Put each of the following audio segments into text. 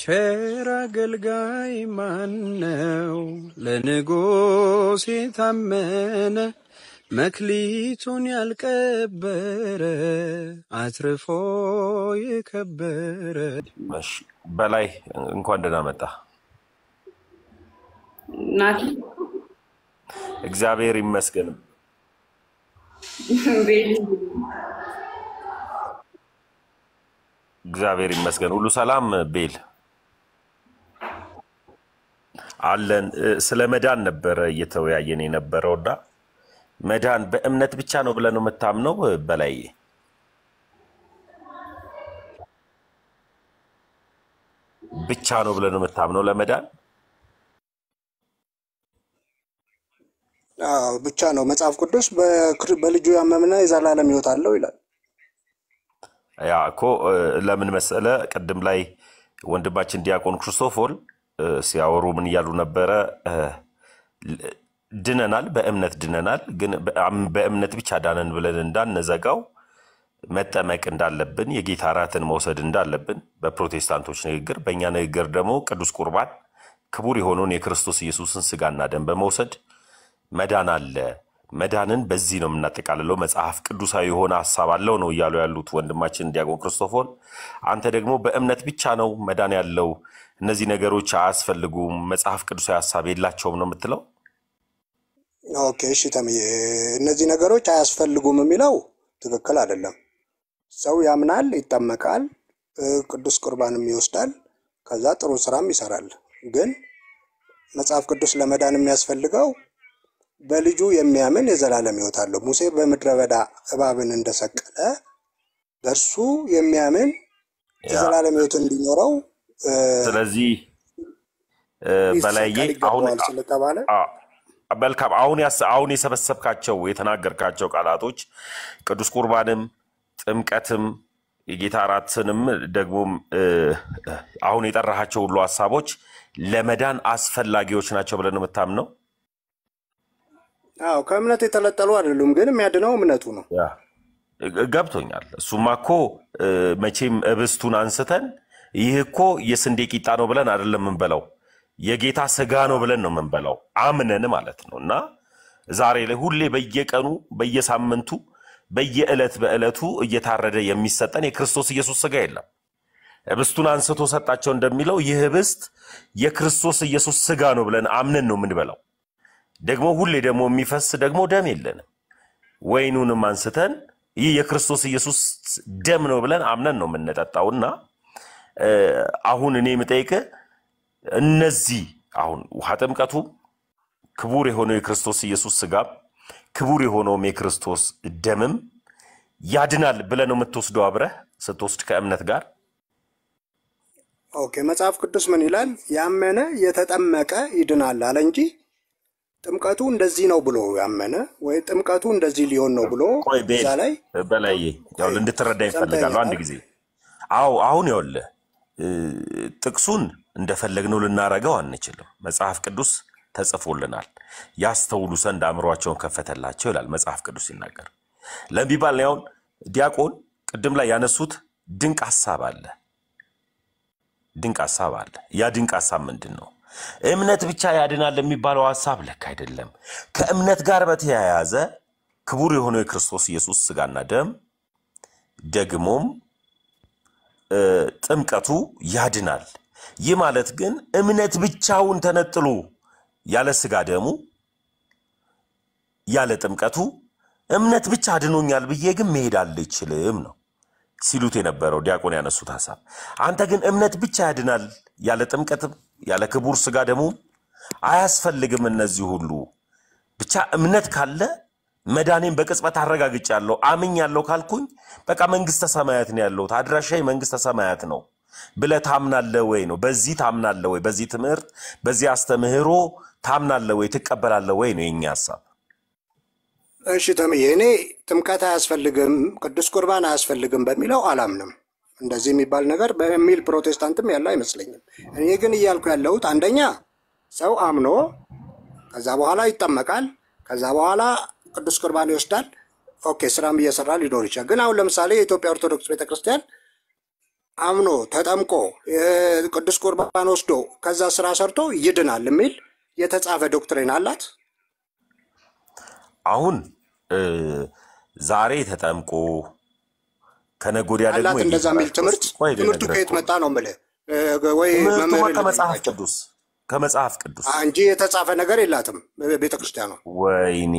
ቸር አገልጋይ ማነው ለንጉሥ የታመነ መክሊቱን ያልቀበረ አትርፎ የከበረ። በላይ እንኳን ደህና መጣ። ናቲ እግዚአብሔር ይመስገን። እግዚአብሔር ይመስገን ሁሉ ሰላም። ቤል አለን። ስለ መዳን ነበረ እየተወያየን የነበረውና መዳን በእምነት ብቻ ነው ብለህ ነው የምታምነው? በላይ ብቻ ነው ብለህ ነው የምታምነው ለመዳን? ብቻ ነው። መጽሐፍ ቅዱስ በልጁ ያመነ የዘላለም ሕይወት አለው ይላል። ያ እኮ ለምን መሰለ ቅድም ላይ ወንድማችን ዲያቆን ክርስቶፎር ሲያወሩ ምን እያሉ ነበረ? ድነናል፣ በእምነት ድነናል። ግን በእምነት ብቻ ዳነን ብለን እንዳንዘጋው መጠመቅ እንዳለብን፣ የጌታ እራትን መውሰድ እንዳለብን በፕሮቴስታንቶች ንግግር፣ በእኛ ንግግር ደግሞ ቅዱስ ቁርባን ክቡር የሆነውን የክርስቶስ ኢየሱስን ስጋና ደም በመውሰድ መዳን አለ። መዳንን በዚህ ነው የምናጠቃልለው፣ መጽሐፍ ቅዱሳዊ የሆነ ሐሳብ አለው ነው እያሉ ያሉት ወንድማችን ዲያቆን ክርስቶፎር። አንተ ደግሞ በእምነት ብቻ ነው መዳን ያለው፣ እነዚህ ነገሮች አያስፈልጉም፣ መጽሐፍ ቅዱሳዊ ሐሳብ የላቸውም ነው የምትለው? ኦኬ እሺ ተምዬ፣ እነዚህ ነገሮች አያስፈልጉም የሚለው ትክክል አይደለም። ሰው ያምናል፣ ይጠመቃል፣ ቅዱስ ቁርባንም ይወስዳል፣ ከዛ ጥሩ ስራም ይሰራል። ግን መጽሐፍ ቅዱስ ለመዳን የሚያስፈልገው በልጁ የሚያምን የዘላለም ሕይወት አለው። ሙሴ በምድረ በዳ እባብን እንደሰቀለ በእርሱ የሚያምን የዘላለም ሕይወት እንዲኖረው ስለዚህ በላዬ አሁን ስለተባለ መልካም። አሁን የሰበሰብካቸው የተናገርካቸው ቃላቶች ቅዱስ ቁርባንም ጥምቀትም የጌታ እራትንም ደግሞ አሁን የጠራሃቸው ሁሉ ሐሳቦች ለመዳን አስፈላጊዎች ናቸው ብለን የምታምነው? አዎ፣ ከእምነት የተለጠሉ አይደሉም፣ ግን የሚያድነው እምነቱ ነው። ገብቶኛል። እሱማ እኮ መቼም እብስቱን አንስተን ይህ እኮ የስንዴ ቂጣ ነው ብለን አይደለም የምንበላው፣ የጌታ ስጋ ነው ብለን ነው የምንበላው፣ አምነን ማለት ነው። እና ዛሬ ላይ ሁሌ በየቀኑ በየሳምንቱ በየዕለት በዕለቱ እየታረደ የሚሰጠን የክርስቶስ ኢየሱስ ስጋ የለም። እብስቱን አንስቶ ሰጣቸው እንደሚለው ይህ ህብስት የክርስቶስ ኢየሱስ ስጋ ነው ብለን አምነን ነው የምንበላው። ደግሞ ሁሌ ደግሞ የሚፈስ ደግሞ ደም የለንም። ወይኑንም አንስተን ይህ የክርስቶስ ኢየሱስ ደም ነው ብለን አምነን ነው የምንጠጣውና አሁን እኔ የምጠይቅህ እነዚህ አሁን ውሃ ጥምቀቱ ክቡር የሆነው የክርስቶስ ኢየሱስ ስጋ ክቡር የሆነው የክርስቶስ ደምም ያድናል ብለህ ነው የምትወስደው አብረህ ስትወስድ ከእምነት ጋር? ኦኬ፣ መጽሐፍ ቅዱስ ምን ይላል? ያመነ የተጠመቀ ይድናል አለ እንጂ ጥምቀቱ እንደዚህ ነው ብሎ ያመነ ወይ ጥምቀቱ እንደዚህ ሊሆን ነው ብሎ እዛ ላይ በላይ ያው እንድትረዳ ይፈልጋሉ አንድ ጊዜ። አሁን ይኸውልህ ጥቅሱን እንደፈለግነው ልናረገው አንችልም። መጽሐፍ ቅዱስ ተጽፎልናል። ያስተውሉ ዘንድ አእምሯቸውን ከፈተላቸው ይላል መጽሐፍ ቅዱስ ሲናገር። ለሚባል ነው ዲያቆን ቅድም ላይ ያነሱት ድንቅ ሐሳብ አለ። ድንቅ ሐሳብ አለ። ያ ድንቅ ሐሳብ ምንድነው? እምነት ብቻ ያድናል የሚባለው ሐሳብ ልክ አይደለም። ከእምነት ጋር በተያያዘ ክቡር የሆነው የክርስቶስ ኢየሱስ ስጋና ደም ደግሞም ጥምቀቱ ያድናል። ይህ ማለት ግን እምነት ብቻውን ተነጥሎ ያለ ስጋ ደሙ ያለ ጥምቀቱ እምነት ብቻ አድኖኛል ብዬ ግን መሄድ አልችልም ነው ሲሉት የነበረው ዲያቆን ያነሱት ሐሳብ። አንተ ግን እምነት ብቻ ያድናል ያለ ጥምቀትም ያለ ክቡር ስጋ ደሙ አያስፈልግም። እነዚህ ሁሉ ብቻ እምነት ካለ መዳኔን በቅጽበት አረጋግጫለሁ አምኛለሁ ካልኩኝ በቃ መንግስተ ሰማያት ነው ያለው፣ አድራሻዬ መንግስተ ሰማያት ነው ብለህ ታምናለህ ወይ ነው? በዚህ ታምናለህ ወይ? በዚህ ትምህርት በዚህ አስተምህሮ ታምናለህ ወይ? ትቀበላለህ ወይ ነው የኛ ሐሳብ። እሺ ተምዬ፣ እኔ ጥምቀት አያስፈልግም ቅዱስ ቁርባን አያስፈልግም በሚለው አላምንም። እንደዚህ የሚባል ነገር በሚል ፕሮቴስታንትም ያለ አይመስለኝም። እኔ ግን እያልኩ ያለሁት አንደኛ ሰው አምኖ ከዛ በኋላ ይጠመቃል፣ ከዛ በኋላ ቅዱስ ቁርባን ይወስዳል። ኦኬ፣ ስራም እየሰራ ሊኖር ይችላል። ግን አሁን ለምሳሌ የኢትዮጵያ ኦርቶዶክስ ቤተክርስቲያን አምኖ ተጠምቆ ቅዱስ ቁርባን ወስዶ ከዛ ስራ ሰርቶ ይድናል የሚል የተጻፈ ዶክትሪን አላት። አሁን ዛሬ ተጠምቆ ከነጎዲያ ደግሞ አላት እንደዛ የሚል ትምህርቱ ከየት መጣ ነው የምልህ? ወይ መምህር ከመጽሐፍ ቅዱስ እንጂ የተጻፈ ነገር የላትም ቤተክርስቲያኗ። ወይኔ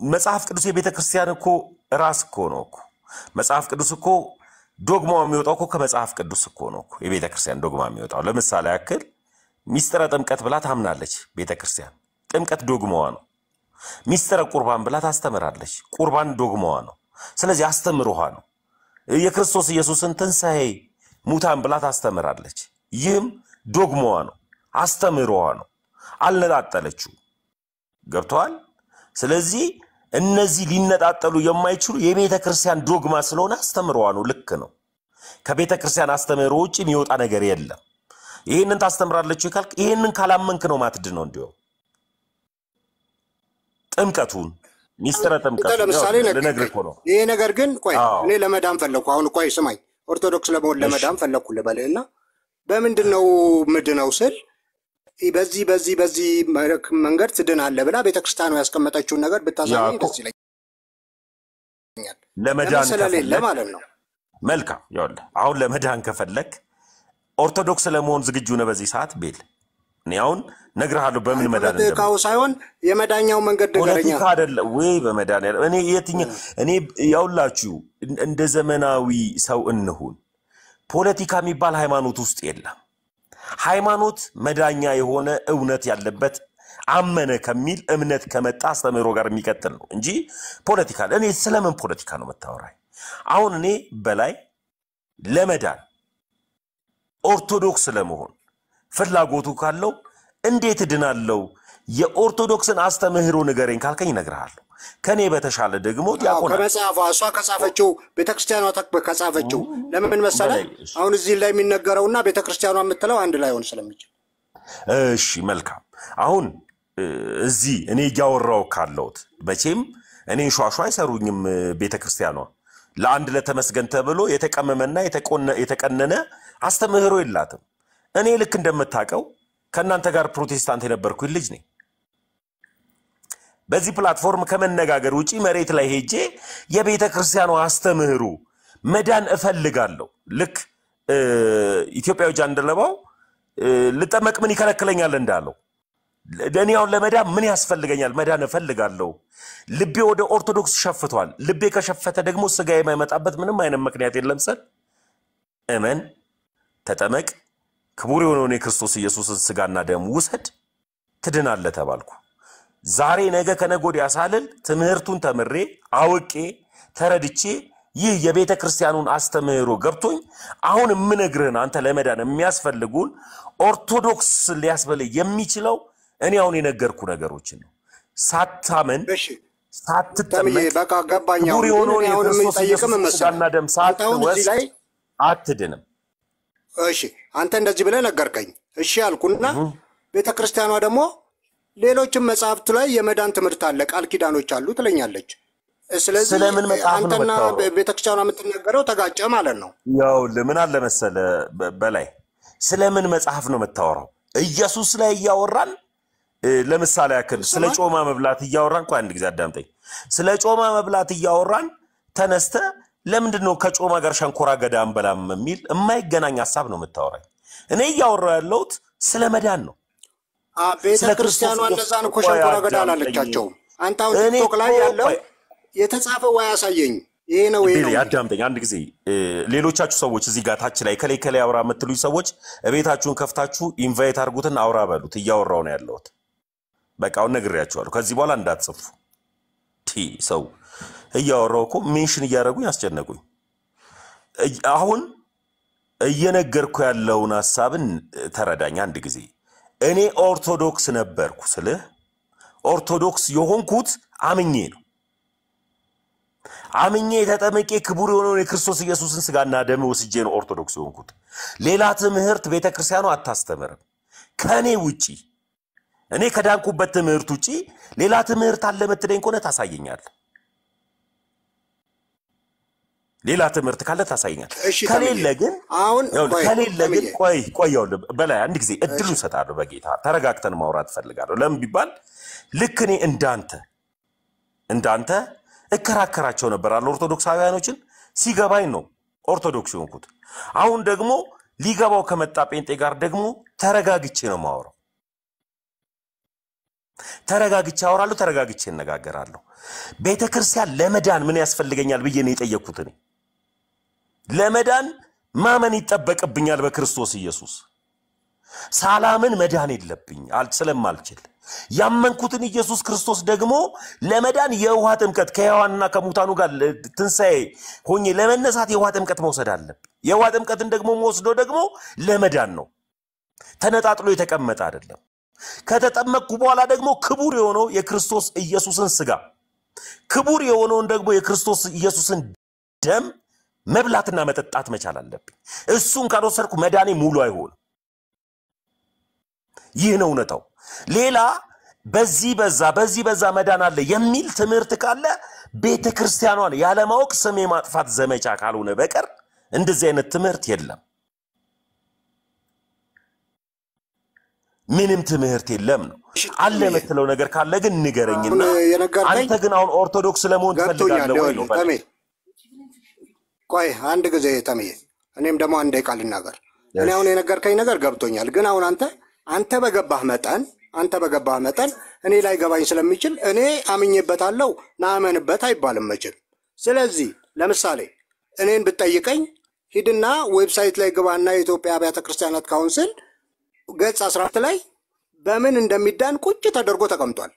መጽሐፍ ቅዱስ የቤተክርስቲያን እኮ ራስ እኮ ነው እኮ። መጽሐፍ ቅዱስ እኮ ዶግማው የሚወጣው እኮ ከመጽሐፍ ቅዱስ እኮ ነው እኮ የቤተክርስቲያን ዶግማ የሚወጣው። ለምሳሌ ያክል ሚስጥረ ጥምቀት ብላ ታምናለች ቤተክርስቲያን፣ ጥምቀት ዶግማዋ ነው። ሚስጥረ ቁርባን ብላ ታስተምራለች፣ ቁርባን ዶግማዋ ነው። ስለዚህ አስተምሮሃ ነው። የክርስቶስ ኢየሱስን ትንሣኤ ሙታን ብላ ታስተምራለች፣ ይህም ዶግማዋ ነው፣ አስተምሮሃ ነው። አልነጣጠለችው። ገብቷል? ስለዚህ እነዚህ ሊነጣጠሉ የማይችሉ የቤተ ክርስቲያን ዶግማ ስለሆነ አስተምሮዋ ነው። ልክ ነው። ከቤተ ክርስቲያን አስተምሮ ውጭ የሚወጣ ነገር የለም። ይህንን ታስተምራለች ካልክ ይህንን ካላመንክ ነው ማትድ ነው። እንዲያው ጥምቀቱን ሚስጥረ ጥምቀቱን ለምሳሌ ልነግርህ እኮ ነው። ይሄ ነገር ግን ቆይ እኔ ለመዳን ፈለኩ። አሁን ቆይ ስማኝ፣ ኦርቶዶክስ ለመሆን ለመዳን ፈለኩ ልበልህና በምንድን ነው ምድነው ስል በዚህ መንገድ ትድናለህ ብላ ቤተክርስቲያኑ ያስቀመጠችውን ነገር ብታሳየኝ ደስ ይለኛል። ለመዳን ከፈለክ ማለት ነው። መልካም ይኸውልህ፣ አሁን ለመዳን ከፈለክ ኦርቶዶክስ ለመሆን ዝግጁ ነህ በዚህ ሰዓት ቤል? እኔ አሁን ነግርሃለሁ በምን መዳን እንደምትካው ሳይሆን የመዳኛው መንገድ ነገርኛ ፖለቲካ አይደለ ወይ? በመዳን እኔ የትኛው እኔ ያውላችሁ እንደ ዘመናዊ ሰው እንሁን። ፖለቲካ የሚባል ሃይማኖት ውስጥ የለም። ሃይማኖት መዳኛ የሆነ እውነት ያለበት አመነ ከሚል እምነት ከመጣ አስተምህሮ ጋር የሚቀጥል ነው እንጂ ፖለቲካ እኔ ስለምን ፖለቲካ ነው መታወራይ? አሁን እኔ በላይ ለመዳን ኦርቶዶክስ ለመሆን ፍላጎቱ ካለው እንዴት ድናለው? የኦርቶዶክስን አስተምህሮ ንገረኝ ካልከኝ እነግርሃለሁ። ከኔ በተሻለ ደግሞ ዲያቆን ከመጽሐፏ እሷ ከጻፈችው ቤተክርስቲያኗ ከጻፈችው ለምን መሰለህ አሁን እዚህ ላይ የሚነገረውና ቤተክርስቲያኗ የምትለው አንድ ላይ ሆነ ስለሚችል። እሺ መልካም። አሁን እዚህ እኔ ያወራው ካለውት መቼም እኔን ሿሿ አይሰሩኝም። ቤተክርስቲያኗ ለአንድ ለተመስገን ተብሎ የተቀመመና የተቀነነ አስተምህሮ የላትም። እኔ ልክ እንደምታውቀው ከእናንተ ጋር ፕሮቴስታንት የነበርኩኝ ልጅ ነኝ። በዚህ ፕላትፎርም ከመነጋገር ውጪ መሬት ላይ ሄጄ የቤተ ክርስቲያኑ አስተምህሮ መዳን እፈልጋለሁ። ልክ ኢትዮጵያዊ ጃንደረባው ልጠመቅ ምን ይከለክለኛል እንዳለው እኔ አሁን ለመዳን ምን ያስፈልገኛል? መዳን እፈልጋለሁ። ልቤ ወደ ኦርቶዶክስ ሸፍቷል። ልቤ ከሸፈተ ደግሞ ስጋ የማይመጣበት ምንም አይነት ምክንያት የለም። ሰል እመን፣ ተጠመቅ፣ ክቡር የሆነውን የክርስቶስ ኢየሱስን ስጋና ደም ውሰድ፣ ትድናለህ ተባልኩ። ዛሬ ነገ ከነጎዲያ ሳልል ትምህርቱን ተምሬ አውቄ ተረድቼ ይህ የቤተ ክርስቲያኑን አስተምህሮ ገብቶኝ አሁን የምነግርህን አንተ ለመዳን የሚያስፈልጉን ኦርቶዶክስ ሊያስበል የሚችለው እኔ አሁን የነገርኩ ነገሮችን ነው። ሳታመን ሳትጠመቅ በቃ ገባኝ። ክቡር የሆነውን የክርስቶስ ኢየሱስን ስጋና ደም ሳትወስድ አትድንም። እሺ አንተ እንደዚህ ብለህ ነገርከኝ። እሺ አልኩና ቤተ ክርስቲያኗ ደግሞ ሌሎችም መጽሐፍት ላይ የመዳን ትምህርት አለ፣ ቃል ኪዳኖች አሉ ትለኛለች። ስለዚህ ስለምን መጽሐፍ ነው አንተና ቤተ ክርስቲያኗ የምትነገረው ተጋጨ ማለት ነው። ያው ለምን አለ መሰለ በላይ ስለምን መጽሐፍ ነው የምታወራው? ኢየሱስ ላይ እያወራን ለምሳሌ ያክል ስለ ጮማ መብላት እያወራን ቆይ አንድ ጊዜ አዳምጠኝ። ስለ ጮማ መብላት እያወራን ተነስተ ለምንድን ነው ከጮማ ጋር ሸንኮራ አገዳ አንበላም የሚል የማይገናኝ ሐሳብ ነው የምታወራኝ? እኔ እያወራው ያለሁት ስለ መዳን ነው። ቤተ ክርስቲያኗ እነዛን እኮ ሸንኮራ አገዳ አላለቻቸውም። አንተ አሁን ቲክቶክ ላይ ያለው የተጻፈው ወይ ያሳየኝ። ይሄ ነው ይሄ ነው። ያዳምጠኝ አንድ ጊዜ። ሌሎቻችሁ ሰዎች እዚህ ጋር ታች ላይ ከላይ አውራ የምትሉኝ ሰዎች እቤታችሁን ከፍታችሁ ኢንቫይት አድርጉትና አውራ በሉት። እያወራው ነው ያለሁት። በቃ አሁን ነግሬያችኋለሁ። ከዚህ በኋላ እንዳትጽፉ። ሰው እያወራው እኮ ሜንሽን እያደረጉኝ አስጨነቁኝ። አሁን እየነገርኩ ያለውን ሐሳብን ተረዳኝ አንድ ጊዜ። እኔ ኦርቶዶክስ ነበርኩ ስልህ ኦርቶዶክስ የሆንኩት አምኜ ነው። አምኜ ተጠምቄ ክቡር የሆነውን የክርስቶስ ኢየሱስን ስጋና ደም ወስጄ ነው ኦርቶዶክስ የሆንኩት። ሌላ ትምህርት ቤተክርስቲያኑ አታስተምርም ከኔ ውጪ። እኔ ከዳንኩበት ትምህርት ውጪ ሌላ ትምህርት አለ የምትለኝ ከሆነ ታሳየኛለህ። ሌላ ትምህርት ካለ ታሳይኛል። እሺ ከሌለ ተምዬ ግን አሁን ከሌለ ግን ተምዬ ቆይ በላይ አንድ ጊዜ እሺ እድሉ ሰጣለሁ። በጌታ ተረጋግተን ማውራት ፈልጋለሁ። ለምን ቢባል ልክ እኔ እንዳንተ እከራከራቸው ነበር አለ ኦርቶዶክሳውያኖችን ሲገባኝ ነው ኦርቶዶክስ ሆንኩት። አሁን ደግሞ ሊገባው ከመጣ ጴንጤ ጋር ደግሞ ተረጋግቼ ነው ማወራው። ተረጋግቼ አወራለሁ፣ ተረጋግቼ እነጋገራለሁ። ቤተክርስቲያን ለመዳን ምን ያስፈልገኛል ብዬ ነው የጠየቅኩት። እኔ ለመዳን ማመን ይጠበቅብኛል በክርስቶስ ኢየሱስ። ሳላምን መዳን የለብኝ ስለማልችል ያመንኩትን ኢየሱስ ክርስቶስ ደግሞ ለመዳን የውሃ ጥምቀት ከሕያዋንና ከሙታኑ ጋር ትንሣኤ ሆኜ ለመነሳት የውሃ ጥምቀት መውሰድ አለብኝ። የውሃ ጥምቀትን ደግሞ መወስዶ ደግሞ ለመዳን ነው፣ ተነጣጥሎ የተቀመጠ አይደለም። ከተጠመቅኩ በኋላ ደግሞ ክቡር የሆነው የክርስቶስ ኢየሱስን ሥጋ ክቡር የሆነውን ደግሞ የክርስቶስ ኢየሱስን ደም መብላትና መጠጣት መቻል አለብኝ። እሱን ካልወሰድኩ መዳኔ ሙሉ አይሆንም። ይህ ነው እውነታው። ሌላ በዚህ በዛ መዳን አለ የሚል ትምህርት ካለ ቤተክርስቲያኗን ያለማወቅ ስም የማጥፋት ዘመቻ ካልሆነ በቀር እንደዚህ አይነት ትምህርት የለም። ምንም ትምህርት የለም ነው አለ የምትለው ነገር ካለ ግን ንገረኝና አንተ ግን አሁን ኦርቶዶክስ ለመሆን ትፈልጋለህ ወይ ነው? ቆይ አንድ ጊዜ ተምዬ እኔም ደግሞ አንድ ቃል ልናገር። እኔ አሁን የነገርከኝ ነገር ገብቶኛል። ግን አሁን አንተ በገባህ መጠን እኔ ላይ ገባኝ ስለሚችል እኔ አምኜበታለሁ ናመንበት አይባልም መቼም። ስለዚህ ለምሳሌ እኔን ብትጠይቀኝ ሂድና ዌብሳይት ላይ ግባና የኢትዮጵያ አብያተ ክርስቲያናት ካውንስል ገጽ 14 ላይ በምን እንደሚዳን ቁጭ ተደርጎ ተቀምጧል።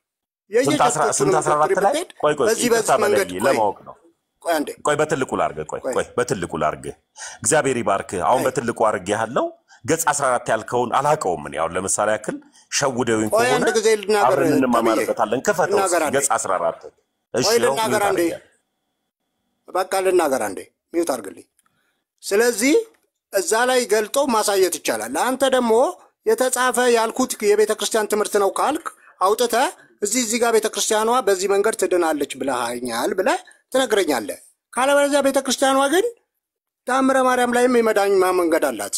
ስንት 14 ላይ በዚህ መንገድ ለማወቅ ነው። ቆይ በትልቁ ላርግ እግዚአብሔር ይባርክ። አሁን በትልቁ አርግ ያለው ገጽ 14 ያልከውን አላቀውም። ምን ያው ለምሳሌ ያክል ሸውደውኝ ከሆነ አንድ ጊዜ ልናገር እንማማርበታለን። ከፈተው ገጽ 14 እሺ ነው ልናገር አንዴ ሚውት አርግልኝ። ስለዚህ እዛ ላይ ገልጦ ማሳየት ይቻላል። አንተ ደግሞ የተጻፈ ያልኩት የቤተ ክርስቲያን ትምህርት ነው ካልክ አውጥተ እዚህ ጋር ቤተ ክርስቲያኗ በዚህ መንገድ ትድናለች ብለሃኛል ብለህ ትነግረኛለህ። ካለበለዚያ ቤተ ክርስቲያኗ ግን ታምረ ማርያም ላይም የመዳኛ መንገድ አላት፣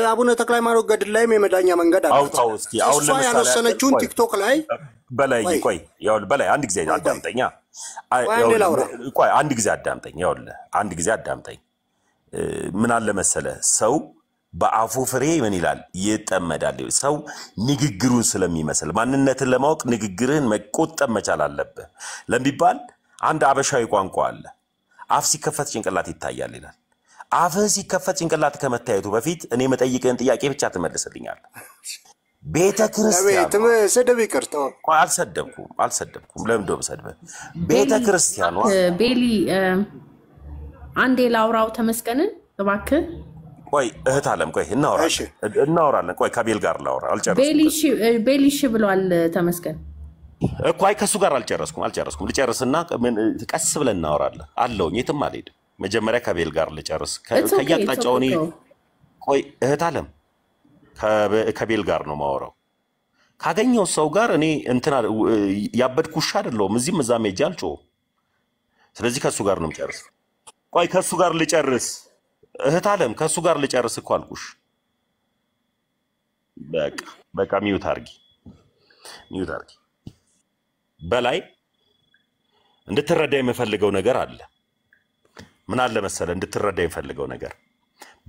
አቡነ ተክለ ሃይማኖት ገድል ላይም የመዳኛ መንገድ አላት። አውጣው እስኪ አሁን ለምሳሌ ያልወሰነችውን ቲክቶክ ላይ በላይ በላይ አንድ ጊዜ አዳምጠኛ። ቆይ አንድ ጊዜ አዳምጠኝ። ምን አለ መሰለ ሰው በአፉ ፍሬ ምን ይላል ይጠመዳል። ሰው ንግግሩን ስለሚመስል ማንነትን ለማወቅ ንግግርህን መቆጠብ መቻል አለብህ። ለሚባል አንድ አበሻዊ ቋንቋ አለ። አፍ ሲከፈት ጭንቅላት ይታያል ይላል። አፍህ ሲከፈት ጭንቅላት ከመታየቱ በፊት እኔ መጠይቅህን ጥያቄ ብቻ ትመልስልኛል። ቤተክርስቲያን ስድብ ይቅርታ። ቆይ አልሰደብኩም። ለምን ደው ሰድበ ቤተክርስቲያኗ ቤሊ አንዴ ላውራው ተመስገንን እባክህ። ቆይ እህት አለም ቆይ እናወራለን። ቆይ ከቤል ጋር ላውራ አልጨረስኩም። ቤሊ እሺ ብሏል ተመስገን እኮ። አይ ከሱ ጋር አልጨረስኩም። ልጨርስና ቀስ ብለን እናወራለን አለውኝ። የትም አልሄድም። መጀመሪያ ከቤል ጋር ልጨርስ። ከያቅጣጫው እኔ ቆይ እህት አለም ከቤል ጋር ነው ማወራው። ካገኘው ሰው ጋር እኔ እንትና ያበድኩ ውሻ አይደለሁም። እዚህም እዛም ሄጄ አልጮህም። ስለዚህ ከሱ ጋር ነው የምጨርስ። ቆይ ከሱ ጋር ልጨርስ እህት አለም ከሱ ጋር ልጨርስ እኮ አልኩሽ። በቃ ሚውት አርጊ። በላይ እንድትረዳ የምፈልገው ነገር አለ። ምን አለ መሰለ እንድትረዳ የምፈልገው ነገር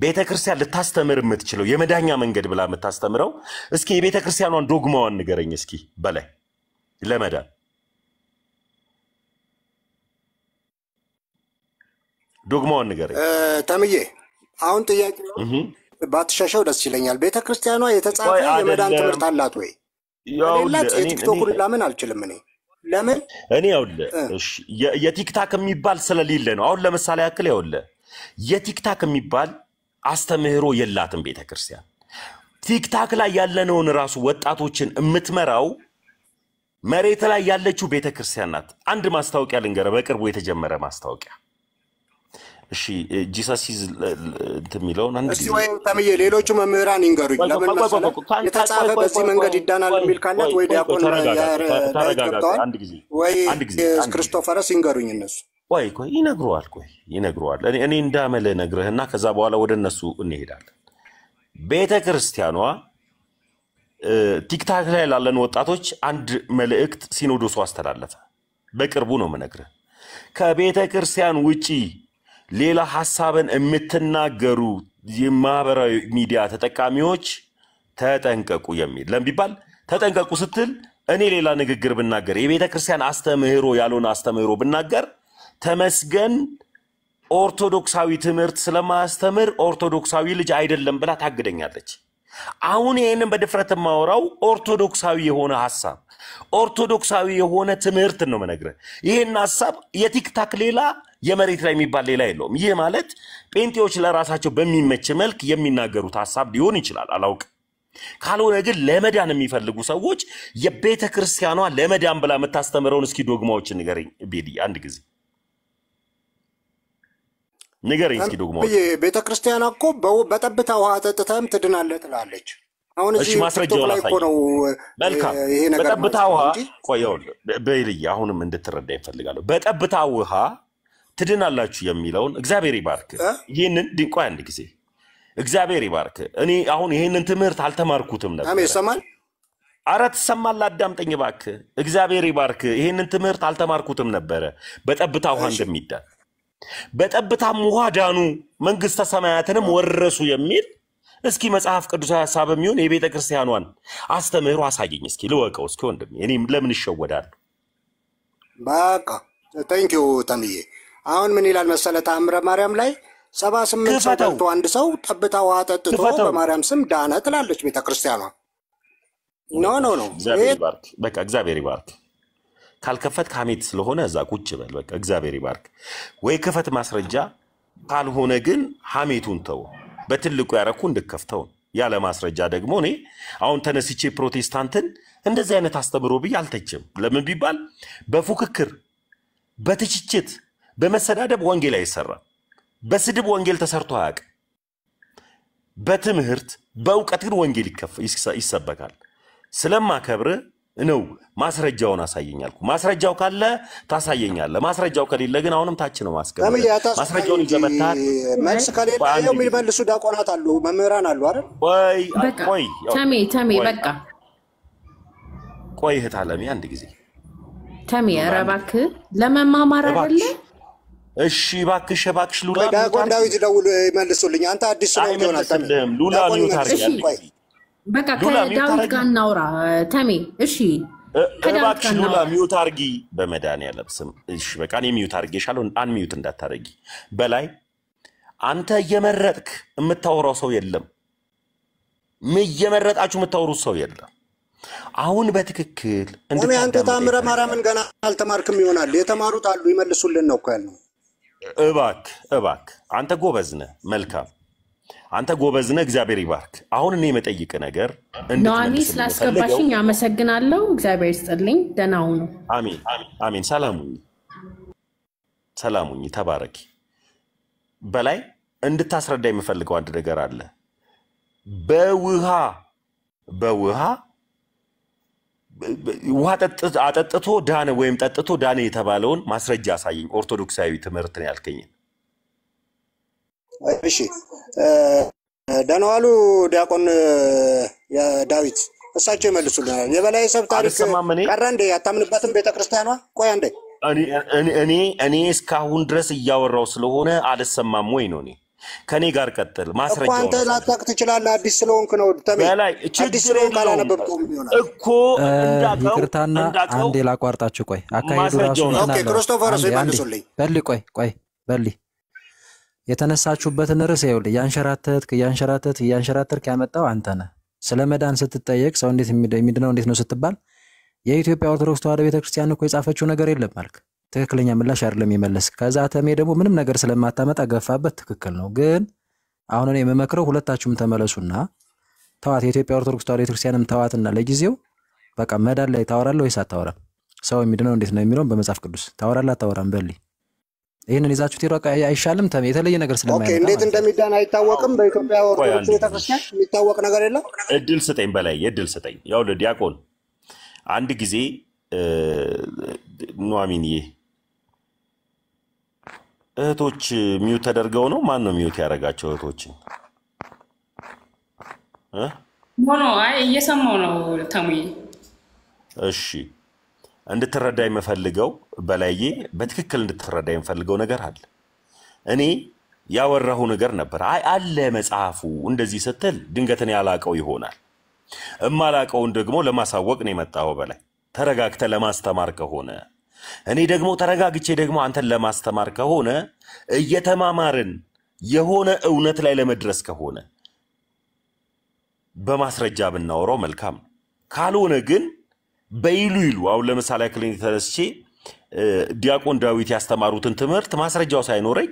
ቤተክርስቲያን ልታስተምር የምትችለው የመዳኛ መንገድ ብላ የምታስተምረው እስኪ የቤተክርስቲያኗን ዶግማዋን ንገረኝ እስኪ በላይ ለመዳን ዶግማውን ንገረኝ ተምዬ። አሁን ጥያቄው ባትሻሻው ደስ ይለኛል። ቤተክርስቲያኗ የተጻፈ የመዳን ትምህርት አላት ወይ? ያውላት የቲክቶክን ላምን አልችልም እኔ ለምን እኔ እሺ የቲክታክ የሚባል ስለሌለ ነው። አሁን ለምሳሌ ያክል የቲክታክ የሚባል አስተምህሮ የላትም ቤተክርስቲያን። ቲክታክ ላይ ያለነውን ራሱ ወጣቶችን የምትመራው መሬት ላይ ያለችው ቤተክርስቲያን ናት። አንድ ማስታወቂያ ልንገርህ፣ በቅርቡ የተጀመረ ማስታወቂያ። እሺ ጂሰስ ኢዝ የሚለውን አንድ ጊዜ ወይ ተምዬ ሌሎቹ መምህራን ይንገሩኝ። ለምን መሰለህ የተጻፈ በዚህ መንገድ ይዳናል የሚል ካለ ወይ ዲያቆን ያረጋግጠዋል ወይ ክርስቶፈርስ ይንገሩኝ እነሱ። ቆይ ይነግረዋል። እኔ እንዳመለ ነግረህና ከዛ በኋላ ወደ እነሱ እንሄዳለን። ቤተ ክርስቲያኗ ቲክታክ ላይ ላለን ወጣቶች አንድ መልእክት ሲኖዶሱ አስተላለፈ። በቅርቡ ነው የምነግርህ። ከቤተ ክርስቲያን ውጪ ሌላ ሐሳብን የምትናገሩ የማህበራዊ ሚዲያ ተጠቃሚዎች ተጠንቀቁ የሚል ለምቢባል ተጠንቀቁ ስትል እኔ ሌላ ንግግር ብናገር የቤተ ክርስቲያን አስተምህሮ ያልሆነ አስተምህሮ ብናገር ተመስገን ኦርቶዶክሳዊ ትምህርት ስለማስተምር ኦርቶዶክሳዊ ልጅ አይደለም ብላ ታግደኛለች። አሁን ይሄንን በድፍረት ማወራው ኦርቶዶክሳዊ የሆነ ሐሳብ ኦርቶዶክሳዊ የሆነ ትምህርት ነው መነግረ። ይሄን ሐሳብ የቲክታክ ሌላ የመሬት ላይ የሚባል ሌላ የለውም። ይሄ ማለት ጴንጤዎች ለራሳቸው በሚመች መልክ የሚናገሩት ሐሳብ ሊሆን ይችላል አላውቅ። ካልሆነ ግን ለመዳን የሚፈልጉ ሰዎች የቤተ ክርስቲያኗ ለመዳን ብላ የምታስተምረውን እስኪ ዶግማዎችን ንገረኝ ቤዲ አንድ ጊዜ ንገረኝ እስኪ ዶግማዎች። ቤተ ክርስቲያኗ እኮ በጠብታ ውሃ ጠጥተህም ትድናለህ ትላለች። አሁን እሺ ማስረጃውን አሳይ። መልካም በጠብታ ውሃ ቆየው በይልይ አሁንም እንድትረዳ ይፈልጋለሁ። በጠብታ ውሃ ትድናላችሁ የሚለውን እግዚአብሔር ይባርክ። ይሄንን ድንቋይ አንድ ጊዜ እግዚአብሔር ይባርክ። እኔ አሁን ይሄንን ትምህርት አልተማርኩትም ነበር። አሜን ሰማል አራት ሰማል አዳምጠኝ እባክህ። እግዚአብሔር ይባርክ። ይሄንን ትምህርት አልተማርኩትም ነበር። በጠብታ ውሃ እንደሚዳን በጠብታም ውሃ ዳኑ መንግስተ ሰማያትንም ወረሱ የሚል እስኪ መጽሐፍ ቅዱሳዊ ሐሳብ የሚሆን የቤተ ክርስቲያኗን አስተምህሮ አሳየኝ እስኪ ልወቀው እስኪ ወንድም። እኔ ለምን እሸወዳለሁ? በቃ ታንኪዩ ተምዬ። አሁን ምን ይላል መሰለህ ተአምረ ማርያም ላይ 78 ሰው ጠጥቶ አንድ ሰው ጠብታ ውሃ ጠጥቶ በማርያም ስም ዳነ ትላለች ቤተ ክርስቲያኗ። ኖ እግዚአብሔር ይባርክ። በቃ እግዚአብሔር ይባርክ። ካልከፈት ካሜት ስለሆነ እዛ ቁጭ በል በቃ እግዚአብሔር ይባርክ። ወይ ክፈት ማስረጃ ካልሆነ ግን ሐሜቱን ተው። በትልቁ ያረኩ እንድከፍተው ያለ ማስረጃ ደግሞ እኔ አሁን ተነስቼ ፕሮቴስታንትን እንደዚህ አይነት አስተምሮ ብዬ አልተችም። ለምን ቢባል በፉክክር በትችችት በመሰዳደብ ወንጌል አይሰራም። በስድብ ወንጌል ተሰርቶ አያውቅም። በትምህርት በእውቀት ግን ወንጌል ይሰበካል። ስለማከብር ነው ማስረጃውን አሳየኛልኩ። ማስረጃው ካለ ታሳየኛለህ። ማስረጃው ከሌለ ግን አሁንም ታች ነው ማስቀመጥ። ማስረጃውን ይዘመታል። መልስ ከሌለ የሚመልሱ ዲያቆናት አሉ፣ መምህራን አሉ አይደል? ቆይ ተሜ በቃ ቆይ እህት አለሜ አንድ ጊዜ ተሜ ኧረ እባክህ ለመማማር አይደለ? እሺ እባክሽ ሉላ ዲያቆን ዳዊት ደውል ይመልሱልኝ። አንተ አዲስ ነው ይሆናል ተሜ ሉላ ሚውት አድርጊ። በቃ ከዳዊት ጋር እናውራ ተሜ። እሺ እባክሽ ሉላ ሚውት አድርጊ በመድኃኒዓለም ስም። እሺ በቃ እኔ ሚውት አድርጌሻለሁ። አንሚውት እንዳታረጊ። በላይ አንተ እየመረጥክ የምታወራው ሰው የለም። እየመረጣችሁ የምታወሩት ሰው የለም። አሁን በትክክል አንተ ተአምረ ማርያምን ገና አልተማርክም ይሆናል። የተማሩት አሉ ይመልሱልን ነው እኮ ያልነው። እባክህ አንተ ጎበዝ ነህ። መልካም አንተ ጎበዝ ነህ። እግዚአብሔር ይባርክ። አሁን እኔ የምጠይቅ ነገር ኑሐሚ ስላስገባሽኝ አመሰግናለሁ። እግዚአብሔር ይስጥልኝ። ደህና ሁኑ። አሜን። ሰላሙኝ ተባረኪ። በላይ እንድታስረዳ የምፈልገው አንድ ነገር አለ። በውሃ አጠጥቶ ዳነ ወይም ጠጥቶ ዳነ የተባለውን ማስረጃ አሳየኝ። ኦርቶዶክሳዊ ትምህርት ነው ያልከኝ። እሺ ደህና ዋሉ ዲያቆን ዳዊት። እሳቸው ይመልሱልናል። የበላይ ሰብ ታሪክ ቀረ እንዴ? አታምንበትም ቤተክርስቲያኗ? ቆይ አንዴ እኔ እስካሁን ድረስ እያወራው ስለሆነ አልሰማም ወይ ነው? እኔ ከኔ ጋር ቀጥል። ማስረጃው አንተ ላታቅ ትችላለህ። አዲስ ስለሆንክ ነው ተሜ። አዲስ ስለሆንክ አላነበብከውም ይሆናል እኮ ይቅርታና አንዴ ላቋርጣችሁ። ቆይ አካሄዱ ራሱ ኦኬ ክርስቶፈር ይመልሱልኝ። ቆይ በሊ የተነሳችሁበትን ርዕስ ይኸውልህ እያንሸራተትክ ያመጣው አንተ ነህ። ስለ መዳን ስትጠየቅ ሰው እንዴት የሚድነው እንዴት ነው ስትባል የኢትዮጵያ ኦርቶዶክስ ተዋሕዶ ቤተክርስቲያን እኮ የጻፈችው ነገር የለም አልክ። ትክክለኛ ምላሽ አይደለም የመለስ። ከዛ ተሜ ደግሞ ምንም ነገር ስለማታመጣ ገፋበት። ትክክል ነው። ግን አሁን እኔ የምመክረው ሁለታችሁም ተመለሱና ተዋት። የኢትዮጵያ ኦርቶዶክስ ተዋሕዶ ቤተክርስቲያንም ተዋትና ለጊዜው በቃ መዳን ላይ ታወራለህ ወይስ አታወራም? ሰው የሚድነው እንዴት ነው የሚለውን በመጽሐፍ ቅዱስ ታወራለህ አታወራም? በሊ ይሄንን ይዛችሁት ይሮቃ አይሻልም? ተሜ የተለየ ነገር ስለማይመጣ እንዴት እንደሚዳን አይታወቅም። በኢትዮጵያ ኦርቶዶክስ ቤተክርስቲያን የሚታወቅ ነገር የለም። እድል ስጠኝ በላይ እድል ስጠኝ። ያው ለዲያቆን አንድ ጊዜ ኑሐሚንዬ እህቶች ሚውት ተደርገው ነው? ማን ነው ሚውት ያደረጋቸው እህቶችን? ሆኖ አይ እየሰማው ነው ተሙዬ። እሺ እንድትረዳ የምፈልገው በላዬ በትክክል እንድትረዳ የምፈልገው ነገር አለ። እኔ ያወራሁ ነገር ነበር። አይ አለ መጽሐፉ እንደዚህ ስትል ድንገትን ያላቀው ይሆናል። እማላቀውን ደግሞ ለማሳወቅ ነው የመጣው። በላይ ተረጋግተ ለማስተማር ከሆነ እኔ ደግሞ ተረጋግቼ ደግሞ አንተን ለማስተማር ከሆነ እየተማማርን የሆነ እውነት ላይ ለመድረስ ከሆነ በማስረጃ ብናወራው መልካም ነው። ካልሆነ ግን በይሉ ይሉ አሁን ለምሳሌ ክሊኒክ ተነስቼ ዲያቆን ዳዊት ያስተማሩትን ትምህርት ማስረጃው ሳይኖረኝ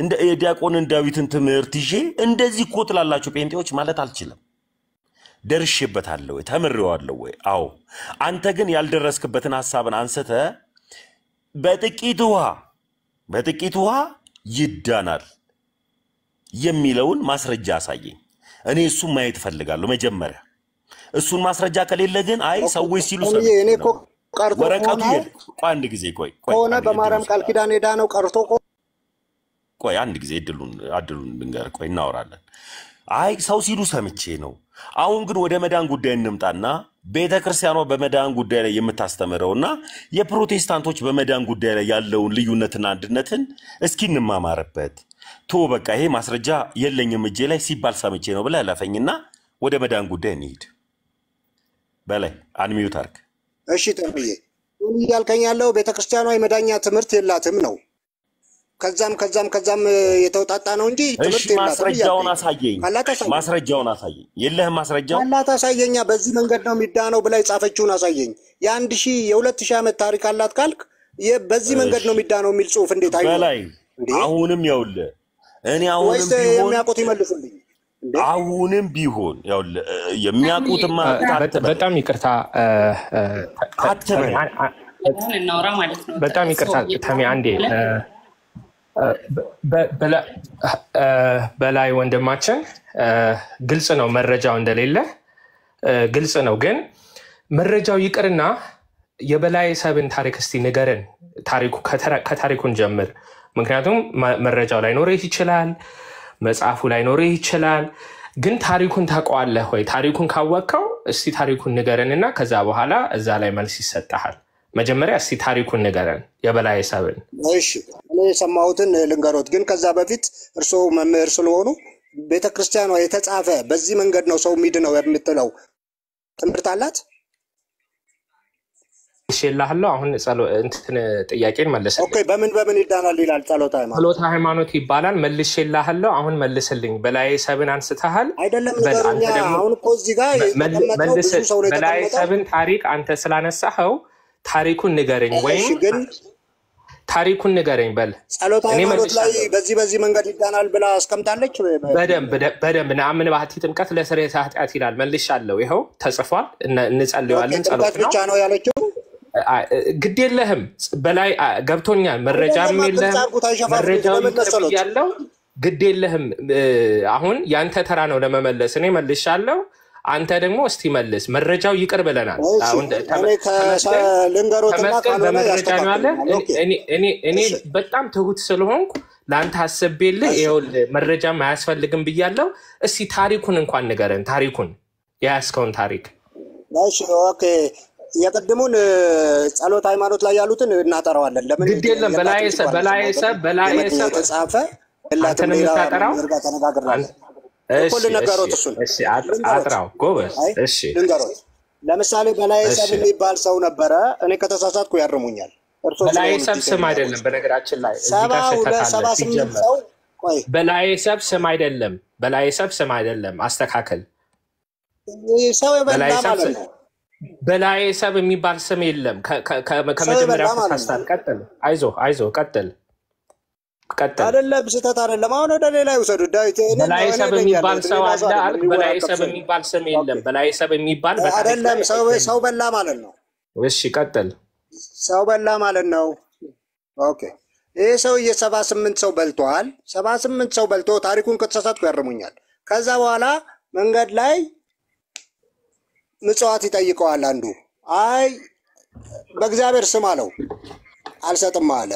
እንደ ዲያቆን ዳዊትን ትምህርት ይዤ እንደዚህ እኮ ትላላችሁ ጴንጤዎች ማለት አልችልም። ደርሼበታለሁ ወይ ተምሬዋለሁ ወይ? አዎ። አንተ ግን ያልደረስክበትን ሐሳብን አንስተ በጥቂት ውሃ ይዳናል የሚለውን ማስረጃ አሳየኝ። እኔ እሱን ማየት ፈልጋለሁ መጀመሪያ። እሱን ማስረጃ ከሌለ ግን አይ ሰዎች ሲሉ እኔ እኮ ቀርቶ ወረቀቱ ቆይ አንድ ጊዜ ቆይ ሆነ በማርያም ቃል ኪዳን ሄዳ ነው ቀርቶ ቆይ አንድ ጊዜ እድሉን ልንገር። ቆይ እናወራለን። አይ ሰው ሲሉ ሰምቼ ነው። አሁን ግን ወደ መዳን ጉዳይ እንምጣና ቤተክርስቲያኗ በመዳን ጉዳይ ላይ የምታስተምረውና የፕሮቴስታንቶች በመዳን ጉዳይ ላይ ያለውን ልዩነትና አንድነትን እስኪ እንማማርበት። ቶ በቃ ይሄ ማስረጃ የለኝም እጄ ላይ ሲባል ሰምቼ ነው ብለህ ለፈኝና ወደ መዳን ጉዳይ እንሂድ። በላይ አንሚዩት አርክ። እሺ ተምዬ ያልከኝ ያለው ቤተክርስቲያኗ የመዳኛ ትምህርት የላትም ነው። ከዛም የተውጣጣ ነው እንጂ ትምህርት የላትም። ማስረጃውን አሳየኝ። ማስረጃውን አሳየኝ። የለህም ማስረጃው? አላት አሳየኛ። በዚህ መንገድ ነው የሚዳነው ብላ የጻፈችውን አሳየኝ። የ2000 ዓመት ታሪክ አላት ካልክ በዚህ መንገድ ነው የሚዳነው የሚል ጽሁፍ እንዴት አይ በላይ አሁንም ያውልህ እኔ አሁንም ቢሆን የሚያውቁት ይመልሱልኝ። አሁንም ቢሆን ያውልህ የሚያውቁትማ በጣም ይቅርታ እናውራ ማለት ነው። በጣም ይቅርታ ተሜ አንዴ በላይ ወንድማችን ግልጽ ነው መረጃው እንደሌለ ግልጽ ነው። ግን መረጃው ይቅርና የበላይ ሰብን ታሪክ እስቲ ንገረን። ከታሪኩን ጀምር። ምክንያቱም መረጃው ላይኖርህ ይችላል፣ መጽሐፉ ላይኖርህ ይችላል። ግን ታሪኩን ታውቀዋለህ ወይ? ታሪኩን ካወቅከው እስቲ ታሪኩን ንገረንና ከዛ በኋላ እዛ ላይ መልስ ይሰጣል። መጀመሪያ እስቲ ታሪኩን ንገረን የበላይ ሰብን። እሺ እኔ የሰማሁትን ልንገሮት። ግን ከዛ በፊት እርስዎ መምህር ስለሆኑ ቤተክርስቲያኗ የተጻፈ በዚህ መንገድ ነው ሰው የሚድነው የምትለው ትምህርት አላት? እሺ ይላልው አሁን እንትን ጥያቄን መልስ። ኦኬ በምን ይዳናል ይላል? ጸሎተ ሃይማኖት ይባላል። መልሽ ይላልው አሁን መልስልኝ። በላይ ሰብን አንስተሃል አይደለም? አሁን እኮ እዚህ ጋር መልስ በላይ ሰብን ታሪክ አንተ ስላነሳኸው ታሪኩን ንገረኝ ወይም ታሪኩን ንገረኝ በል። ጸሎተ ሃይማኖት ላይ በዚህ መንገድ ይዳናል ብላ አስቀምጣለች። በደንብ ነአምን ባህቲ ጥምቀት ለስርየተ ኃጢአት ይላል። መልሻለሁ። ይኸው ተጽፏል። እንጸልያለን። ጸሎት ብቻ ነው ያለችው። ግድ የለህም በላይ ገብቶኛል። መረጃም የለህም። መረጃው ያለው ግድ የለህም። አሁን ያንተ ተራ ነው ለመመለስ። እኔ መልሻለሁ። አንተ ደግሞ እስቲ መልስ። መረጃው ይቅር ብለናል። አሁን እኔ በጣም ትሁት ስለሆንኩ ለአንተ አስቤልህ ይኸውልህ መረጃም አያስፈልግም ብያለሁ። እስቲ ታሪኩን እንኳን ንገረን። ታሪኩን የያዝከውን ታሪክ። እሺ ኦኬ። የቀድሙን ጸሎተ ሃይማኖት ላይ ያሉትን እናጠራዋለን። ለምን ግድ የለም። በላይ ሰብ ተጻፈ እላተም የምታጠራው ተነጋግረናል። እኮ ልንገሮት እሱን። እሺ አጥራው ጎበዝ። እሺ ልንገሮት። ለምሳሌ በላይ ሰብ የሚባል ሰው ነበረ። እኔ ከተሳሳትኩ ያርሙኛል። በላይ ሰብ ስም አይደለም። በነገራችን ላይ እዚህ ጋር ተታታለ። በላይ ሰብ ስም አይደለም። በላይ ሰብ ስም አይደለም። አስተካክል። ሰው የበላ ማለት ነው። በላይ ሰብ የሚባል ስም የለም። ከመጀመሪያ ተሳስተሃል። ቀጥል። አይዞ ቀጥል። አይደለም ስህተት አይደለም። አሁን ወደ ሌላ ይወሰዱ። ዳዊት በላይ ሰብ የሚባል ሰው አለ አልክ። በላይ ሰብ የሚባል ስም የለም። በላይ ሰብ የሚባል አይደለም። ሰው በላ ማለት ነው። እሺ ቀጥል። ሰው በላ ማለት ነው። ኦኬ ይሄ ሰው 78 ሰው በልቷል። 78 ሰው በልቶ ታሪኩን ከተሳሳትኩ ያርሙኛል። ከዛ በኋላ መንገድ ላይ ምጽዋት ይጠይቀዋል። አንዱ አይ በእግዚአብሔር ስም አለው። አልሰጥም አለ።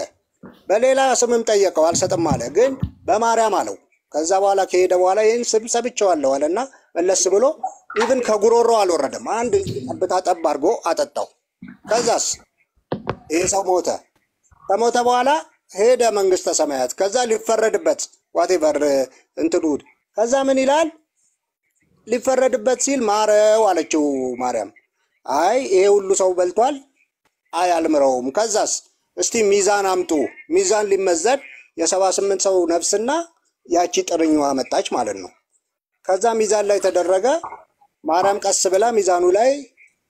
በሌላ ስምም ጠየቀው አልሰጥም አለ። ግን በማርያም አለው። ከዛ በኋላ ከሄደ በኋላ ይህን ስም ሰብቼዋለሁ አለና መለስ ብሎ ኢቭን ከጉሮሮ አልወረደም። አንድ ጠብታ ጠብ አድርጎ አጠጣው። ከዛስ ይሄ ሰው ሞተ። ከሞተ በኋላ ሄደ መንግስተ ሰማያት። ከዛ ሊፈረድበት ዋቴቨር እንትዱ ከዛ ምን ይላል? ሊፈረድበት ሲል ማረው አለችው ማርያም። አይ ይሄ ሁሉ ሰው በልቷል፣ አይ አልምረውም። ከዛስ እስቲ ሚዛን አምጡ። ሚዛን ሊመዘን የ78 ሰው ነፍስና ያቺ ጥርኛዋ መጣች ማለት ነው። ከዛ ሚዛን ላይ ተደረገ። ማርያም ቀስ ብላ ሚዛኑ ላይ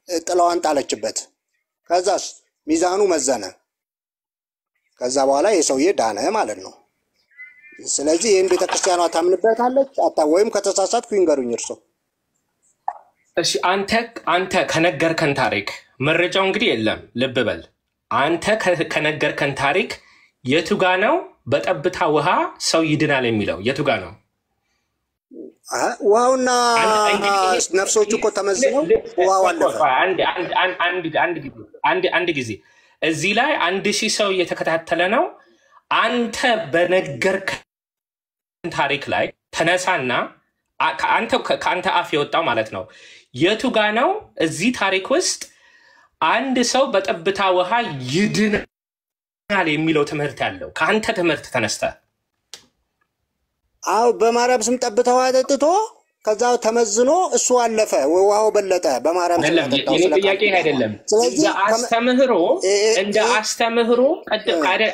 ጥላዋን ጣለችበት። ከዛስ ሚዛኑ መዘነ። ከዛ በኋላ የሰውዬ ዳነ ማለት ነው። ስለዚህ ይህን ቤተክርስቲያኗ ታምንበታለች ወይም ከተሳሳትኩ ይንገሩኝ እርሶ። እሺ አንተ ከነገርከን ታሪክ መረጃው እንግዲህ የለም፣ ልብ በል። አንተ ከነገርከን ታሪክ የቱ ጋ ነው በጠብታ ውሃ ሰው ይድናል የሚለው? የቱ ጋ ነው? ውሃውና ነፍሶቹ እኮ ተመዝነው ውሃው አለፈ። አንድ ጊዜ እዚህ ላይ 1000 ሰው እየተከታተለ ነው። አንተ በነገርከን ታሪክ ላይ ተነሳና ከአንተ አፍ የወጣው ማለት ነው የቱ ጋ ነው እዚህ ታሪክ ውስጥ አንድ ሰው በጠብታ ውሃ ይድናል የሚለው ትምህርት ያለው? ከአንተ ትምህርት ተነስተ አው በማርያም ስም ጠብታ ውሃ ጠጥቶ ከዛ ተመዝኖ እሱ አለፈ፣ ውሃው በለጠ። በማርያም ስም ጠጥቶ ጥያቄ አይደለም። እንደ አስተምህሮ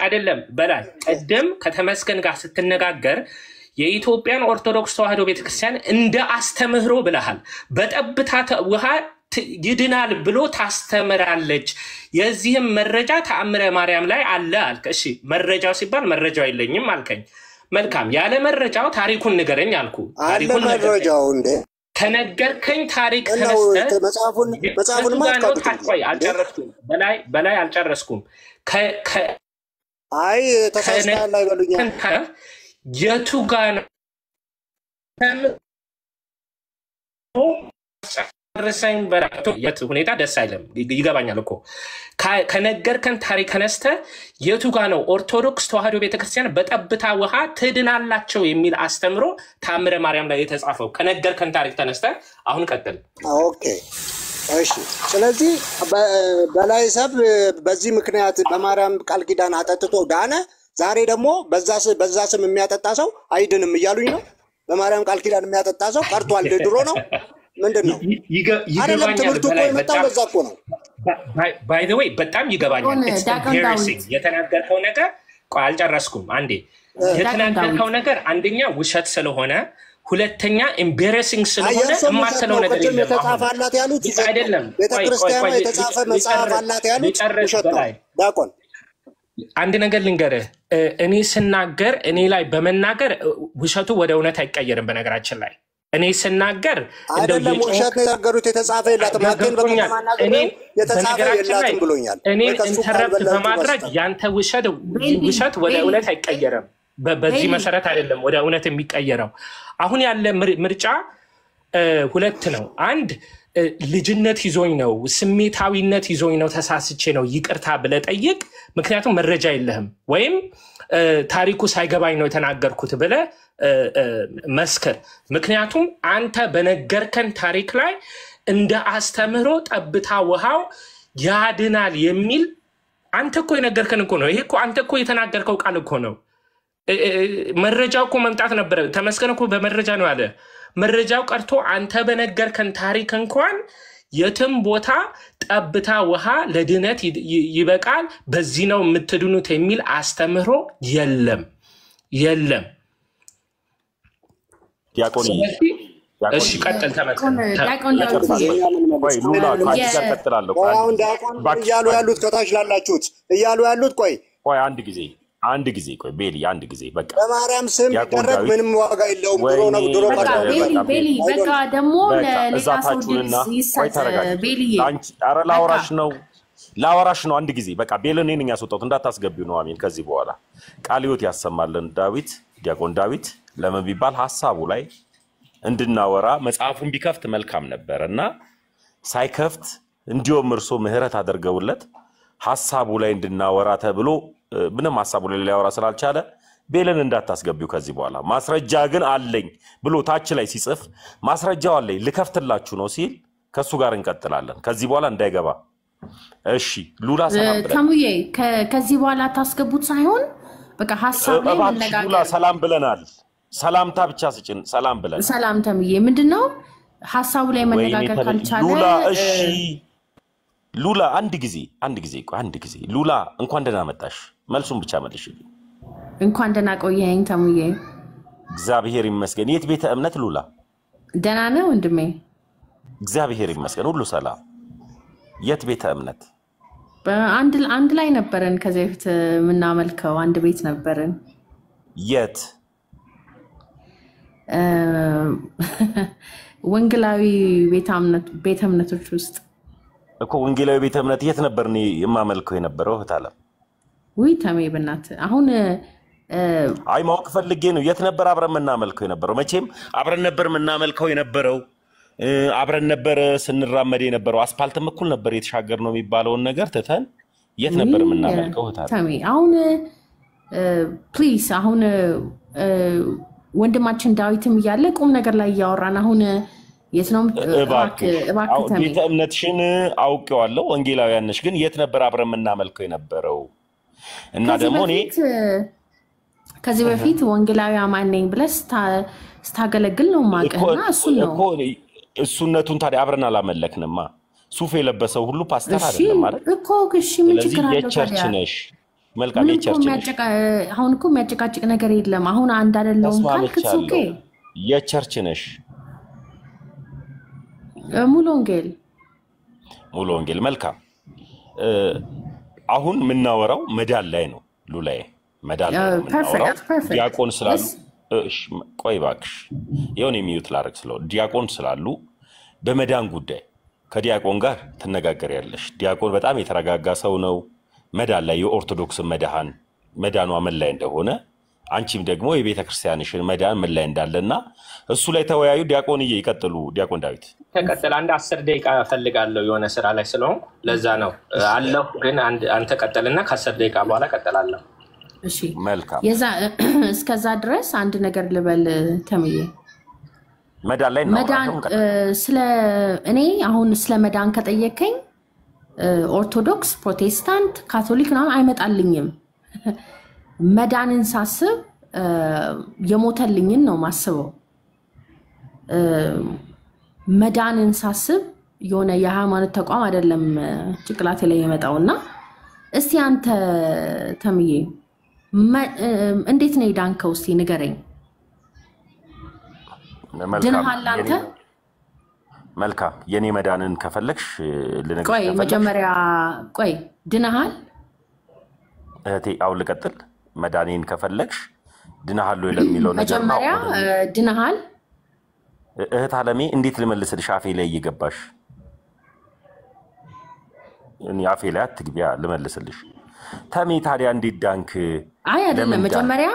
አይደለም በላይ ቀደም ከተመስገን ጋር ስትነጋገር የኢትዮጵያን ኦርቶዶክስ ተዋሕዶ ቤተክርስቲያን እንደ አስተምህሮ ብለሃል። በጠብታ ውሃ ይድናል ብሎ ታስተምራለች። የዚህም መረጃ ተአምረ ማርያም ላይ አለ አልከ። እሺ መረጃው ሲባል መረጃው የለኝም አልከኝ። መልካም፣ ያለ መረጃው ታሪኩን ንገረኝ አልኩ። ታሪኩን መረጃው እንደ ከነገርከኝ ታሪክ ተነስተ መጽሐፉን ማጥቆይ አልጨረስኩም። በላይ አልጨረስኩም። አይ ተሳስተሃል ላይ በሉኛል። የቱ ጋ ነው ረሳኝ በራቶ የት ሁኔታ ደስ አይለም። ይገባኛል እኮ ከነገርከን ታሪክ ተነስተ የቱ ጋ ነው ኦርቶዶክስ ተዋሕዶ ቤተክርስቲያን በጠብታ ውሃ ትድናላቸው የሚል አስተምሮ ተአምረ ማርያም ላይ የተጻፈው? ከነገርከን ታሪክ ተነስተ አሁን ቀጥል። ኦኬ እሺ። ስለዚህ በላይ ሰብ በዚህ ምክንያት በማርያም ቃል ኪዳን አጠጥቶ ዳነ። ዛሬ ደግሞ በዛ ስም የሚያጠጣ ሰው አይድንም እያሉኝ ነው። በማርያም ቃል ኪዳን የሚያጠጣ ሰው ቀርቷል፣ ድሮ ነው። ምንድነው? አይደለም ትምህርቱ እኮ የመጣው በዛ እኮ ነው። ባይ ዘ ዌይ በጣም ይገባኛል። የተናገርከው ነገር አልጨረስኩም። አንዴ የተናገርከው ነገር አንደኛ ውሸት ስለሆነ፣ ሁለተኛ ኤምባራሲንግ ስለሆነ የማትለው ነገር የለም። የተጻፈ አላት ያሉት አይደለም። ቤተክርስቲያኗ የተጻፈ መጽሐፍ አላት ያሉት ውሸት ነው። ዳቆን አንድ ነገር ልንገርህ። እኔ ስናገር እኔ ላይ በመናገር ውሸቱ ወደ እውነት አይቀየርም። በነገራችን ላይ እኔ ስናገር አይደለም ውሸት ነው ያገሩት። የተጻፈ የላትም ማከን በከማናገር የተጻፈ የላትም ብሎኛል። እኔ ኢንተረፕት በማድረግ ያንተ ውሸት ወደ እውነት አይቀየርም። በዚህ መሰረት አይደለም ወደ እውነት የሚቀየረው። አሁን ያለ ምርጫ ሁለት ነው። አንድ ልጅነት ይዞኝ ነው፣ ስሜታዊነት ይዞኝ ነው፣ ተሳስቼ ነው ይቅርታ ብለህ ጠይቅ። ምክንያቱም መረጃ የለህም። ወይም ታሪኩ ሳይገባኝ ነው የተናገርኩት ብለህ መስክር። ምክንያቱም አንተ በነገርከን ታሪክ ላይ እንደ አስተምህሮ ጠብታ ውሃው ያድናል የሚል አንተ እኮ የነገርከን እኮ ነው። ይሄ እኮ አንተ እኮ የተናገርከው ቃል እኮ ነው። መረጃው እኮ መምጣት ነበረ። ተመስገን እኮ በመረጃ ነው ያለ። መረጃው ቀርቶ አንተ በነገርከን ታሪክ እንኳን የትም ቦታ ጠብታ ውሃ ለድነት ይበቃል፣ በዚህ ነው የምትድኑት የሚል አስተምህሮ የለም። ዲያቆን እሺ ቀጥል። ተመስገን እያሉ ያሉት ከታች ላላችሁት እያሉ ያሉት ቆይ አንድ ጊዜ ቆይ ቤሊ፣ አንድ ጊዜ በቃ በማርያም ስም ይደረግ ምንም ዋጋ የለውም ብሎ ነው ድሮ ቤሊ በቃ ደግሞ ለሌላ ሰው ይሰጥ። ቤሊ ኧረ ላወራሽ ነው አንድ ጊዜ በቃ ቤል እኔ ነኝ ያስወጣሁት፣ እንዳታስገቢው ነው። አሜን። ከዚህ በኋላ ቃለ ሕይወት ያሰማልን። ዲያቆን ዳዊት ለምን ቢባል ሐሳቡ ላይ እንድናወራ መጽሐፉን ቢከፍት መልካም ነበር እና ሳይከፍት እንዲሁም እርሶ ምህረት አድርገውለት ሐሳቡ ላይ እንድናወራ ተብሎ ምንም ሐሳቡ ላይ ሊያወራ ስላልቻለ ቤልን እንዳታስገቢው ከዚህ በኋላ ማስረጃ ግን አለኝ ብሎ ታች ላይ ሲጽፍ ማስረጃው አለኝ ልከፍትላችሁ ነው ሲል ከሱ ጋር እንቀጥላለን ከዚህ በኋላ እንዳይገባ እሺ ሉላ ሰላም ብለን ተሙዬ ከዚህ በኋላ ታስገቡት ሳይሆን በቃ ሐሳብ ላይ መነጋገር ሉላ ሰላም ብለናል ሰላምታ ብቻ ስጭን ሰላም ብለናል ሰላም ተሙዬ ምንድነው ሐሳቡ ላይ መነጋገር ካልቻለ ሉላ እሺ ሉላ አንድ ጊዜ ሉላ እንኳን ደህና መጣሽ መልሱን ብቻ መልሽልኝ እንኳን ደህና ቆየኸኝ ተሙዬ እግዚአብሔር ይመስገን የት ቤተ እምነት ሉላ ደህና ነው ወንድሜ እግዚአብሔር ይመስገን ሁሉ ሰላም የት ቤተ እምነት አንድ ላይ ነበርን ከዚህ በፊት ምናመልከው አንድ ቤት ነበርን የት ወንጌላዊ ቤተ እምነቶች ውስጥ እኮ ወንጌላዊ ቤተ እምነት የት ነበር እኔ የማመልከው የነበረው እህታለ ወይ ተሜ በእናት አሁን አይ ማወቅ ፈልጌ ነው የት ነበር አብረን ምናመልከው የነበረው መቼም አብረን ነበር ምናመልከው የነበረው አብረን ነበር ስንራመድ የነበረው አስፓልትም እኩል ነበር የተሻገር ነው የሚባለው ነገር ተተን የት ነበር ምናመልከው እህታለ ተሜ አሁን ፕሊዝ አሁን ወንድማችን ዳዊትም ያለ ቁም ነገር ላይ ያወራን አሁን የት ነው እባክህ ተሜ ቤተ እምነትሽን አውቀዋለሁ ወንጌላውያን ነሽ ግን የት ነበር አብረን ምናመልከው የነበረው እና ደግሞ እኔ ከዚህ በፊት ወንጌላዊ አማን ነኝ ብለስ ስታገለግል ነው ማቀና እኮ እሱነቱን ታዲያ አብረን አላመለክንማ ሱፍ የለበሰው ሁሉ ፓስተር አይደለም ማለት እኮ እሺ ምን ችግር አለው የቸርች ነሽ መልካም የቸርች ነሽ አሁን እኮ የሚያጨቃጭቅ ነገር የለም አሁን አንድ አይደለም ካልክስ ኦኬ የቸርች ነሽ ሙሉ ወንጌል መልካም አሁን ምናወራው መዳን ላይ ነው ሉላዬ መዳን ላይ ነው ዲያቆን ስላሉ እሺ ቆይ ባክሽ የሆነ የሚዩት ላረክ ስለው ዲያቆን ስላሉ በመዳን ጉዳይ ከዲያቆን ጋር ትነጋገሪያለሽ ዲያቆን በጣም የተረጋጋ ሰው ነው መዳን ላይ የኦርቶዶክስ መዳኗ ምን ላይ እንደሆነ አንቺም ደግሞ የቤተክርስቲያንሽን መዳን ምን ላይ እንዳለና እሱ ላይ ተወያዩ ዲያቆንዬ ይቀጥሉ ዲያቆን ዳዊት ተቀጥል አንድ 10 ደቂቃ ፈልጋለሁ የሆነ ስራ ላይ ስለሆነ ለዛ ነው አለው ግን አንተ ቀጥልና ከ10 ደቂቃ በኋላ ቀጥላለሁ እሺ መልካም እስከዛ ድረስ አንድ ነገር ልበል ተምዬ መዳን ላይ ነው ስለ እኔ አሁን ስለ መዳን ከጠየቀኝ ኦርቶዶክስ ፕሮቴስታንት ካቶሊክ ነው አይመጣልኝም መዳንን ሳስብ የሞተልኝን ነው ማስበው መዳንን ሳስብ የሆነ የሃይማኖት ተቋም አይደለም ጭቅላቴ ላይ የመጣውና እስቲ አንተ ተምዬ እንዴት ነው ዳንከው እስቲ ንገረኝ ድነሃል አንተ መልካም የኔ መዳንን ከፈለክሽ ልነግርሽ ቆይ መጀመሪያ ቆይ ድነሃል እህቴ አው ልቀጥል መዳኔን ከፈለክሽ ድነሃል ወይ ለሚለው ነገር ነው መጀመሪያ ድነሃል እህት አለሜ እንዴት ልመልስልሽ አፌ ላይ እየገባሽ እኔ አፌ ላይ አትግቢያ ልመልስልሽ ተሜ ታዲያ እንዴት ዳንክ አይ አይደለም መጀመሪያ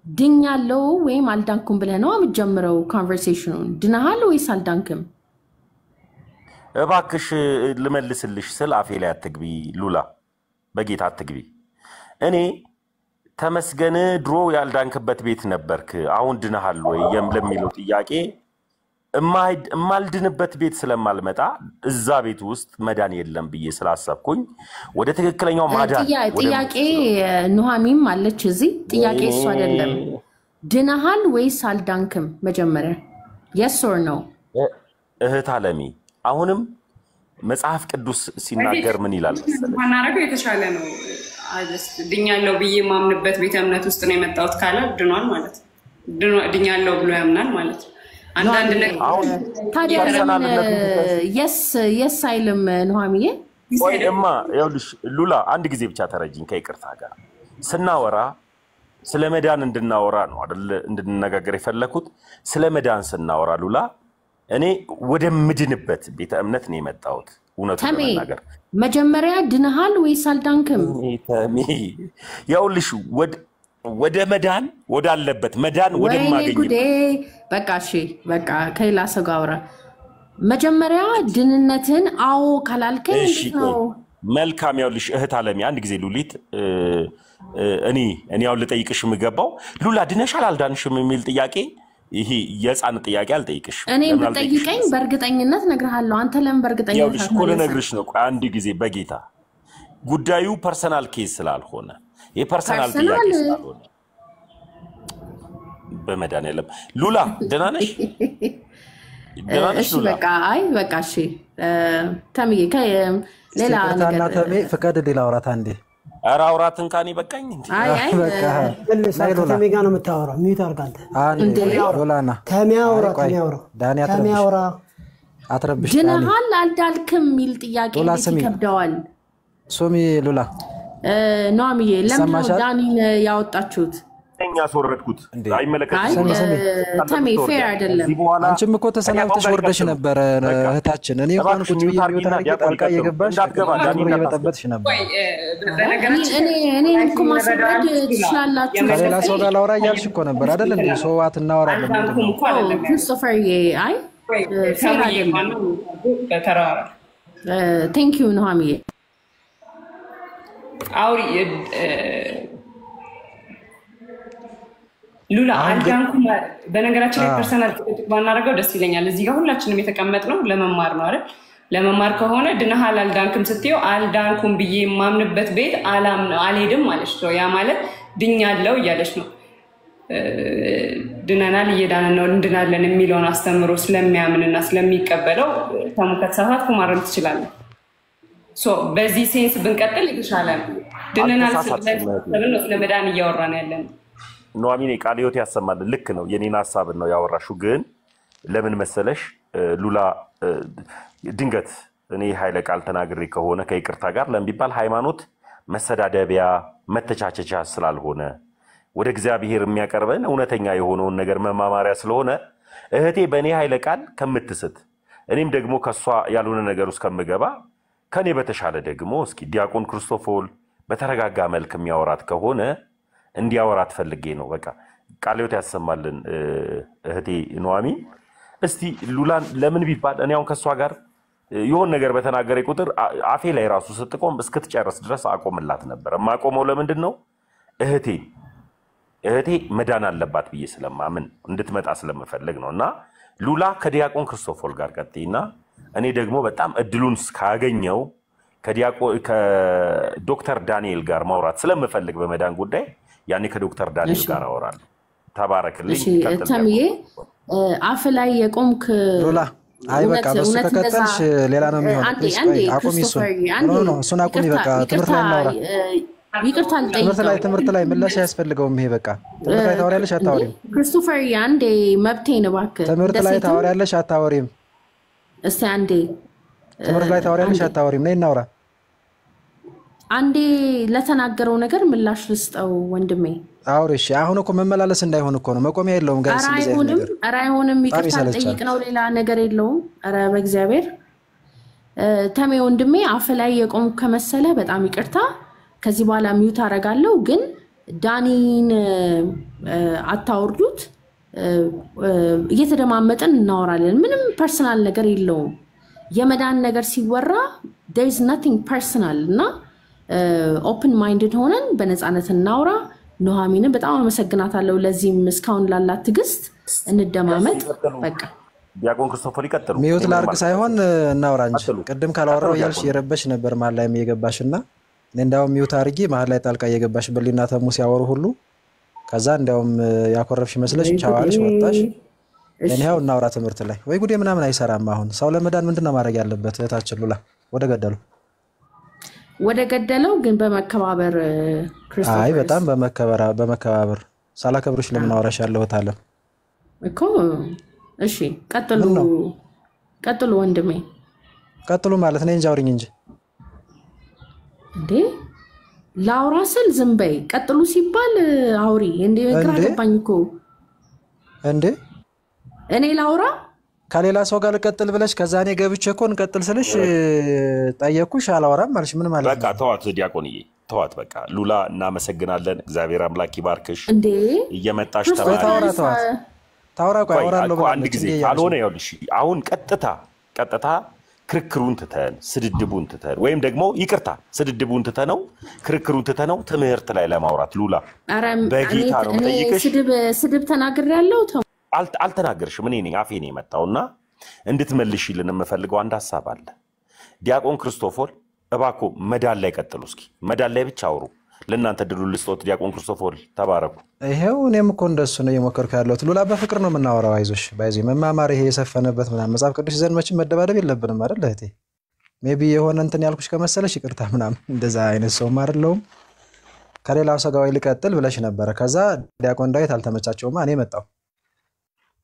ድኛለው ወይም አልዳንኩም ብለህ ነው የምትጀምረው ኮንቨርሴሽኑን ድነሃል ወይስ አልዳንክም እባክሽ ልመልስልሽ ስል አፌ ላይ አትግቢ ሉላ በጌታ አትግቢ እኔ ተመስገን ድሮ ያልዳንክበት ቤት ነበርክ አሁን ድነሃል ወይ ለሚለው ጥያቄ እማልድንበት ቤት ስለማልመጣ እዛ ቤት ውስጥ መዳን የለም ብዬ ስላሰብኩኝ ወደ ትክክለኛው ማዳን ጥያቄ ኑሃሚም አለች እዚህ ጥያቄ እሱ አይደለም ድነሃል ወይስ አልዳንክም መጀመሪያ yes or no እህት አለሚ አሁንም መጽሐፍ ቅዱስ ሲናገር ምን ይላል መሰለኝ ማናረገው የተሻለ ነው ድኛለው ብዬ ማምንበት ቤተ እምነት ውስጥ ነው የመጣሁት ካለ ድኗል ማለት ድኛለው ብሎ ያምናል ማለት አንዳንድ ነገር ታዲያ yes አይልም ኑሃሚዬ ወይማ ይኸውልሽ ሉላ አንድ ጊዜ ብቻ ተረጂኝ ከይቅርታ ጋር ስናወራ ስለ መዳን እንድናወራ ነው አይደል እንድንነጋገር የፈለኩት ስለ መዳን ስናወራ ሉላ እኔ ወደ ምድንበት ቤተ እምነት ነው የመጣሁት እውነቱን ለመናገር መጀመሪያ ድነሃል ወይስ አልዳንክም ተሜ ይኸውልሽ ወደ መዳን ወዳለበት መዳን ወደ ማገኘት በቃ እሺ በቃ ከሌላ ሰው ጋር አውራ መጀመሪያ ድንነትን አዎ ካላልከኝ እሺ መልካም ይኸውልሽ እህት አለሚ አንድ ጊዜ ሉሊት እኔ ያው ልጠይቅሽ የምገባው ሉላ ድነሻል አልዳንሽም የሚል ጥያቄ ይሄ የህፃን ጥያቄ አልጠይቅሽም። እኔ ብጠይቀኝ በእርግጠኝነት እነግርሃለሁ። አንተ ለምን በእርግጠኝነት ያው እኮ ልነግርሽ ነው። አንድ ጊዜ በጌታ ጉዳዩ ፐርሰናል ኬስ ስላልሆነ የፐርሰናል ጥያቄ ስላልሆነ በመድኃኒዓለም ሉላ ደህና ነሽ? እሺ በቃ አይ በቃ እሺ ተምዬ ሌላ ነገር ተሜ ፍቀድ ሌላ አውራት አንዴ ኧረ አውራትን ካኒ በቃኝ እንዴ አይ በቃ ተሜ ጋር ነው የምታወራው። ሚዩት አድርግ አንተ አንዴ ሎላና ተሚያወራ አትረብሽ ድነሃል አልዳልክም የሚል ጥያቄ ይከብደዋል። ሶሚ ሉላ ኖአሚዬ ለምን ነው ዳኒን ያወጣችሁት? እኛ አስወረድኩት አይመለከትም። ተሜ ፌር አይደለም። አንቺም እኮ ተሰናብተሽ ወርደሽ ነበር እህታችን። እኔ እንኳን ቁጭ ብዬ ጣልቃ እየገባሽ እየበጠበጥሽ ነበር። እኔ እኮ ማስረድ ትችላላችሁ። ከሌላ ሰው ጋር ላውራ እያልሽ እኮ ነበር አይደል እንዴ? ሰዋት እናወራለን። ክሪስቶፈር አይ ፌር አይደለም። ቴንክ ዩ ኖአሚዬ አውሪ ሉላ አልዳንኩም። በነገራችን ላይ ፐርሰናል ጥቅጥቅ ባናደርገው ደስ ይለኛል። እዚህ ጋር ሁላችንም የተቀመጥነው ለመማር ነው አይደል? ለመማር ከሆነ ድነሃል አልዳንክም ስትይው አልዳንኩም ብዬ የማምንበት ቤት አልሄድም ማለች ነው። ያ ማለት ድኛለው እያለች ነው። ድነናል እየዳንን ነው እንድናለን የሚለውን አስተምሮ ስለሚያምንና ስለሚቀበለው ተሙ ከተሳሳትኩ ማረም ትችላለህ። በዚህ ሴንስ ብንቀጥል የተሻለ ነው። ድነናል ስለመዳን እያወራን ያለን ኑሐሚን ቃለ ሕይወት ያሰማል። ልክ ነው። የኔን ሐሳብ ነው ያወራሽው። ግን ለምን መሰለሽ ሉላ ድንገት እኔ ኃይለ ቃል ተናግሬ ከሆነ ከይቅርታ ጋር ለምቢባል ሃይማኖት መሰዳደቢያ መተቻቸቻ ስላልሆነ ወደ እግዚአብሔር የሚያቀርበን እውነተኛ የሆነውን ነገር መማማሪያ ስለሆነ እህቴ በእኔ ኃይለ ቃል ከምትስት እኔም ደግሞ ከሷ ያልሆነ ነገር ውስጥ ከምገባ ከኔ በተሻለ ደግሞ እስኪ ዲያቆን ክርስቶፎል በተረጋጋ መልክ የሚያወራት ከሆነ እንዲያወራት ፈልጌ ነው። በቃ ቃለ ሕይወት ያሰማልን እህቴ ኑሐሚን። እስቲ ሉላን ለምን ቢባል እኔ አሁን ከሷ ጋር የሆነ ነገር በተናገረ ቁጥር አፌ ላይ ራሱ ስትቆም እስክትጨርስ ድረስ አቆምላት ነበር። ማቆመው ለምንድን ነው? እህቴ መዳን አለባት ብዬ ስለማምን እንድትመጣ ስለምፈልግ ነው። እና ሉላ ከዲያቆን ክርስቶፎል ጋር ቀጥይና እኔ ደግሞ በጣም እድሉን ካገኘው ከዶክተር ዳንኤል ጋር ማውራት ስለምፈልግ በመዳን ጉዳይ ያኔ ከዶክተር ዳንኤል ጋር አወራለሁ። ተባረክልኝ። ተምዬ አፍ ላይ የቆምክ ሉላ አይ በቃ በሱ ከቀጠልሽ ሌላ ነው የሚሆነው። አቁሚ እሱን አቁሚ። በቃ ትምህርት ላይ እናውራ። ይቅርታ ልጠይቅ። ትምህርት ላይ ምላሽ አያስፈልገውም። ይሄ በቃ ትምህርት ላይ ታወሪያለሽ አታወሪም? ክሪስቶፈር አንዴ መብቴን እባክህ። ትምህርት ላይ ታወሪያለሽ አታወሪም? እስቲ አንዴ ትምህርት ላይ ታወሪያለሽ አታወሪም? ነይ እናውራ። አንዴ ለተናገረው ነገር ምላሽ ልስጠው ወንድሜ። አውሪሽ። አሁን እኮ መመላለስ እንዳይሆን እኮ ነው። መቆሚያ የለውም ጋይስ። ኧረ አይሆንም። ይቅርታ ልጠይቅ ነው፣ ሌላ ነገር የለውም። ኧረ በእግዚአብሔር ተሜ ወንድሜ አፍ ላይ የቆም ከመሰለ በጣም ይቅርታ። ከዚህ በኋላ ሚውት አደርጋለሁ። ግን ዳኒን አታወርዱት። እየተደማመጥን እናወራለን። ምንም ፐርሰናል ነገር የለውም። የመዳን ነገር ሲወራ there is nothing personal እና ኦፕን ማይንድድ ሆነን በነፃነት እናውራ። ኑሐሚንን በጣም አመሰግናታለሁ ለዚህም እስካሁን ላላት ትዕግስት። እንደማመጥ በቃ ዲያቆን ክርስቶፎል ይቀጥሉ። ሚውት ላርግ ሳይሆን እናውራ እንጂ ቅድም ካላወራው ያልሽ የረበሽ ነበር መሀል ላይ እየገባሽና እንዳው ሚውት አርጊ መሀል ላይ ጣልቃ እየገባሽ በሊና ተሙ ሲያወሩ ሁሉ ከዛ እንዳውም ያኮረፍሽ መስለሽ ቻዋልሽ ወጣሽ። እኔው እናውራ ትምህርት ላይ ወይ ጉዴ ምናምን አይሰራም። አሁን ሰው ለመዳን ምንድነው ማድረግ ያለበት? እህታችን ሉላ ወደ ገደለው ግን በመከባበር ክርስቶስ። አይ በጣም በመከባበር ሳላከብርሽ ለምን አወራሻለሁ ታለ እኮ። እሺ ቀጥሉ ወንድሜ። ቀጥሉ ማለት ነው እንጂ አውሪኝ እንጂ እንዴ ላውራ ስል ዝም በይ። ቀጥሉ ሲባል አውሪ እንዴ? ግራ ገባኝ እኮ እንዴ። እኔ ላውራ ከሌላ ሰው ጋር ልቀጥል ብለሽ ከዛ እኔ ገብቼ እኮ እንቀጥል ስልሽ ጠየቅኩሽ አላወራም ማለሽ ምን ማለት ነው? በቃ ተዋት ዲያቆንዬ ተዋት። በቃ ሉላ እናመሰግናለን። እግዚአብሔር አምላክ ይባርክሽ። እንዴ እየመጣሽ ታውራ ቆይ አወራለሁ። አንድ ጊዜ ካልሆነ ይኸውልሽ አሁን ቀጥታ ክርክሩን ትተን ስድድቡን ትተን ወይም ደግሞ ይቅርታ ስድድቡን ትተነው ክርክሩን ትተነው ትምህርት ላይ ለማውራት ሉላ በጌታ ነው የምጠይቅሽ። ስድብ ተናግሬያለሁ። አልተናገርሽም። እኔ ነኝ አፌ ነው የመጣውና እንድትመልሽልን የምፈልገው አንድ ሐሳብ አለ። ዲያቆን ክርስቶፎር እባክዎ መዳን ላይ ቀጥሉ። እስኪ መዳን ላይ ብቻ አውሩ። ለእናንተ ድሉ ልስጦት። ዲያቆን ክርስቶፎር ተባረኩ። ይሄው እኔም እኮ እንደሱ ነው እየሞከርኩ ያለሁት። ሉላ በፍቅር ነው የምናወራው። አይዞሽ ባይዚ መማማር ይሄ የሰፈነበት ምናምን መጽሐፍ ቅዱስ ይዘን መቼም መደባደብ የለብንም አይደል እህቴ? ሜቢ የሆነ እንትን ያልኩሽ ከመሰለሽ ይቅርታ ምናምን እንደዛ አይነት ሰው አይደለሁም። ከሌላው ሰጋዊ ልቀጥል ብለሽ ነበረ። ከዛ ዲያቆን ዳዊት አልተመቻቸውማ እኔ መጣሁ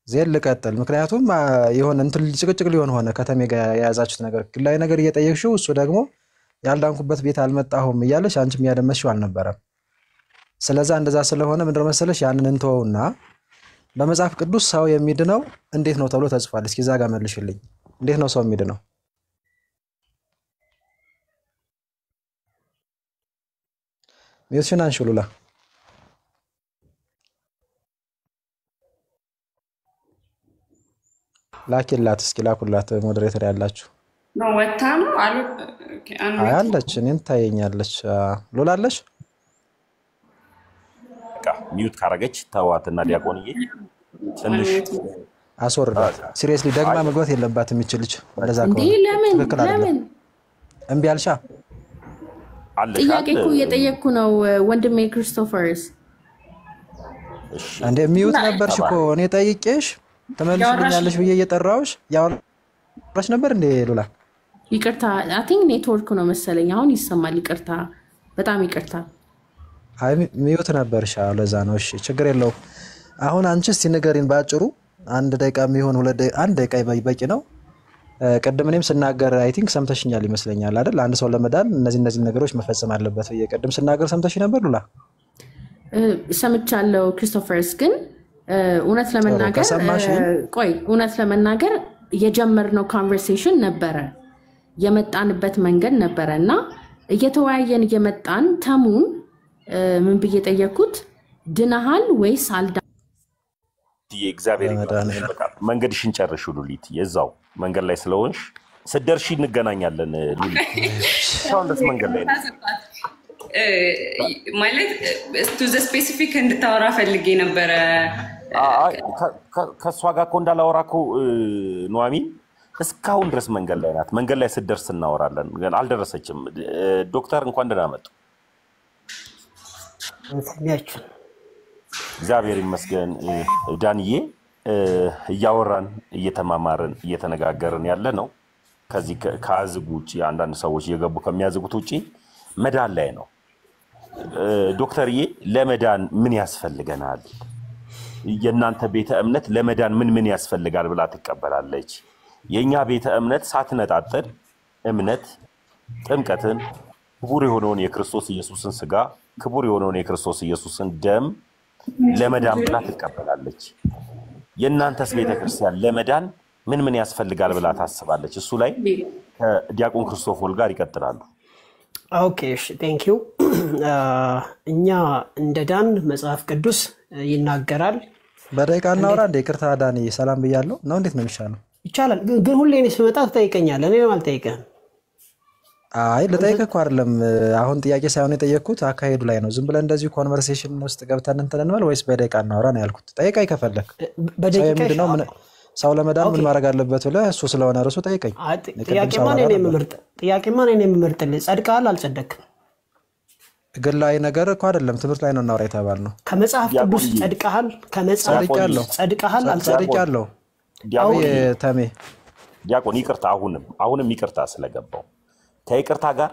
ዜል ልቀጥል። ምክንያቱም የሆነ እንትን ጭቅጭቅ ሊሆን ሆነ ከተሜ ጋር የያዛችሁት ነገር ግላዊ ነገር እየጠየቅሽው እሱ ደግሞ ያልዳንኩበት ቤት አልመጣሁም እያለሽ አንቺም ያደመሽው አልነበረም። ስለዛ እንደዛ ስለሆነ ምንድነው መሰለሽ ያንን እንተውና በመጽሐፍ ቅዱስ ሰው የሚድነው እንዴት ነው ተብሎ ተጽፏል። እስኪ እዛ ጋር መልሽልኝ። እንዴት ነው ሰው የሚድነው? ሚውትሽን አንሺ ሉላ። ላኪላት እስኪ ላኩላት። ሞዴሬተር ያላችሁ ነው ወጣ ነው አሉ አያለች እኔን ታየኛለች። ሉላ አለሽ? በቃ ሚውት ካረገች ተዋትና ዲያቆንዬ ትንሽ አስወርዳት። ሲሪየስሊ ደግማ መግባት የለባትም የሚችልች እንደዛ ከሆነ ለምን እምቢ አልሻ? ጥያቄ እኮ እየጠየቅኩ ነው ወንድሜ ክርስቶፈርስ። እንደ ሚውት ነበርሽ እኮ እኔ ጠይቄሽ ተመልሽልኛለሽ ብዬ እየጠራውሽ ያወራሽ ነበር እንዴ ሉላ? ይቅርታ አይ ቲንክ ኔትወርክ ነው መሰለኝ አሁን ይሰማል። ይቅርታ በጣም ይቅርታ። አይ ሚውት ነበርሽ። ለዛ ነው። እሺ ችግር የለውም። አሁን አንቺ እስቲ ንገሪን ባጭሩ አንድ ደቂቃ የሚሆን አንድ ደቂቃ በቂ ነው። ቀደም እኔም ስናገር አይ ቲንክ ሰምተሽኛል ይመስለኛል አይደል? አንድ ሰው ለመዳን እነዚህ ነገሮች መፈጸም አለበት ብዬ ቀደም ስናገር ሰምተሽ ነበር ሉላ? ሰምቻለሁ ክርስቶፈርስ። ግን እውነት ለመናገር የጀመርነው ኮንቨርሴሽን ነበረ የመጣንበት መንገድ ነበረ እና እየተወያየን እየመጣን ተሙን ምን ብዬ ጠየቅኩት ድነሃል ወይስ አልዳ የእግዚአብሔር መንገድሽን ጨርሽ ሉሊት። የዛው መንገድ ላይ ስለሆንሽ ስደርሺ እንገናኛለን ሉሊት። ሳውንድስ መንገድ ላይ ማለት ቱ ዘ ስፔሲፊክ እንድታወራ ፈልጌ ነበረ። ከሷ ጋር እኮ እንዳላወራ እኮ ኑሐሚን እስካሁን ድረስ መንገድ ላይ ናት። መንገድ ላይ ስደርስ እናወራለን። ግን አልደረሰችም። ዶክተር እንኳን ደህና መጡ። እግዚአብሔር ይመስገን። ዳንዬ እያወራን እየተማማርን እየተነጋገርን ያለ ነው። ከዚህ ከአዝጉ ውጪ አንዳንድ ሰዎች እየገቡ ከሚያዝጉት ውጪ መዳን ላይ ነው። ዶክተርዬ ለመዳን ምን ያስፈልገናል? የእናንተ ቤተ እምነት ለመዳን ምን ያስፈልጋል ብላ ትቀበላለች? የኛ ቤተ እምነት ሳትነጣጥል እምነት ጥምቀትን ክቡር የሆነውን የክርስቶስ ኢየሱስን ስጋ ክቡር የሆነውን የክርስቶስ ኢየሱስን ደም ለመዳን ብላ ትቀበላለች። የእናንተስ ቤተክርስቲያን ለመዳን ምን ያስፈልጋል ብላ ታስባለች? እሱ ላይ ከዲያቆን ክርስቶፎር ጋር ይቀጥላሉ። ኦኬ እሺ ቴንክ ዩ። እኛ እንደዳን መጽሐፍ ቅዱስ ይናገራል። በደቂቃ እናውራ እንደ ይቅርታ ዳኒ ሰላም ብያለሁ ነው። እንዴት ነው የሚሻለው? ይቻላል ግን ሁሌ እኔ ስመጣ ትጠይቀኛለህ። እኔ አልጠይቀህም። አይ ልጠይቅህ እኮ አይደለም። አሁን ጥያቄ ሳይሆን የጠየቅኩት አካሄዱ ላይ ነው። ዝም ብለን እንደዚህ ኮንቨርሴሽን ውስጥ ገብተን እንትን እንበል ወይስ በደቂቃ እናውራ ነው ያልኩት። ጠይቀኝ ከፈለክ። ሰው ለመዳን ምን ማድረግ አለበት ብለህ እሱ ስለሆነ እርሱ ጠይቀኝ። ጥያቄማ እኔ የምመርጥልህ ጸድቀሃል አልጸደቅም? ግላዊ ነገር እኮ አይደለም ትምህርት ላይ ነው እናውራ የተባልነው። ከመጽሐፍ ቅዱስ ጸድቀሃል? ከመጽሐፍ ቅዱስ ጸድቀሃል አልጸደቅም? ዲያቆን ይቅርታ፣ አሁንም ይቅርታ ስለገባው ከይቅርታ ጋር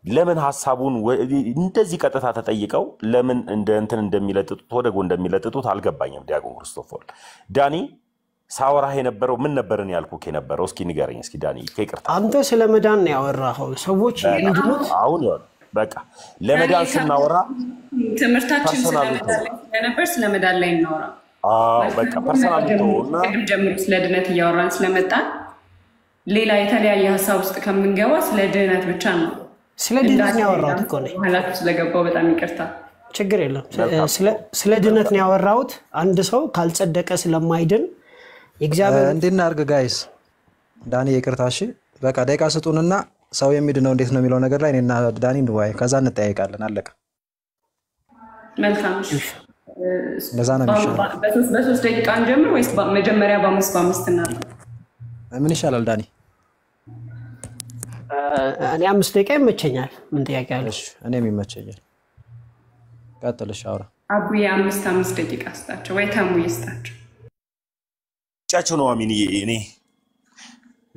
ለምን ሐሳቡን እንደዚህ ቀጥታ ተጠይቀው ለምን እንደ እንትን እንደሚለጥጡት ወደ ጎን እንደሚለጥጡት አልገባኝም። ዲያቆን ክርስቶፎር ዳኒ ሳወራህ የነበረው ምን ነበርን ያልኩህ የነበረው? እስኪ ንገረኝ እስኪ ዳኒ። ከይቅርታ አንተ ስለመዳን ነው ያወራኸው። ሰዎች እንድኑት አሁን ለበቃ ለመዳን ስናወራ ትምህርታችን ስለነበር ስለመዳን ላይ እናወራ። በቃ ፐርሰናል ተውና ቅድም ጀምሮ ስለ ድነት እያወራን ስለመጣን ሌላ የተለያየ ሀሳብ ውስጥ ከምንገባ ስለ ድነት ብቻ ነው። ስለ ድነት ነው ያወራሁት እኮ ነው። ሐላፊ ስለገባው በጣም ይቅርታ። ችግር የለም። ስለ ድነት ነው ያወራሁት። አንድ ሰው ካልጸደቀ ስለማይድን የእግዚአብሔር እንድናርግ ጋይስ ዳኒ ይቅርታ። እሺ በቃ ደቂቃ ስጡንና ሰው የሚድነው እንዴት ነው የሚለው ነገር ላይ እኔና ዳኒ እንወያይ፣ ከዛ እንጠያይቃለን። አለቀ። መልካም። እንደዛ ነው የሚሻለው። በ3 ደቂቃ እንጀምር ወይስ መጀመሪያ በ5 እናድርግ? ምን ይሻላል ዳኒ? እኔ 5 ደቂቃ ይመቸኛል። ምን ጥያቄ አለ? እሺ እኔም ይመቸኛል። ቀጥልሽ አውራ። አቡዬ 5 ደቂቃ ስጣቸው ወይ ተሙ ይስጣቸው። ጫቸው ነው አሚን። እኔ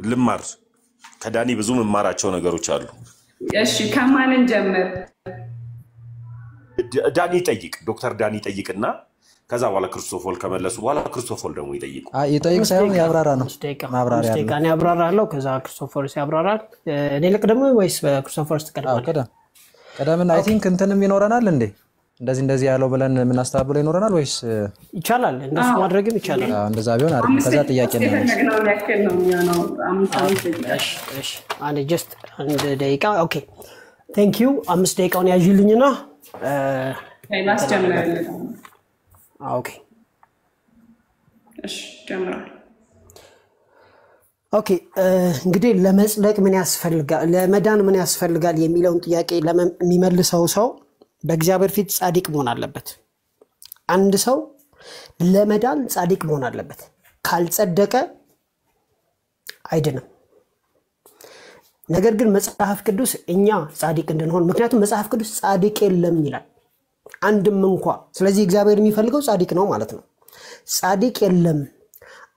ልማር ከዳኒ ብዙ መማራቸው ነገሮች አሉ። እሺ ከማን እንጀምር? ዳኒ ጠይቅ፣ ዶክተር ዳኒ ጠይቅና ከዛ በኋላ ክርስቶፎል ከመለሱ በኋላ ክርስቶፎል ደግሞ ይጠይቁ። ይጠይቅ ሳይሆን ያብራራ ነው። ማብራሪያ ነው። እኔ ያብራራለሁ፣ ከዛ ክርስቶፎል ሲያብራራል። እኔ ልቅደም ወይስ በክርስቶፎል ትቀድማለህ? ቀደምና አይ ቲንክ እንትንም ይኖረናል እንዴ እንደዚህ ያለው ብለን የምናስተባብለው ይኖረናል ወይስ ይቻላል? እንደሱ ማድረግም ይቻላል። እንደዛ ቢሆን አይደል? ከዛ ጥያቄ ነው። እሺ አንድ ጀስት አንድ ደቂቃ። ኦኬ ቴንክ ዩ። 5 ደቂቃውን ያዥልኝና ላስጀምራለሁ። ኦኬ እሺ ጀምራለሁ። ኦኬ እንግዲህ ለመጽደቅ ምን ያስፈልጋል፣ ለመዳን ምን ያስፈልጋል የሚለውን ጥያቄ የሚመልሰው ሰው በእግዚአብሔር ፊት ጻድቅ መሆን አለበት። አንድ ሰው ለመዳን ጻድቅ መሆን አለበት። ካልጸደቀ አይድንም። ነገር ግን መጽሐፍ ቅዱስ እኛ ጻድቅ እንድንሆን፣ ምክንያቱም መጽሐፍ ቅዱስ ጻድቅ የለም ይላል አንድም እንኳን። ስለዚህ እግዚአብሔር የሚፈልገው ጻድቅ ነው ማለት ነው። ጻድቅ የለም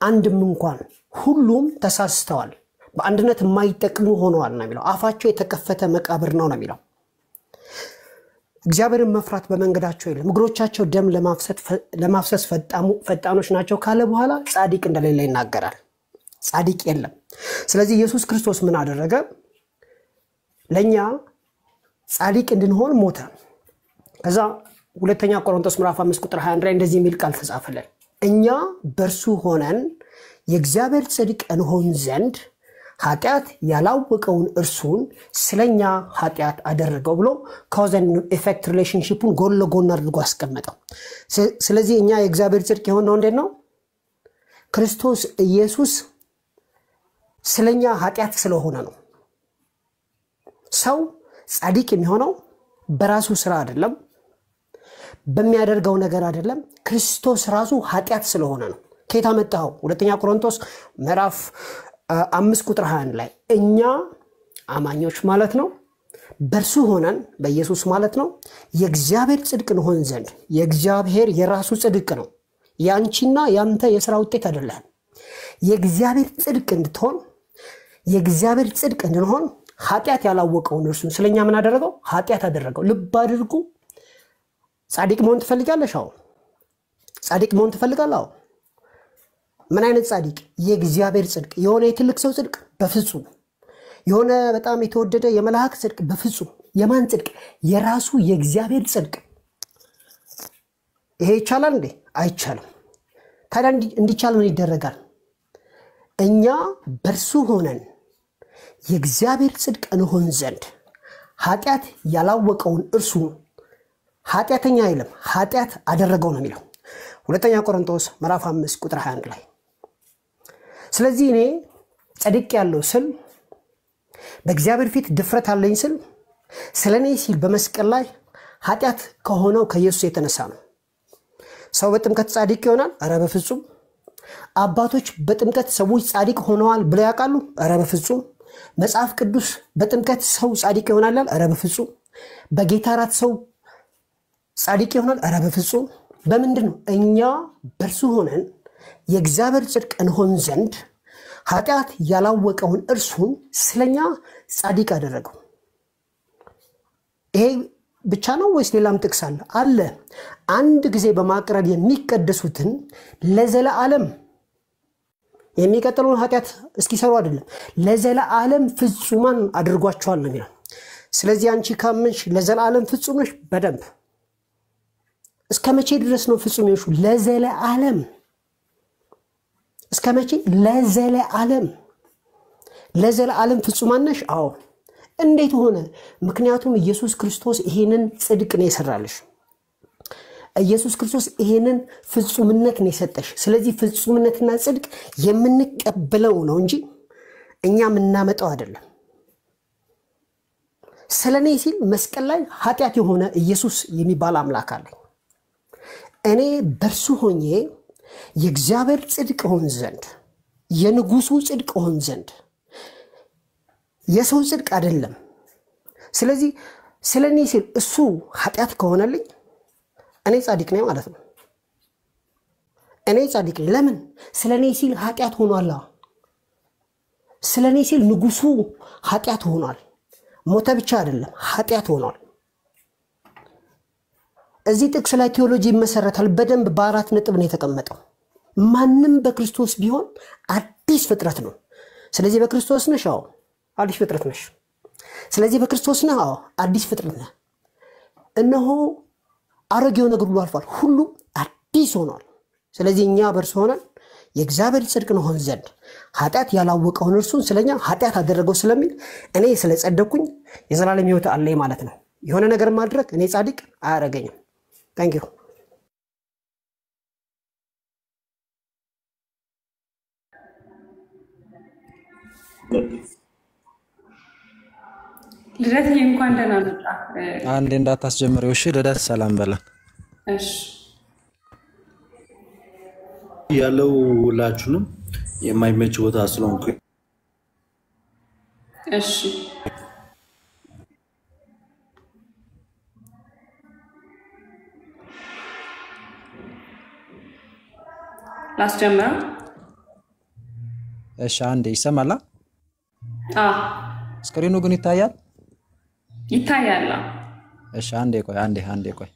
አንድም እንኳን፣ ሁሉም ተሳስተዋል፣ በአንድነት የማይጠቅሙ ሆነዋል ነው የሚለው። አፋቸው የተከፈተ መቃብር ነው ነው የሚለው። እግዚአብሔርን መፍራት በመንገዳቸው የለም፣ እግሮቻቸው ደም ለማፍሰስ ፈጣኖች ናቸው ካለ በኋላ ጻድቅ እንደሌለ ይናገራል። ጻድቅ የለም። ስለዚህ ኢየሱስ ክርስቶስ ምን አደረገ? ለኛ ጻድቅ እንድንሆን ሞተ። ከዛ ሁለተኛ ቆሮንቶስ ምዕራፍ 5 ቁጥር 21 ላይ እንደዚህ የሚል ቃል ተጻፈልን። እኛ በእርሱ ሆነን የእግዚአብሔር ጽድቅ እንሆን ዘንድ ኃጢአት ያላወቀውን እርሱን ስለኛ ኃጢአት አደረገው ብሎ cause and effect relationshipን ጎን ለጎን አድርጎ አስቀመጠው። ስለዚህ እኛ የእግዚአብሔር ጽድቅ የሆነው እንዴት ነው? ክርስቶስ ኢየሱስ ስለኛ ኃጢአት ስለሆነ ነው። ሰው ጻድቅ የሚሆነው በራሱ ስራ አይደለም፣ በሚያደርገው ነገር አይደለም። ክርስቶስ ራሱ ኃጢአት ስለሆነ ነው። ከየት አመጣው? ሁለተኛ ቆሮንቶስ ምዕራፍ 5 ቁጥር 21 ላይ እኛ አማኞች ማለት ነው በእርሱ ሆነን በኢየሱስ ማለት ነው የእግዚአብሔር ጽድቅ እንሆን ዘንድ። የእግዚአብሔር የራሱ ጽድቅ ነው፣ ያንቺና ያንተ የሥራ ውጤት አይደለም። የእግዚአብሔር ጽድቅ እንድትሆን፣ የእግዚአብሔር ጽድቅ እንድንሆን ኃጢአት ያላወቀውን እርሱን ስለኛ ምን አደረገው? ኃጢአት አደረገው። ልብ አድርጉ። ጻድቅ መሆን ትፈልጋለሽ? አዎ። ጻድቅ መሆን ትፈልጋለህ? አዎ። ምን አይነት ጻድቅ? የእግዚአብሔር ጽድቅ። የሆነ የትልቅ ሰው ጽድቅ? በፍጹም። የሆነ በጣም የተወደደ የመላእክት ጽድቅ? በፍጹም። የማን ጽድቅ? የራሱ የእግዚአብሔር ጽድቅ። ይሄ ይቻላል እንዴ? አይቻልም። ታዲያ እንዲቻል ምን ይደረጋል? እኛ በእርሱ ሆነን የእግዚአብሔር ጽድቅ እንሆን ዘንድ ኃጢአት ያላወቀውን እርሱ ኃጢአተኛ አይልም፣ ኃጢአት አደረገው ነው የሚለው ሁለተኛ ቆሮንቶስ ምዕራፍ 5 ቁጥር 21 ላይ። ስለዚህ እኔ ጸድቅ ያለው ስል፣ በእግዚአብሔር ፊት ድፍረት አለኝ ስል፣ ስለኔ ሲል በመስቀል ላይ ኃጢአት ከሆነው ከኢየሱስ የተነሳ ነው። ሰው በጥምቀት ጻድቅ ይሆናል? ኧረ በፍጹም። አባቶች በጥምቀት ሰዎች ጻድቅ ሆነዋል ብለው ያውቃሉ? ኧረ በፍጹም። መጽሐፍ ቅዱስ በጥምቀት ሰው ጻድቅ ይሆናል? ኧረ በፍጹም። በጌታ እራት ሰው ጻድቅ ይሆናል? ኧረ በፍጹም። በምንድን ነው? እኛ በእርሱ ሆነን የእግዚአብሔር ጽድቅ እንሆን ዘንድ ኃጢአት ያላወቀውን እርሱን ስለኛ ጻድቅ አደረገው። ይሄ ብቻ ነው ወይስ ሌላም ጥቅስ አለ? አለ። አንድ ጊዜ በማቅረብ የሚቀደሱትን ለዘላለም የሚቀጥለውን ኃጢአት እስኪሰሩ አይደለም፣ ለዘላለም ፍጹማን አድርጓቸዋል ነው የሚለው። ስለዚህ አንቺ ካመንሽ ለዘላለም ፍጹም ነሽ። በደንብ እስከ መቼ ድረስ ነው ፍጹም ነሽ? ለዘላለም። እስከ መቼ? ለዘላለም። ለዘላለም ፍጹማን ነሽ? አዎ። እንዴት ሆነ? ምክንያቱም ኢየሱስ ክርስቶስ ይሄንን ጽድቅ ነው የሰራልሽ። ኢየሱስ ክርስቶስ ይሄንን ፍጹምነት ነው የሰጠሽ። ስለዚህ ፍጹምነትና ጽድቅ የምንቀበለው ነው እንጂ እኛ የምናመጣው አይደለም። ስለኔ ሲል መስቀል ላይ ኃጢአት የሆነ ኢየሱስ የሚባል አምላክ አለኝ። እኔ በርሱ ሆኜ የእግዚአብሔር ጽድቅ ሆን ዘንድ የንጉሱ ጽድቅ ሆን ዘንድ የሰው ጽድቅ አይደለም። ስለዚህ ስለኔ ሲል እሱ ኃጢአት ከሆነልኝ እኔ ጻድቅ ነኝ ማለት ነው። እኔ ጻድቅ ነኝ። ለምን? ስለኔ ሲል ኃጢአት ሆኗል። ስለኔ ሲል ንጉሱ ኃጢአት ሆኗል። ሞተ ብቻ አይደለም ኃጢአት ሆኗል። እዚህ ጥቅስ ላይ ቴዎሎጂ ይመሰረታል። በደንብ በአራት ነጥብ ነው የተቀመጠው። ማንም በክርስቶስ ቢሆን አዲስ ፍጥረት ነው። ስለዚህ በክርስቶስ ነሽ? አዎ አዲስ ፍጥረት ነሽ። ስለዚህ በክርስቶስ ነህ? አዎ አዲስ ፍጥረት ነህ። እነሆ አሮጌው ነገር ሁሉ አልፏል፣ ሁሉ አዲስ ሆኗል። ስለዚህ እኛ በእርሱ ሆነን የእግዚአብሔር ጽድቅ እንሆን ዘንድ ኃጢአት ያላወቀውን እርሱን ስለኛ ኃጢአት አደረገው ስለሚል እኔ ስለጸደቅኩኝ የዘላለም ሕይወት አለኝ ማለት ነው። የሆነ ነገር ማድረግ እኔ ጻድቅ አያረገኝም። ታንክ ዩ። ልደት እንኳን ደህና መጣ። አንዴ እንዳታስጀምሪው እሺ። ልደት ሰላም በለን። እሺ ያለው ሁላችሁንም የማይመች ቦታ ስለሆንኩ እሺ ላስጀምረው። እሺ አንዴ ይሰማላ? ስክሪኑ ግን ይታያል? ይታያል። እሺ አንዴ ቆይ አንዴ ቆይ።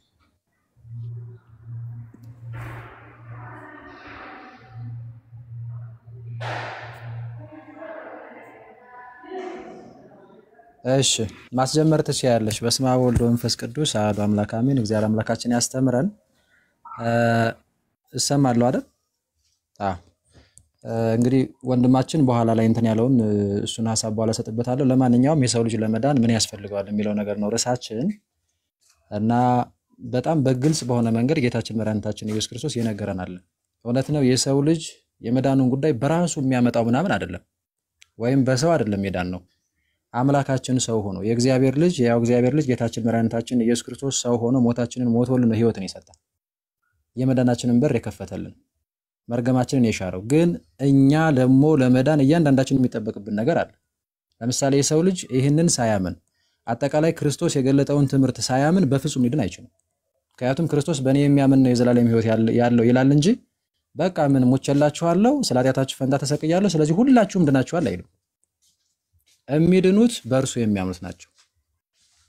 እሺ ማስጀመር ትችያለሽ። በስመ አብ ወወልድ ወመንፈስ ቅዱስ አሐዱ አምላክ አሜን። እግዚአብሔር አምላካችን ያስተምረን። እሰማለሁ አይደል? እንግዲህ ወንድማችን በኋላ ላይ እንትን ያለውን እሱን ሐሳብ በኋላ ሰጥበታለሁ። ለማንኛውም የሰው ልጅ ለመዳን ምን ያስፈልገዋል የሚለው ነገር ነው ርዕሳችን እና በጣም በግልጽ በሆነ መንገድ ጌታችን መድኃኒታችን ኢየሱስ ክርስቶስ ይነገረናል። እውነት ነው የሰው ልጅ የመዳኑን ጉዳይ በራሱ የሚያመጣው ምናምን አይደለም፣ ወይም በሰው አይደለም የዳን ነው። አምላካችን ሰው ሆኖ የእግዚአብሔር ልጅ ያው እግዚአብሔር ልጅ ጌታችን መድኃኒታችን ኢየሱስ ክርስቶስ ሰው ሆኖ ሞታችንን ሞቶልን ህይወትን ይሰጣል። የመዳናችንን በር የከፈተልን መርገማችንን የሻረው። ግን እኛ ደግሞ ለመዳን እያንዳንዳችን የሚጠበቅብን ነገር አለ። ለምሳሌ የሰው ልጅ ይህንን ሳያምን አጠቃላይ ክርስቶስ የገለጠውን ትምህርት ሳያምን በፍጹም ሊድን አይችልም። ምክንያቱም ክርስቶስ በእኔ የሚያምን ነው የዘላለም ህይወት ያለው ይላል እንጂ በቃ ምን ሞቼላችኋለሁ ስለ ኃጢአታችሁ ፈንታ ተሰቅያለሁ ስለዚህ ሁላችሁም ድናችኋል አይልም። የሚድኑት በእርሱ የሚያምኑት ናቸው።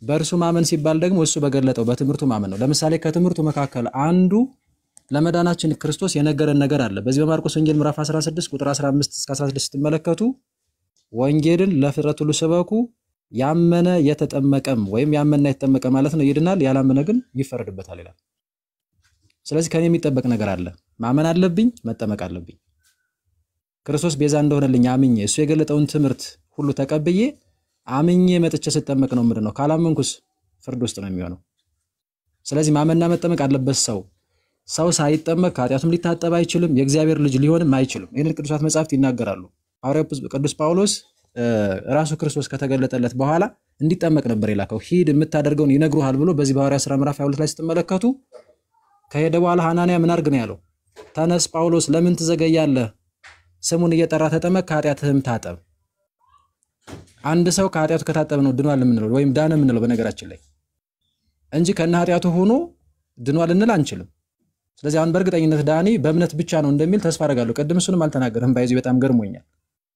በእርሱ ማመን ሲባል ደግሞ እሱ በገለጠው በትምህርቱ ማመን ነው። ለምሳሌ ከትምህርቱ መካከል አንዱ ለመዳናችን ክርስቶስ የነገረን ነገር አለ። በዚህ በማርቆስ ወንጌል ምዕራፍ 16 ቁጥር 15 እስከ 16 ስትመለከቱ ወንጌልን ለፍጥረት ሁሉ ስበኩ፣ ያመነ የተጠመቀም ወይም ያመነና የተጠመቀ ማለት ነው ይድናል፣ ያላመነ ግን ይፈረድበታል ይላል። ስለዚህ ከኔ የሚጠበቅ ነገር አለ። ማመን አለብኝ፣ መጠመቅ አለብኝ። ክርስቶስ ቤዛ እንደሆነልኝ አምኜ እሱ የገለጠውን ትምህርት ሁሉ ተቀብዬ አምኜ መጥቼ ስጠመቅ ነው ምንድነው? ካላመንኩስ ፍርድ ውስጥ ነው የሚሆነው። ስለዚህ ማመንና መጠመቅ አለበት ሰው። ሰው ሳይጠመቅ ከኃጢአቱም ሊታጠብ አይችልም፣ የእግዚአብሔር ልጅ ሊሆንም አይችልም። ይህንን ቅዱሳት መጻሕፍት ይናገራሉ። ሐዋርያው ቅዱስ ጳውሎስ ራሱ ክርስቶስ ከተገለጠለት በኋላ እንዲጠመቅ ነበር የላከው። ሂድ የምታደርገውን ይነግሩሃል ብሎ በዚህ በሐዋርያት ሥራ ምዕራፍ 22 ላይ ስትመለከቱ ከሄደ በኋላ ሐናንያ ምን አድርግ ነው ያለው? ተነስ ጳውሎስ ለምን ትዘገያለህ? ስሙን እየጠራ ተጠመቅ፣ ከኃጢአትህም ታጠብ። አንድ ሰው ከኃጢአቱ ከታጠበ ነው ድኗል የምንለው ወይም ዳነ የምንለው በነገራችን ላይ እንጂ ከነ ኃጢአቱ ሆኖ ድኗል እንል አንችልም። ስለዚህ አሁን በእርግጠኝነት ዳኒ በእምነት ብቻ ነው እንደሚል ተስፋ አደርጋለሁ። ቅድም እሱንም አልተናገረም፣ ባይዚ በጣም ገርሞኛል።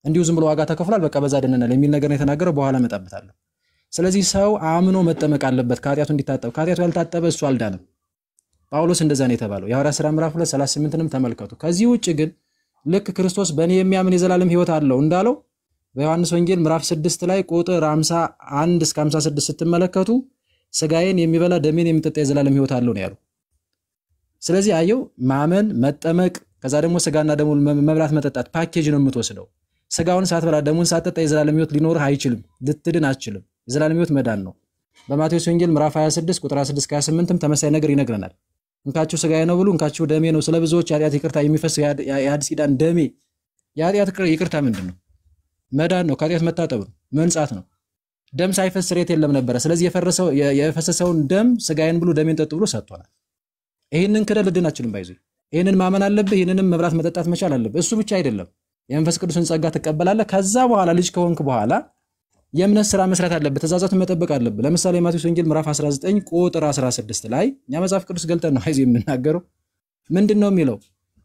እንዲሁ ዝም ብሎ ዋጋ ተከፍሏል በቃ በዛ ድነናል የሚል ነገር ነው የተናገረው። በኋላ መጣበታለሁ። ስለዚህ ሰው አምኖ መጠመቅ አለበት ከኃጢአቱ እንዲታጠብ። ከኃጢአቱ ያልታጠበ እሱ አልዳንም። ጳውሎስ እንደዛ ነው የተባለው። የሐዋርያት ሥራ ምዕራፍ 2:38ንም ተመልከቱ። ከዚህ ውጭ ግን ልክ ክርስቶስ በእኔ የሚያምን የዘላለም ሕይወት አለው እንዳለው በዮሐንስ ወንጌል ምዕራፍ 6 ላይ ቁጥር 51 እስከ 56 ስትመለከቱ ስጋዬን የሚበላ ደሜን የሚጠጣ የዘላለም ሕይወት አለው ነው ያለው። ስለዚህ አየው ማመን መጠመቅ ከዛ ደግሞ ስጋና ደሙ መብላት መጠጣት ፓኬጅ ነው የምትወስደው። ስጋውን ሳትበላ ደሙን ሳትጠጣ የዘላለም ሕይወት ሊኖርህ አይችልም፣ ልትድን አትችልም። የዘላለም ሕይወት መዳን ነው። በማቴዎስ ወንጌል ምዕራፍ 26 ቁጥር 16 እስከ 28ም ተመሳሳይ ነገር ይነግረናል። እንካችሁ ስጋዬ ነው ብሉ፣ እንካችሁ ደሜ ነው፣ ስለ ብዙዎች ኃጢአት ይቅርታ የሚፈስ የአዲስ ኪዳን ደሜ። የኃጢአት ይቅርታ ምንድነው? መዳን ነው፣ ከኃጢአት መታጠብ ነው፣ መንጻት ነው። ደም ሳይፈስ ስርየት የለም ነበረ። ስለዚህ የፈሰሰውን ደም ስጋዬን ብሉ ደሜን ጠጡ ብሎ ሰጥቶናል። ይህንን ክደህ ልድን አትችልም። ባይዙ ይህንን ማመን አለብህ። ይህንንም መብላት መጠጣት መቻል አለብህ። እሱ ብቻ አይደለም፣ የመንፈስ ቅዱስን ጸጋ ትቀበላለህ። ከዛ በኋላ ልጅ ከሆንክ በኋላ የእምነት ስራ መስራት አለብህ፣ ትእዛዛቱን መጠበቅ አለብህ። ለምሳሌ ማቴዎስ ወንጌል ምዕራፍ 19 ቁጥር 16 ላይ እኛ መጽሐፍ ቅዱስ ገልጠን ነው አይዚ የምናገረው። ምንድን ነው የሚለው?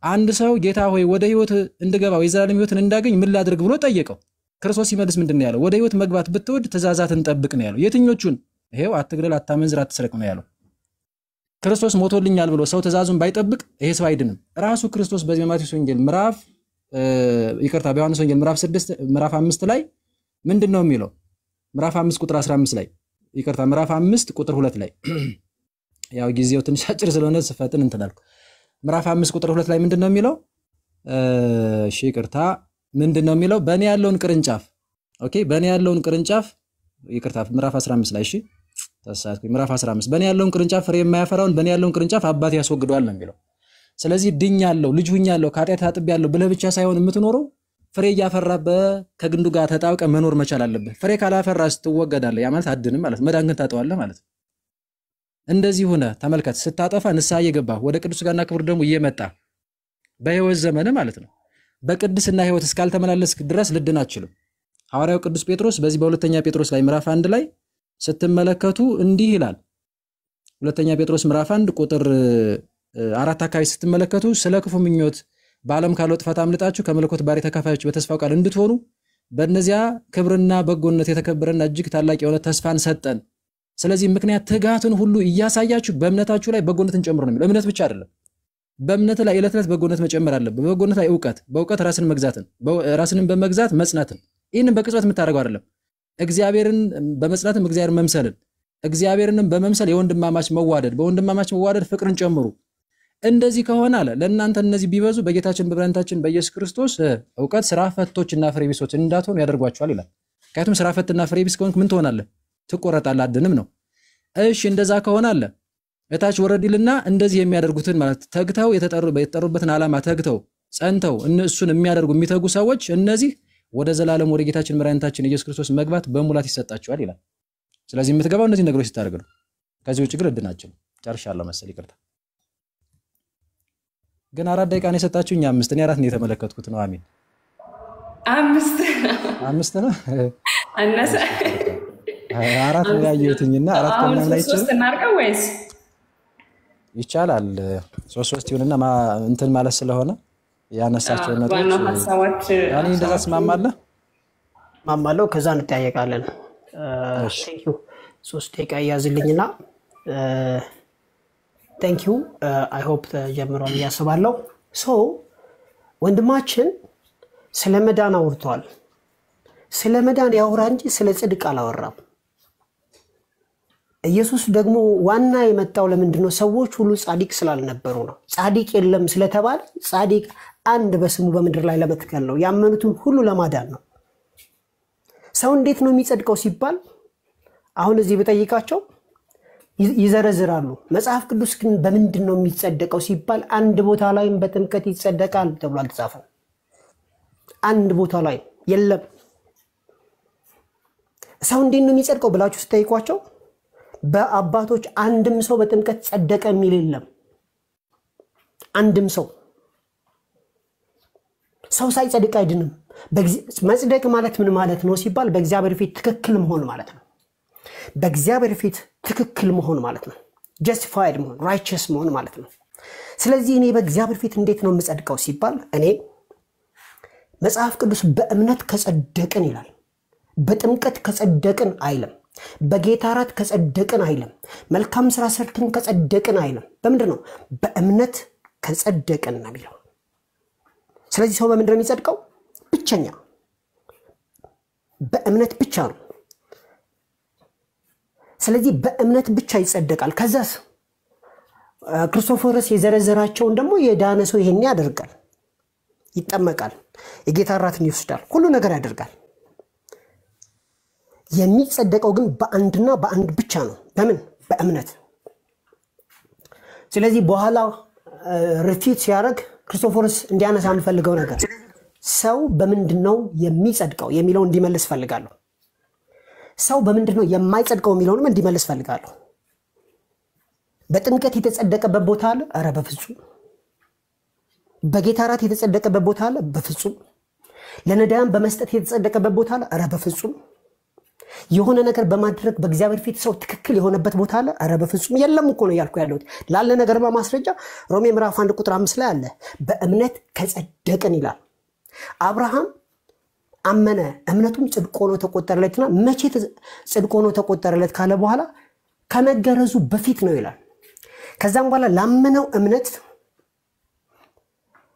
አንድ ሰው ጌታ ሆይ ወደ ህይወት እንድገባ የዘላለም ህይወትን እንዳገኝ ምን ላድርግ ብሎ ጠየቀው። ክርስቶስ ሲመልስ ምንድን ነው ያለው? ወደ ህይወት መግባት ብትወድ ትእዛዛትን ጠብቅ ነው ያለው። የትኞቹን? ይሄው አትግደል፣ አታመንዝር፣ አትስረቅ ነው ያለው። ክርስቶስ ሞቶልኛል ብሎ ሰው ትእዛዙን ባይጠብቅ ይሄ ሰው አይድንም። ራሱ ክርስቶስ በዚህ ማቴዎስ ወንጌል በዮሐንስ ወንጌል ምዕራፍ 5 ላይ ምንድን ነው የሚለው? ምዕራፍ 5 ቁጥር 15 ላይ ምዕራፍ 5 ቁጥር 2 ላይ ያው ጊዜው ትንሽ አጭር ስለሆነ ስፈጥን እንትላልኩ። ምዕራፍ 5 ቁጥር 2 ላይ ምንድን ነው የሚለው? ምንድን ነው የሚለው? በእኔ ያለውን ቅርንጫፍ በእኔ ያለውን ቅርንጫፍ ምዕራፍ 15 ላይ ተሳሳትኩኝ። ምዕራፍ 15 በእኔ ያለውን ቅርንጫፍ ፍሬ የማያፈራውን በእኔ ያለውን ቅርንጫፍ አባቴ ያስወግደዋል ነው የሚለው። ስለዚህ ድኛለሁ፣ ልጅ ሁኛለሁ፣ ከኃጢአት ታጥቤያለሁ ብለህ ብቻ ሳይሆን የምትኖረው ፍሬ እያፈራበህ ከግንዱ ጋር ተጣብቀ መኖር መቻል አለብህ። ፍሬ ካላፈራ ስትወገዳለህ። ያ ማለት አድንም ማለት መዳን ግን ታጠዋለህ ማለት ነው። እንደዚህ ሆነ ተመልከት። ስታጠፋ ንስሐ እየገባህ ወደ ቅዱስ ሥጋና ክቡር ደሙ እየመጣ በሕይወት ዘመን ማለት ነው በቅድስና ሕይወት እስካልተመላለስክ ድረስ ልድን አትችልም። ሐዋርያው ቅዱስ ጴጥሮስ በዚህ በሁለተኛ ጴጥሮስ ላይ ምዕራፍ 1 ላይ ስትመለከቱ እንዲህ ይላል። ሁለተኛ ጴጥሮስ ምዕራፍ 1 ቁጥር 4 አካባቢ ስትመለከቱ ስለ ክፉ ምኞት በዓለም ካለው ጥፋት አምልጣችሁ ከመለኮት ባሕርይ ተካፋዮች በተስፋው ቃል እንድትሆኑ በእነዚያ ክብርና በጎነት የተከበረና እጅግ ታላቅ የሆነ ተስፋን ሰጠን። ስለዚህ ምክንያት ትጋትን ሁሉ እያሳያችሁ በእምነታችሁ ላይ በጎነትን ጨምሩ ነው የሚለው። እምነት ብቻ አይደለም፣ በእምነት ላይ ዕለት ዕለት በጎነት መጨመር አለበት። በበጎነት ላይ እውቀት፣ በእውቀት ራስን መግዛትን፣ ራስንን በመግዛት መጽናትን። ይህንን በቅጽበት የምታደርገው አይደለም። እግዚአብሔርን በመጽናትም እግዚአብሔርን መምሰልን፣ እግዚአብሔርንም በመምሰል የወንድማማች መዋደድ፣ በወንድማማች መዋደድ ፍቅርን ጨምሩ። እንደዚህ ከሆነ አለ ለእናንተ እነዚህ ቢበዙ በጌታችን በመድኃኒታችን በኢየሱስ ክርስቶስ እውቀት ስራ ፈቶችና ፍሬ ቢሶች እንዳትሆኑ ያደርጓቸዋል ይላል። ምክንያቱም ስራ ፈትና ፍሬ ቢስ ከሆንክ ምን ትሆናለህ? ትቆረጣለህ፣ አድንም ነው። እሺ እንደዛ ከሆነ አለ እታች ወረድልና እንደዚህ የሚያደርጉትን ማለት ተግተው የተጠሩበትን ዓላማ ተግተው ጸንተው እሱን የሚያደርጉ የሚተጉ ሰዎች እነዚህ ወደ ዘላለም ወደ ጌታችን መድኃኒታችን ኢየሱስ ክርስቶስ መግባት በሙላት ይሰጣቸዋል ይላል። ስለዚህ የምትገባው እነዚህ ነገሮች ስታደርግ ነው። ከዚህ ውጭ ግን እድናቸው ጨርሻለሁ መሰል ይቅርታ። ግን 4 ደቂቃ ነው የሰጣችሁኝ። 5 እኔ 4 ነው የተመለከትኩት ነው። አሜን 5 ነው አነሰ 4 ነው ያየሁትኝና 4 ከምን ላይ ይችላል? 3 እናድርገው ወይስ ይቻላል? 3 ይሁንና እንትን ማለት ስለሆነ ያነሳቸው ነገሮች ያኔ እንደዛ ማማለሁ ከዛ እንጠያየቃለን። ቴንክ ዩ 3 ደቂቃ ያዝልኝና ቴንክ ዩ አይ ሆፕ ተጀምሯል ያስባለሁ። ወንድማችን ስለ መዳን አውርቷል። ስለ መዳን ያወራ እንጂ ስለ ጽድቅ አላወራም። ኢየሱስ ደግሞ ዋና የመጣው ለምንድነው? ሰዎች ሁሉ ጻድቅ ስላልነበሩ ነው። ጻድቅ የለም ስለተባለ ጻድቅ አንድ በስሙ በምድር ላይ ለመትከል ነው። ያመኑትን ሁሉ ለማዳን ነው። ሰው እንዴት ነው የሚጸድቀው ሲባል አሁን እዚህ በጠይቃቸው ይዘረዝራሉ። መጽሐፍ ቅዱስ ግን በምንድን ነው የሚጸደቀው ሲባል አንድ ቦታ ላይም በጥምቀት ይጸደቃል ተብሎ አልተጻፈም። አንድ ቦታ ላይ የለም። ሰው እንዴት ነው የሚጸድቀው ብላችሁ ስትጠይቋቸው በአባቶች አንድም ሰው በጥምቀት ጸደቀ የሚል የለም። አንድም ሰው ሳይጸድቅ አይድንም። መጽደቅ ማለት ምን ማለት ነው ሲባል በእግዚአብሔር ፊት ትክክል መሆን ማለት ነው። በእግዚአብሔር ፊት ትክክል መሆን ማለት ነው። ጀስቲፋይድ መሆን፣ ራይቸስ መሆን ማለት ነው። ስለዚህ እኔ በእግዚአብሔር ፊት እንዴት ነው የምጸድቀው ሲባል እኔ መጽሐፍ ቅዱስ በእምነት ከጸደቅን ይላል። በጥምቀት ከጸደቅን አይልም። በጌታ እራት ከጸደቅን አይልም። መልካም ስራ ሰርተን ከጸደቅን አይልም። በምንድን ነው? በእምነት ከጸደቅን ነው የሚለው። ስለዚህ ሰው በምንድን ነው የሚጸድቀው? ብቸኛ በእምነት ብቻ ነው። ስለዚህ በእምነት ብቻ ይጸደቃል። ከዛስ ክርስቶፎረስ የዘረዘራቸውን ደግሞ የዳነ ሰው ይሄን ያደርጋል፣ ይጠመቃል፣ የጌታ እራትን ይወስዳል፣ ሁሉ ነገር ያደርጋል። የሚጸደቀው ግን በአንድና በአንድ ብቻ ነው። በምን? በእምነት። ስለዚህ በኋላ ሪፊት ሲያደርግ ክርስቶፎረስ እንዲያነሳ የምፈልገው ነገር ሰው በምንድነው የሚጸድቀው የሚለው እንዲመልስ ፈልጋለሁ። ሰው በምንድነው የማይጸድቀው የሚለውንም እንዲመልስ ፈልጋለሁ። በጥምቀት የተጸደቀበት ቦታ አለ? ኧረ በፍጹም። በጌታ እራት የተጸደቀበት ቦታ አለ? በፍጹም። ለነዳያን በመስጠት የተጸደቀበት ቦታ አለ? ኧረ በፍጹም። የሆነ ነገር በማድረግ በእግዚአብሔር ፊት ሰው ትክክል የሆነበት ቦታ አለ? ኧረ በፍጹም የለም እኮ ነው ያልኩ ያለሁት። ላለ ነገር በማስረጃ ሮሜ ምዕራፍ 1 ቁጥር 5 ላይ አለ በእምነት ከጸደቅን ይላል። አብርሃም አመነ እምነቱም ጽድቅ ሆኖ ተቆጠረለትና መቼ ጽድቅ ሆኖ ተቆጠረለት ካለ በኋላ ከመገረዙ በፊት ነው ይላል። ከዛም በኋላ ላመነው እምነት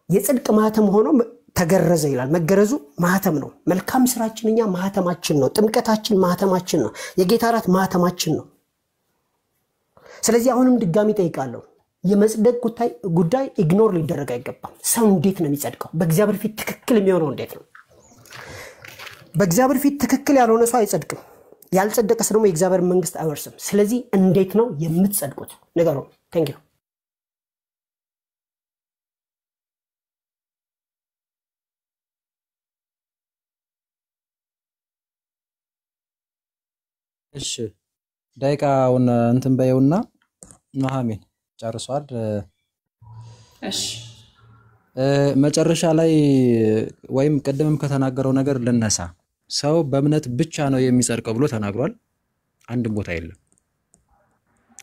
የጽድቅ ማህተም ሆኖ ተገረዘ ይላል። መገረዙ ማህተም ነው። መልካም ስራችንኛ ማህተማችን ነው። ጥምቀታችን ማህተማችን ነው። የጌታ እራት ማህተማችን ነው። ስለዚህ አሁንም ድጋሚ ጠይቃለሁ፣ የመጽደቅ ጉዳይ ኢግኖር ሊደረግ አይገባም። ሰው እንዴት ነው የሚጸድቀው? በእግዚአብሔር ፊት ትክክል የሚሆነው እንዴት ነው? በእግዚአብሔር ፊት ትክክል ያልሆነ ሰው አይጸድቅም። ያልጸደቀ ሰው ደግሞ የእግዚአብሔር መንግስት አይወርስም። ስለዚህ እንዴት ነው የምትጸድቁት? ንገሩ። ታንክ ዩ። እሺ ደቂቃውን እንትን በየውና ኑሐሚን ጨርሷል። እሺ መጨረሻ ላይ ወይም ቀደምም ከተናገረው ነገር ልነሳ። ሰው በእምነት ብቻ ነው የሚጸድቀው ብሎ ተናግሯል። አንድም ቦታ የለም።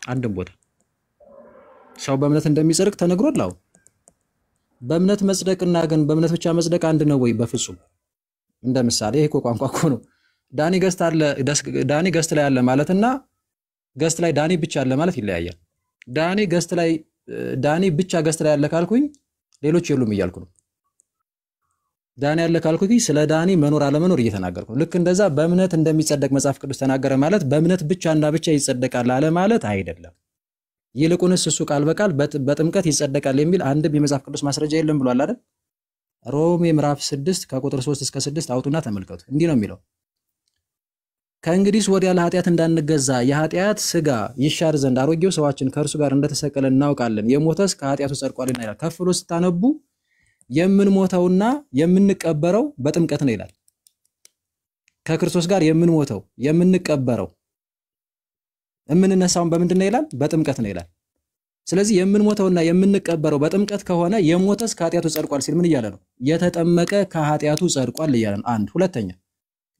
አንድም ቦታ ሰው በእምነት እንደሚጸድቅ ተነግሯል። አዎ በእምነት መጽደቅና ግን በእምነት ብቻ መጽደቅ አንድ ነው ወይ? በፍጹም። እንደ ምሳሌ ይሄ ቋንቋ እኮ ነው። ዳኒ ገስት ላይ አለ ማለትና ገስት ላይ ዳኒ ብቻ አለ ማለት ይለያያል። ዳኒ ብቻ ገስት ላይ አለ ካልኩኝ ሌሎች የሉም እያልኩ ነው። ዳኒ አለ ካልኩኝ ስለ ዳኒ መኖር አለመኖር እየተናገርኩ ነው። ልክ እንደዛ በእምነት እንደሚጸደቅ መጽሐፍ ቅዱስ ተናገረ ማለት በእምነት ብቻና ብቻ ይጸደቃል አለ ማለት አይደለም። ይልቁንስ እሱ ቃል በቃል በጥምቀት ይጸደቃል የሚል አንድም የመጽሐፍ ቅዱስ ማስረጃ የለም ብሏል አይደል? ሮሜ ምዕራፍ 6 ከቁጥር 3 እስከ 6 አውጡና ተመልከቱ። እንዲህ ነው የሚለው ከእንግዲህ ወዲያ ለኃጢአት እንዳንገዛ የኃጢአት ሥጋ ይሻር ዘንድ አሮጌው ሰዋችን ከእርሱ ጋር እንደተሰቀለ እናውቃለን። የሞተስ ከኃጢአቱ ጸድቋልና ይላል። ከፍ ብሎ ስታነቡ የምንሞተውና የምንቀበረው በጥምቀት ነው ይላል። ከክርስቶስ ጋር የምንሞተው የምንቀበረው የምንነሳውን በምንድን ነው ይላል? በጥምቀት ነው ይላል። ስለዚህ የምንሞተውና የምንቀበረው በጥምቀት ከሆነ የሞተስ ከኃጢአቱ ጸድቋል ሲል ምን እያለ ነው? የተጠመቀ ከኃጢአቱ ጸድቋል እያለ ነው። አንድ ሁለተኛ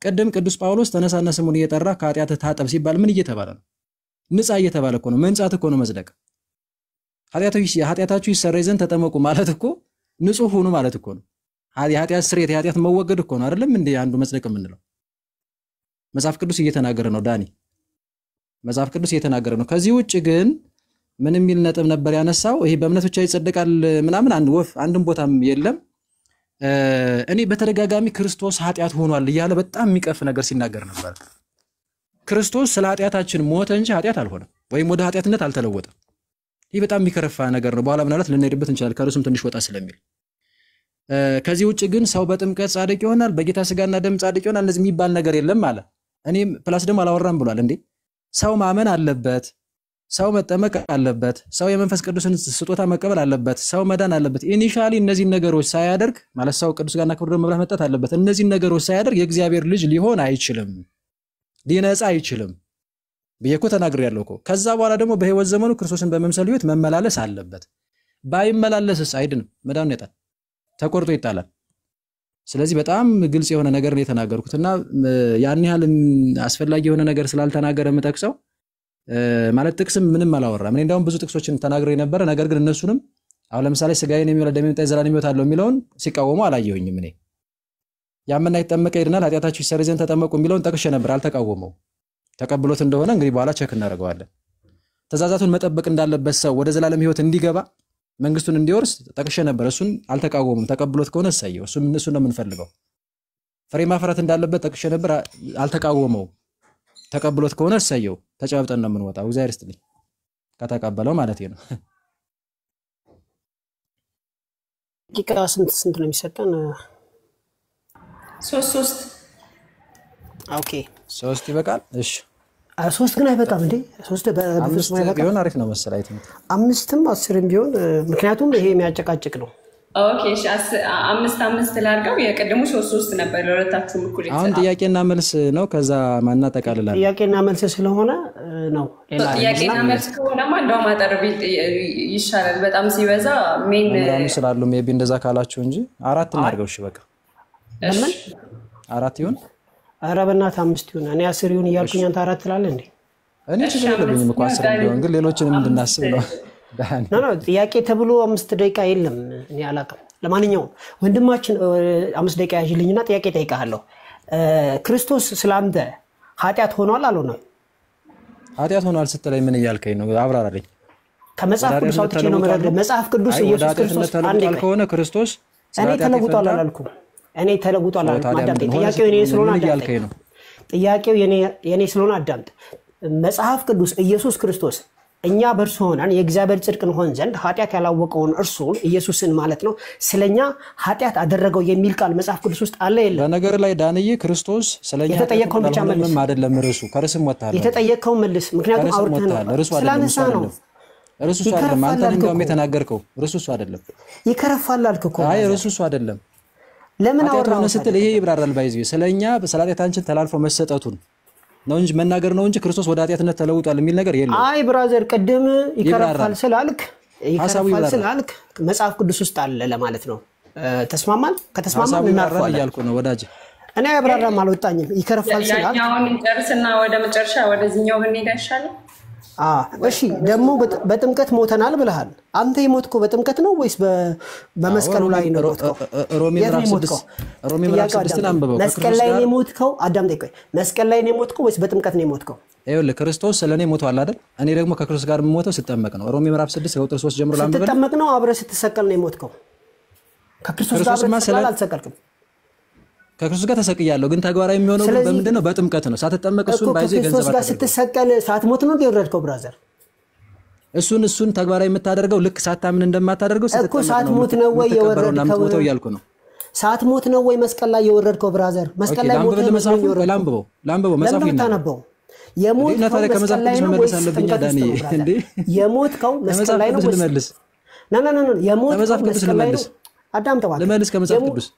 ቅድም ቅዱስ ጳውሎስ ተነሳና ስሙን እየጠራ ከኃጢአት ታጠብ ሲባል ምን እየተባለ ነው? ንጻ እየተባለ እኮ ነው። መንጻት እኮ ነው መጽደቅ። ኃጢአታችሁ ይሰረይ ዘንድ ተጠመቁ ማለት እኮ ንጹህ ሁኑ ማለት እኮ ነው። የኃጢአት ስርየት የኃጢአት መወገድ እኮ ነው አይደለም እንዴ? አንዱ መጽደቅ የምንለው መጽሐፍ ቅዱስ እየተናገረ ነው። ዳኒ መጽሐፍ ቅዱስ እየተናገረ ነው። ከዚህ ውጭ ግን ምን የሚል ነጥብ ነበር ያነሳው? ይሄ በእምነት ብቻ ይጸደቃል ምናምን አንድም ቦታም የለም። እኔ በተደጋጋሚ ክርስቶስ ኃጢአት ሆኗል እያለ በጣም የሚቀፍ ነገር ሲናገር ነበር። ክርስቶስ ስለ ኃጢአታችን ሞተ እንጂ ኃጢአት አልሆነም ወይም ወደ ኃጢአትነት አልተለወጠም። ይህ በጣም የሚከረፋ ነገር ነው። በኋላ ምናልባት ልንሄድበት እንችላለን ከርሱም ትንሽ ወጣ ስለሚል። ከዚህ ውጭ ግን ሰው በጥምቀት ጻድቅ ይሆናል፣ በጌታ ስጋና ደም ጻድቅ ይሆናል እንደዚህ የሚባል ነገር የለም አለ። እኔም ፕላስ ደግሞ አላወራም ብሏል እንዴ። ሰው ማመን አለበት፣ ሰው መጠመቅ አለበት፣ ሰው የመንፈስ ቅዱስን ስጦታ መቀበል አለበት፣ ሰው መዳን አለበት። ኢኒሻሊ እነዚህን ነገሮች ሳያደርግ ማለት ሰው ቅዱስ ጋርና ክብር መብላት መጣት አለበት። እነዚህን ነገሮች ሳያደርግ የእግዚአብሔር ልጅ ሊሆን አይችልም፣ ሊነጻ አይችልም ብዬ እኮ ተናግሬያለሁ እኮ። ከዛ በኋላ ደግሞ በህይወት ዘመኑ ክርስቶስን በመምሰል ህይወት መመላለስ አለበት። ባይመላለስስ አይድንም፣ መዳኑን ያጣል፣ ተቆርጦ ይጣላል። ስለዚህ በጣም ግልጽ የሆነ ነገር ነው የተናገርኩትና ያን ያህል አስፈላጊ የሆነ ነገር ስላልተናገረ የምጠቅሰው ማለት ጥቅስም ምንም አላወራም። እኔ እንደውም ብዙ ጥቅሶችን ተናግሬ ነበር። ነገር ግን እነሱንም አሁን ለምሳሌ ስጋዬን የሚበላ ደሜን የሚጠጣ የዘላለም ሕይወት አለው የሚለውን ሲቃወሙ አላየሁኝም። እኔ ያመነ ይጠመቀ ይድናል፣ ኃጢአታችሁ ይሰረይ ዘንድ ተጠመቁ የሚለውን ጠቅሼ ነበር፣ አልተቃወመው። ተቀብሎት እንደሆነ እንግዲህ በኋላ ቸክ እናደርገዋለን። ትእዛዛቱን መጠበቅ እንዳለበት ሰው ወደ ዘላለም ሕይወት እንዲገባ መንግስቱን እንዲወርስ ጠቅሼ ነበር። እሱን አልተቃወሙም። ተቀብሎት ከሆነ እሰየው፣ እሱን ነው የምንፈልገው። ፍሬ ማፍራት እንዳለበት ጠቅሼ ነበር፣ አልተቃወመው። ተቀብሎት ከሆነ እሰየው፣ ተጨባብጠን ነው የምንወጣው። እግዚአብሔር ይስጥልኝ ከተቀበለው ማለት ነው። ደቂቃ ስንት ነው የሚሰጠን? 3 ኦኬ 3 ይበቃል። እሺ 3 ግን አይበቃም እንዴ? 3 በፍጹም አይበቃም። ቢሆን አሪፍ ነው መሰለኝ። 5ም 10ም ቢሆን ምክንያቱም ይሄ የሚያጨቃጭቅ ነው። ኦኬ እሺ 5 ላድርገው። የቀደሙ 3 ነበር ለሁለታችሁም እኩል አሁን ይሰጣል። ጥያቄና መልስ ነው። ከዛ ማናጠቃልላለን። ጥያቄና መልስ ስለሆነ ነው። ሌላ ጥያቄና መልስ ከሆነማ እንደውም አጠር ቢል ይሻላል። በጣም ሲበዛ ሜን መምህራኑ ስላሉ ሜቢ እንደዛ ካላችሁ እንጂ 4 እናድርገው። እሺ በቃ ለምን 4 ይሁን? ኧረ በእናትህ 5 ይሁን። እኔ 10 ይሁን እያልኩኝ አንተ 4 ትላለህ እንዴ? እኔ ችግር የለብኝም እኮ 10 ቢሆን፣ ግን ሌሎችንም እንድናስብ ነው። ኖ ጥያቄ ተብሎ 5 ደቂቃ የለም። እኔ አላውቅም። ለማንኛውም ወንድማችን 5 ደቂቃ ያዥልኝና ጥያቄ ጠይቃለሁ። ክርስቶስ ስላንተ ኃጢአት ሆኗል አልሆነም? ኃጢአት ሆኗል ስትለኝ ምን እያልከኝ ነው? አብራራልኝ። ከመጽሐፍ ቅዱስ አውጥቼ ነው መረደ። መጽሐፍ ቅዱስ ኢየሱስ ክርስቶስ አንዴ ከሆነ ክርስቶስ እኔ ተለውጧል አላልኩም። እኔ ተለውጧል አላልኩም። አዳምጥ። ጥያቄው የኔ ስለሆነ አዳምጥ። ጥያቄው የኔ ስለሆነ አዳምጥ። መጽሐፍ ቅዱስ ኢየሱስ ክርስቶስ እኛ በእርሱ ሆነን የእግዚአብሔር ጽድቅ እንሆን ዘንድ ኃጢአት ያላወቀውን እርሱን ኢየሱስን ማለት ነው ስለኛ ኃጢአት አደረገው የሚል ቃል መጽሐፍ ቅዱስ ውስጥ አለ የለም? በነገር ላይ ዳንዬ ክርስቶስ ስለኛ የተጠየቀውን ብቻ መልስ። ምንም አይደለም ርዕሱ። ከርዕስም ወጣለ። የተጠየቀውን መልስ። ምክንያቱም አውርተናል። ስላነሳ ነው። ርዕሱ እሱ አይደለም። አንተ እንደውም የተናገርከው ርዕሱ እሱ አይደለም። ይከረፋል አልክ እኮ። አይ ርዕሱ እሱ አይደለም። ለምን አወራው ስትል ይሄ ይብራራል። ባይዚ ስለኛ በሰላጤታችን ተላልፎ መሰጠቱን ነው እንጂ መናገር ነው እንጂ ክርስቶስ ወደ ኃጢአትነት ተለውጧል የሚል ነገር የለም። አይ ብራዘር ቅድም ይከረፋል ስላልክ መጽሐፍ ቅዱስ ውስጥ አለ ለማለት ነው። ተስማማን? ከተስማማን እናርፋለን እያልኩ ነው ወዳጅ። እኔ አብራራም አልወጣኝም። ይከረፋል ስላልክ ያኛውን እንጨርስና ወደ መጨረሻ ወደዚህኛው ብንሄድ አይሻልም? እሺ ደግሞ በጥምቀት ሞተናል ብለሃል። አንተ የሞትከው በጥምቀት ነው ወይስ በመስቀሉ ላይ ነው የሞትከው? ሮሜ ምዕራፍ 6 አንብበው። መስቀል ላይ ነው የሞትከው? አዳምጠኝ ቆይ። መስቀል ላይ ነው የሞትከው ወይስ በጥምቀት ነው የሞትከው? ይኸውልህ ክርስቶስ ስለኔ ሞቷል አይደል? እኔ ደግሞ ከክርስቶስ ጋር የምሞተው ስጠመቅ ነው። ሮሜ ምዕራፍ 6 ከቁጥር 3 ጀምሮ ላንብበው። ስትጠመቅ ነው አብረህ ስትሰቀል ነው የሞትከው? ከክርስቶስ ጋር አብረህ አልተሰቀልክም? ከክርስቶስ ጋር ተሰቅያለሁ፣ ግን ተግባራዊ የሚሆነው ግን በምንድነው? በጥምቀት ነው። ሳትጠመቅ እሱን ባይዘ ገንዘብ ከክርስቶስ ጋር ስትሰቀል ሳትሞት ነው የወረድከው ብራዘር። እሱን ተግባራዊ የምታደርገው ልክ ሳታምን እንደማታደርገው እኮ ሳትሞት ነው ወይ የወረድከው እያልኩ ነው። ሳትሞት ነው ወይ መስቀል ላይ የወረድከው ብራዘር? መስቀል ላይ ሞት ነው የወረድከው። ላንብበው መጽሐፍ ነው የሞትከው መስቀል ላይ ነው ወይስ ጥምቀት ውስጥ ነው ብራዘር? የሞትከው መስቀል ላይ ነው ወይስ ኖ የሞትከው መስቀል ላይ ነው? አዳምጠው ልመልስ ከመጽሐፍ ቅዱስ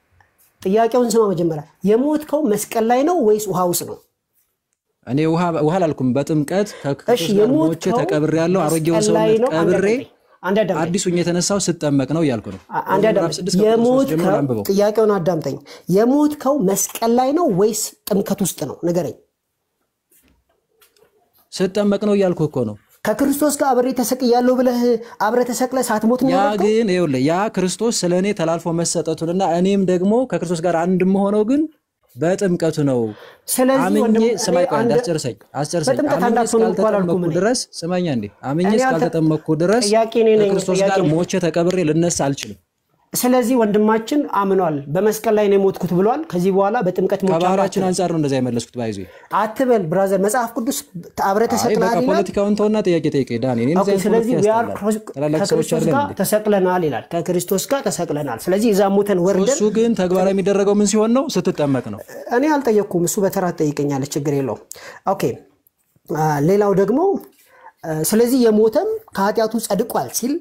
ጥያቄውን ስማ መጀመሪያ። የሞትከው መስቀል ላይ ነው ወይስ ውሃ ውስጥ ነው? እኔ ውሃ አላልኩም። በጥምቀት ከክርስቶስ ጋር ሞቼ ተቀብሬያለሁ። አሮጌውን ሰውነት ቀብሬ አዲሱን የተነሳው ስጠመቅ ነው እያልኩ ነው። የሞትከው ጥያቄውን አዳምጠኝ። የሞትከው መስቀል ላይ ነው ወይስ ጥምቀት ውስጥ ነው? ንገረኝ። ስጠመቅ ነው እያልኩ እኮ ነው። ከክርስቶስ ጋር አብሬ ተሰቅያለሁ ብለህ አብረህ ተሰቅለህ ሳትሞት ነው ያልከው? ያ ግን ይኸውልህ ያ ክርስቶስ ስለኔ ተላልፎ መሰጠቱንና እኔም ደግሞ ከክርስቶስ ጋር አንድ የምሆነው ግን በጥምቀቱ ነው። አምኜ ስማኝ ቆይ አስጨርሰኝ። አምኜ እስካልተጠመቅኩ ድረስ ስማኛ እንዴ አምኜ እስካልተጠመቅኩ ድረስ ከክርስቶስ ጋር ሞቼ ተቀብሬ ልነሳ አልችልም። ስለዚህ ወንድማችን አምኗል። በመስቀል ላይ ነው የሞትኩት ብሏል። ከዚህ በኋላ በጥምቀት ሞቻለሁ። ከባህራችን አንፃር ነው እንደዛ የመለስኩት። ባይዙ አትበል ብራዘር። መጽሐፍ ቅዱስ አብረህ ተሰቅለናል ይላል። ፖለቲካውን ተውና ጥያቄ ጠይቀኝ ዳኒ። እኔ እንደዛ ስለዚህ ከክርስቶስ ጋር ተሰቅለናል ይላል። ከክርስቶስ ጋር ተሰቅለናል። ስለዚህ እዛ ሞተን ወርደን እሱ ግን ተግባራዊ የሚደረገው ምን ሲሆን ነው? ስትጠመቅ ነው። እኔ አልጠየቅኩም። እሱ በተራ ጠይቀኛለች። ችግር የለውም። ኦኬ ሌላው ደግሞ ስለዚህ የሞተም ከኃጢአቱ ጸድቋል ሲል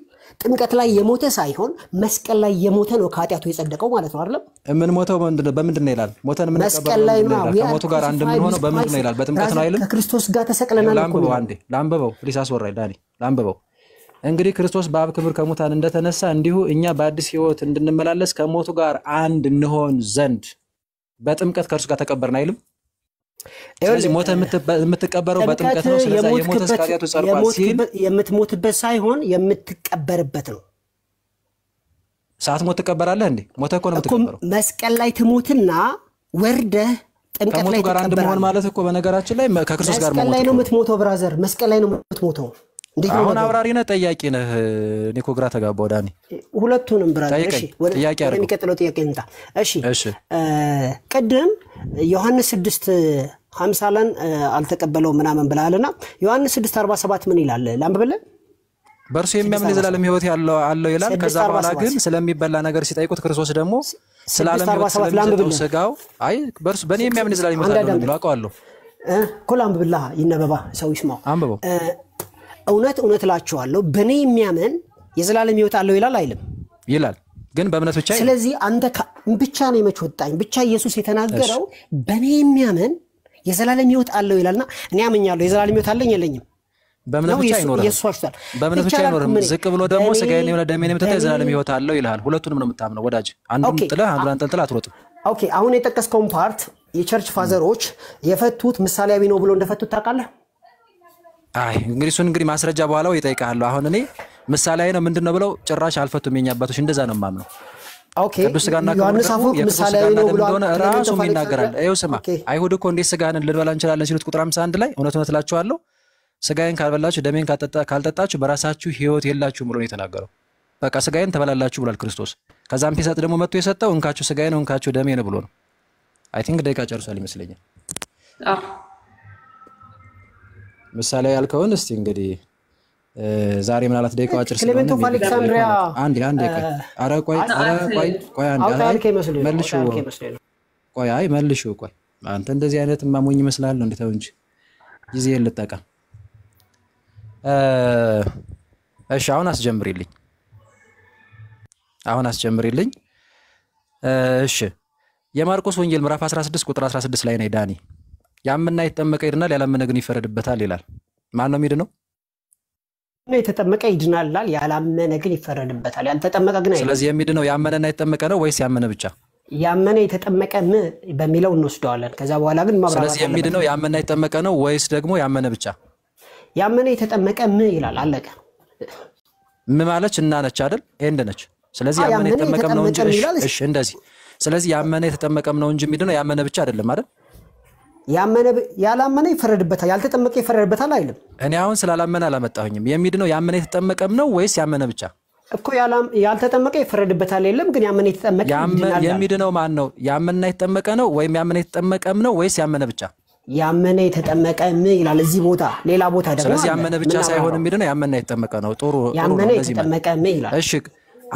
ጥምቀት ላይ የሞተ ሳይሆን መስቀል ላይ የሞተ ነው ከኃጢአቱ የጸደቀው ማለት ነው አይደል? ምን ሞተው በምንድን ነው ይላል? ሞተን ምን መስቀል ላይ ነው። ከሞቱ ጋር አንድ ምን ሆነው በምንድን ነው ይላል? በጥምቀት ነው አይልም? ከክርስቶስ ጋር ተሰቅለናል እኮ። ላንብበው ፕሊስ አስወራይ ዳኒ ላንብበው። እንግዲህ ክርስቶስ በአብ ክብር ከሙታን እንደተነሳ እንዲሁ እኛ በአዲስ ሕይወት እንድንመላለስ ከሞቱ ጋር አንድ እንሆን ዘንድ በጥምቀት ከእርሱ ጋር ተቀበርን አይልም? ስለዚህ ሞተ የምትቀበረው በጥምቀት ነው። ስለዚህ የሞተ ስካሪያቱ ጸርቋል ሲል የምትሞትበት ሳይሆን የምትቀበርበት ነው። ሳትሞት ትቀበራለህ እንዴ? ሞተ እኮ ነው የምትቀበረው። መስቀል ላይ ትሞትና ወርደህ ጥምቀት ላይ ጋር አንድ መሆን ማለት እኮ በነገራችን ላይ ከክርስቶስ ጋር መስቀል ላይ ነው የምትሞተው ብራዘር። መስቀል ላይ ነው የምትሞተው። እንዴት ነው? አሁን አብራሪ ነህ ጠያቂ ነህ? እኔ እኮ ግራ ተጋባሁ ዳኒ። ሁለቱንም ብራዘር። እሺ ጥያቄ አድርገው። የሚቀጥለው ጥያቄ እንታ። እሺ ቅድም ዮሐንስ 6:50 ላን አልተቀበለው ምናምን ብለሃልና ዮሐንስ 6:47 ምን ይላል? ላንብብልህ። በእርሱ የሚያምን የዘላለም ሕይወት አለው ይላል። ከዛ በኋላ ግን ስለሚበላ ነገር ሲጠይቁት ክርስቶስ ደግሞ ስላለም ሕይወት ስለሚሰጠው ስጋው አይ በእርሱ በእኔ የሚያምን የዘላለም ሕይወት አለው ነው አውቀዋለሁ እኮ። ላንብብልህ ይነበባ ሰው ይስማው። አንብበው። እውነት እውነት እላችኋለሁ በእኔ የሚያምን የዘላለም ሕይወት አለው ይላል አይልም? ይላል። ግን በእምነት ብቻ ስለዚህ አንተ ብቻ ነው የመቾጣኝ ብቻ ኢየሱስ የተናገረው በኔ የሚያምን የዘላለም ሕይወት አለው ይላልና እኔ አመኛለሁ የዘላለም ሕይወት አለኝ የለኝም በእምነት ብቻ አይኖርም በእምነት ብቻ አይኖርም ዝቅ ብሎ ደግሞ ስጋዬን የሆነ ደሜን የምትጠጣ የዘላለም ሕይወት አለው ይልሃል ሁለቱንም ነው የምታምነው ወዳጅ አንዱን ጥለህ አንዱን አንጠልጥለህ አትሮጥም ኦኬ አሁን የጠቀስከውን ፓርት የቸርች ፋዘሮች የፈቱት ምሳሌያዊ ነው ብሎ እንደፈቱት ታውቃለህ አይ እንግዲህ እሱን እንግዲህ ማስረጃ በኋላ ይጠይቃለሁ አሁን እኔ ምሳሌያዊ ነው ምንድነው ብለው ጭራሽ አልፈቱም የኛ አባቶች እንደዛ ነው የማምነው ኦኬ ቅዱስ ስጋና ዮሐንስ አፈወርቅ ምሳሌያዊ ነው ብሎ ራሱ ይናገራል አይው ስማ አይሁድ እኮ እንዴት ስጋን ልንበላ እንችላለን ሲሉት ቁጥር 51 ላይ እውነት እላችኋለሁ ስጋዬን ካልበላችሁ ደሜን ካልጠጣችሁ በራሳችሁ ሕይወት የላችሁም ብሎ ነው የተናገረው በቃ ስጋዬን ተበላላችሁ ብሏል ክርስቶስ ከዛም ሲሰጥ ደግሞ መጥቶ የሰጠው እንካችሁ ስጋዬን እንካችሁ ደሜን ብሎ ነው አይ ቲንክ ደቂቃ ጨርሷል ይመስለኛል ምሳሌ ያልከውን እስቲ እንግዲህ ዛሬ ምናልባት ደቂቃው አጭር ስለሆነ ክሌሜንቶ አሌክሳንድሪያ አንዴ ኧረ ቆይ አንዴ መልሹ ቆይ አንተ እንደዚህ አይነት ማሞኝ ይመስላል ነው እንደተው እንጂ ጊዜ ልጠቀም እሺ አሁን አስጀምሪልኝ እሺ የማርቆስ ወንጌል ምዕራፍ 16 ቁጥር 16 ላይ ነው ዳኒ ያምንና የተጠመቀ ይድናል ያላመነ ግን ይፈረድበታል ይላል ማን ነው የሚድነው የተጠመቀ ይድናል ይላል ያላመነ ግን ይፈረድበታል ያልተጠመቀ ግን አይደለም ስለዚህ የሚድነው ያመነና የተጠመቀ ነው ወይስ ያመነ ብቻ ያመነ የተጠመቀ በሚለው እንወስደዋለን ከዛ በኋላ ግን ማብራራት ስለዚህ የሚድነው ያመነና የተጠመቀ ነው ወይስ ደግሞ ያመነ ብቻ ያመነ የተጠመቀ ይላል አለቀ ማለች እና ነች አይደል ኤንድ ነች ስለዚህ ያመነ የተጠመቀም ነው እንጂ እሺ እንደዚህ ስለዚህ ያመነ የተጠመቀም ነው እንጂ የሚድነው ያመነ ብቻ አይደለም አይደል ያላመነ ይፈረድበታል ያልተጠመቀ ይፈረድበታል አይልም እኔ አሁን ስላላመነ አላመጣሁኝም የሚድነው ያመነ የተጠመቀም ነው ወይስ ያመነ ብቻ እኮ ያልተጠመቀ ይፈረድበታል የለም ግን ያመነ የተጠመቀ የሚድነው ማን ነው ያመነ የተጠመቀ ነው ወይም ያመነ የተጠመቀም ነው ወይስ ያመነ ብቻ ያመነ የተጠመቀ ይላል እዚህ ቦታ ሌላ ቦታ ደግሞ ስለዚህ ያመነ ብቻ ሳይሆን የሚድነው ያመነ የተጠመቀ ነው ጥሩ ያመነ የተጠመቀ ይላል እሺ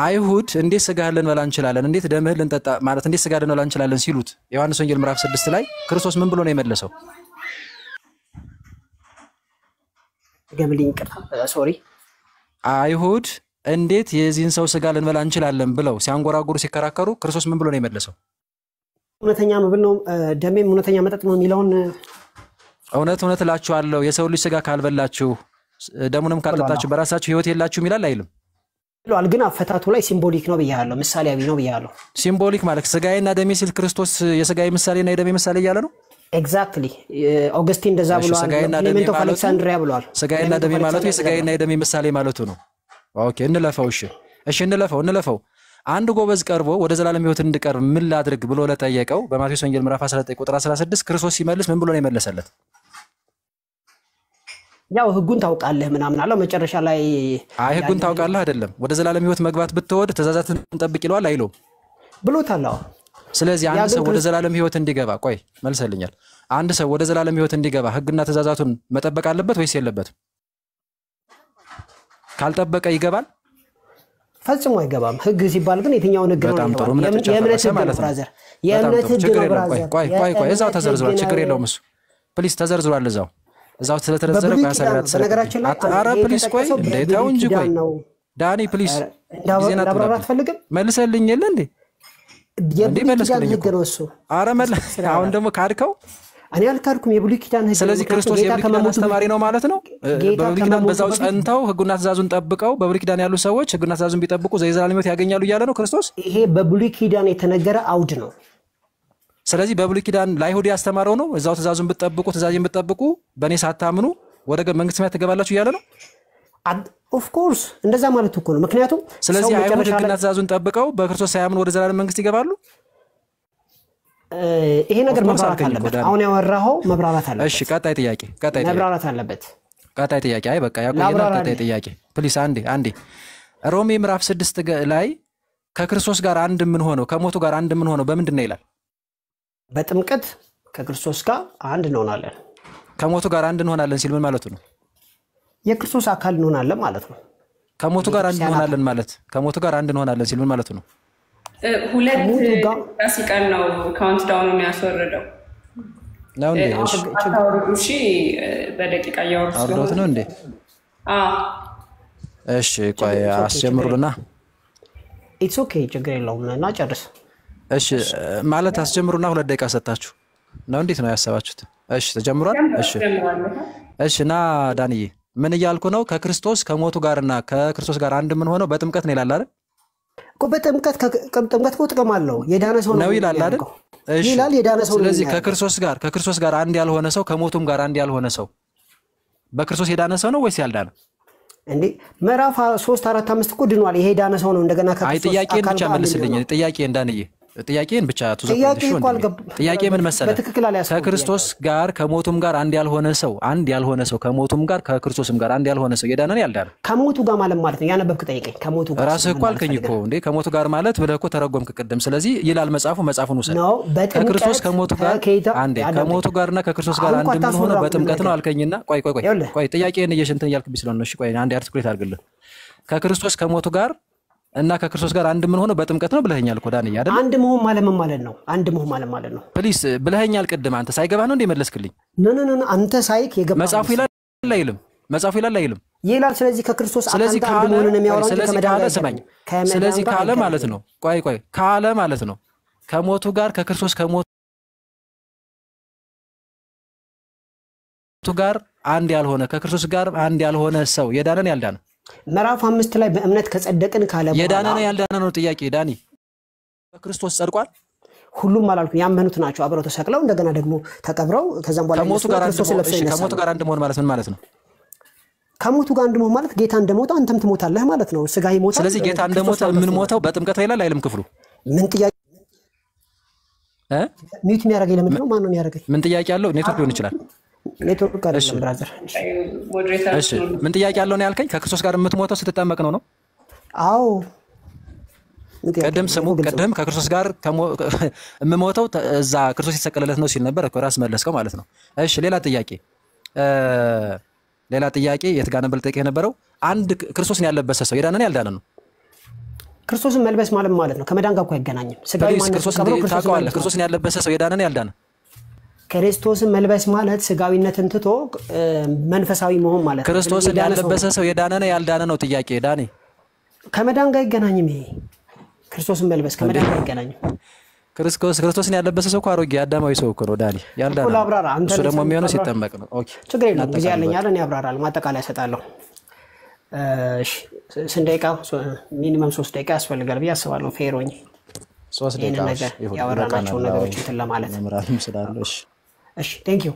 አይሁድ እንዴት ስጋህን ልንበላ እንችላለን እንዴት ደምህን ልንጠጣ ማለት እንዴት ስጋህን ልንበላ እንችላለን ሲሉት ዮሐንስ ወንጌል ምዕራፍ 6 ላይ ክርስቶስ ምን ብሎ ነው የመለሰው ገምልኝ ሶሪ አይሁድ እንዴት የዚህን ሰው ስጋ ልንበላ እንችላለን ብለው ሲያንጎራጉሩ ሲከራከሩ ክርስቶስ ምን ብሎ ነው የመለሰው እውነተኛ መብል ነው ደሜም እውነተኛ መጠጥ ነው የሚለውን እውነት እላችኋለሁ የሰው ልጅ ስጋ ካልበላችሁ ደሙንም ካልጠጣችሁ በራሳችሁ ሕይወት የላችሁም ይላል አይልም ይላል ግን አፈታቱ ላይ ሲምቦሊክ ነው ብያለሁ ምሳሌያዊ ነው ብያለሁ ሲምቦሊክ ማለት ስጋዬና ደሜ ሲል ክርስቶስ የስጋዬ ምሳሌና የደሜ ምሳሌ እያለ ነው ኤግዛክትሊ ኦገስቲን እንደዛ ብሏል ክሌሜንቶ አሌክሳንድሪያ ብሏል ስጋዬና ደሜ ማለቱ የስጋዬና የደሜ ምሳሌ ማለቱ ነው ኦኬ እንለፈው እሺ እንለፈው አንድ ጎበዝ ቀርቦ ወደ ዘላለም ሕይወት እንድቀርብ ምን ላድርግ ብሎ ለጠየቀው በማቴዎስ ወንጌል ምዕራፍ 19 ቁጥር 16 ክርስቶስ ሲመልስ ምን ብሎ ነው የመለሰለት ያው ህጉን ታውቃለህ ምናምን አለው መጨረሻ ላይ አይ ህጉን ታውቃለህ አይደለም ወደ ዘላለም ሕይወት መግባት ብትወድ ትእዛዛትን ጠብቅ ይለዋል አይለው ብሎታል ስለዚህ አንድ ሰው ወደ ዘላለም ሕይወት እንዲገባ ቆይ መልሰልኛል አንድ ሰው ወደ ዘላለም ሕይወት እንዲገባ ህግና ትእዛዛቱን መጠበቅ አለበት ወይስ የለበትም ካልጠበቀ ይገባል ፈጽሞ አይገባም ህግ ሲባል ግን የትኛው ህግ ነው የእምነት ህግ ነው ብራዘር የእምነት ህግ ነው ብራዘር ቆይ እዛው ተዘርዝሯል ችግር የለውም እሱ ፕሊስ ተዘርዝሯል እዛው ስለተዘረዘረ ያሳያት አረ ፕሊስ ቆይ እንደታው እንጂ ቆይ ዳኒ ፕሊስ ጊዜና አትፈልግም መልሰልኝ የለ እንዴ መልሰልኝ አረ አሁን ደግሞ ካድከው እኔ አልካድኩም የብሉይ ኪዳን ህግ ስለዚህ ክርስቶስ የብሉይ ኪዳን አስተማሪ ነው ማለት ነው በብሉይ ኪዳን በዛው ጸንተው ህጉና ትእዛዙን ጠብቀው በብሉይ ኪዳን ያሉ ሰዎች ህጉና ትእዛዙን ቢጠብቁ ዘላለም ሕይወት ያገኛሉ እያለ ነው ክርስቶስ ይሄ በብሉይ ኪዳን የተነገረ አውድ ነው ስለዚህ በብሉይ ኪዳን ለአይሁድ ያስተማረው ነው እዛው ትእዛዙን ብትጠብቁ ትእዛዜን ብትጠብቁ በእኔ ሳታምኑ ወደ መንግስተ ሰማያት ትገባላችሁ እያለ ነው ኦፍ ኮርስ እንደዛ ማለት እኮ ነው ምክንያቱም ስለዚህ አይሁድ ህግና ትእዛዙን ጠብቀው በክርስቶስ ሳያምኑ ወደ ዘላለም መንግስት ይገባሉ ይሄ ነገር መብራራት አለበት አሁን ያወራኸው መብራራት አለበት እሺ ቀጣይ ጥያቄ መብራራት አለበት ቀጣይ ጥያቄ አይ በቃ ያቆየና ቀጣይ ጥያቄ ፕሊስ አንዴ ሮሜ ምዕራፍ 6 ላይ ከክርስቶስ ጋር አንድ ምን ሆነው ከሞቱ ጋር አንድ ምን ሆነው በምንድን ነው ይላል በጥምቀት ከክርስቶስ ጋር አንድ እንሆናለን ከሞቱ ጋር አንድ እንሆናለን ሲል ምን ማለቱ ነው የክርስቶስ አካል እንሆናለን ማለት ነው ከሞቱ ጋር አንድ እንሆናለን ማለት ከሞቱ ጋር አንድ እንሆናለን ሲል ምን ማለቱ ነው ሁለት ሲቀር ነው ካውንት ዳውኑን ያስወረደው ነው እንዴ እሺ በደቂቃ ያወርስ ነው እንዴ እሺ ቆይ አስጀምሩልና ኢትስ ኦኬ ችግር የለውም እና ጨርስ። እሺ ማለት አስጀምሩና 2 ደቂቃ ሰጣችሁ ነው። እንዴት ነው ያሰባችሁት? እሺ ተጀምሯል። እሺ ና ዳንዬ ምን እያልኩ ነው? ከክርስቶስ ከሞቱ ጋርና ከክርስቶስ ጋር አንድ ምን ሆነው በጥምቀት ነው ይላል አይደል? በጥምቀት ጥምቀት ጥቅም አለው የዳነ ሰው ነው ይላል አይደል? እሺ ይላል የዳነ ሰው ነው። ስለዚህ ከክርስቶስ ጋር አንድ ያልሆነ ሰው ከሞቱም ጋር አንድ ያልሆነ ሰው በክርስቶስ የዳነ ሰው ነው ወይስ ያልዳነ? እንዴ ምዕራፍ 3 4 5 እኮ ድኗል። ይሄ የዳነ ሰው ነው። እንደገና ከክርስቶስ ጥያቄን ብቻ መልስልኝ። ጥያቄን ዳንዬ ጥያቄን ብቻ ጥያቄ ምን መሰለህ? ከክርስቶስ ጋር ከሞቱም ጋር አንድ ያልሆነ ሰው ከሞቱም ጋር ከክርስቶስም ጋር አንድ ያልሆነ ሰው የዳነ ነው ያልዳነ? ከሞቱ ጋር ማለት ነው ያነበብክ ጠይቀኝ። ከሞቱ ጋር ራስህ እኮ አልከኝ እኮ እንዴ ከሞቱ ጋር ማለት ብለህ እኮ ተረጎምክ ቅድም። ስለዚህ ይላል መጽሐፉን ውሰድ። ከክርስቶስ ከሞቱ ጋር አንዴ ከሞቱ ጋርና ከክርስቶስ ጋር አንድ ምን ሆነ በጥምቀት ነው አልከኝና ቆይ ጥያቄን እየሽንተን ያልክብኝ ስለሆነ ነው። እሺ ቆይ አንዴ አርቲኩሌት አድርግልህ። ከክርስቶስ ከሞቱ ጋር እና ከክርስቶስ ጋር አንድ ምን ሆነ በጥምቀት ነው ብለኸኛል እኮ ዳንዬ አይደል? አንድ መሆን ማለት ነው። አንድ መሆን ማለት ነው። ፕሊስ ብለኸኛል ቅድም። አንተ ሳይገባህ ነው እንደ መለስክልኝ? ኖ አንተ ሳይክ የገባህ መጽሐፉ ይላል አይልም? ይላል። ስለዚህ ከክርስቶስ አንድ መሆንን የሚያወራው ከመዳን ሰማኝ። ስለዚህ ካለ ማለት ነው ካለ ማለት ነው ከሞቱ ጋር ከክርስቶስ ከሞቱ ጋር አንድ ያልሆነ ከክርስቶስ ጋር አንድ ያልሆነ ሰው የዳነ ነው ያልዳነ? ምዕራፍ 5 ላይ በእምነት ከጸደቅን ካለ በኋላ የዳነ ነው ያልዳነ ነው ጥያቄ ዳኒ። በክርስቶስ ጸድቋል ሁሉም አላልኩም። ያመኑት ናቸው አብረው ተሰቅለው እንደገና ደግሞ ተቀብረው ከዛም በኋላ ከሞቱ ጋር አንድ መሆን ማለት ምን ማለት ነው? ከሞቱ ጋር አንድ መሆን ማለት ጌታ እንደሞተ አንተም ትሞታለህ ማለት ነው። ስጋ ይሞታል። ስለዚህ ጌታ እንደሞተ ምን ሞተው በጥምቀት ይላል አይልም ክፍሉ? ምን ጥያቄ ሚውት የሚያደርገኝ ለምንድን ነው? ማን ነው የሚያደርገኝ? ምን ጥያቄ አለው? ኔትወርክ ሊሆን ይችላል። ኔትወርክ ጋር ነው ብራዘር። እሺ ምን ጥያቄ አለው ነው ያልከኝ? ከክርስቶስ ጋር የምትሞተው ስትጠመቅ ነው? አዎ ቀደም ከክርስቶስ ጋር የምሞተው እዛ ክርስቶስ የተሰቀለለት ነው ሲል ነበር እኮ ራስ መለስከው ማለት ነው። እሺ ሌላ ጥያቄ የት ጋር ነበር ጠይቄ የነበረው? አንድ ክርስቶስን ያለበሰ ሰው የዳነ ነው ያልዳነ ነው? ክርስቶስን መልበስ ማለት ነው ከመዳን ጋር እኮ አይገናኝም። ስጋዊ ታውቀዋለህ? ክርስቶስን ያለበሰ ሰው የዳነ ነው ያልዳነ? ክርስቶስን መልበስ ማለት ስጋዊነትን ትቶ መንፈሳዊ መሆን ማለት ነው። ክርስቶስን ያለበሰ ሰው የዳነ ነው ያልዳነ ነው ጥያቄ ዳኒ። ከመዳን ጋር አይገናኝም። ይሄ ክርስቶስን መልበስ ከመዳን ጋር አይገናኝም። ክርስቶስን ያለበሰ ሰው እኮ አሮጌ አዳማዊ ሰው እኮ ነው ዳኒ ያልዳነ። እሱ ደግሞ የሚሆነው ሲጠመቅ ነው። ኦኬ ችግር የለም። ጊዜ ያለኝ እኔ አብራራለሁ። ማጠቃለያ እሰጣለሁ። እሺ ስንት ደቂቃ? ሚኒመም 3 ደቂቃ ያስፈልጋል ብዬ አስባለሁ። ፌሮኝ 3 ደቂቃ ያወራናቸው ነገሮች እንትን ለማለት እሺ ቴንክ ዩ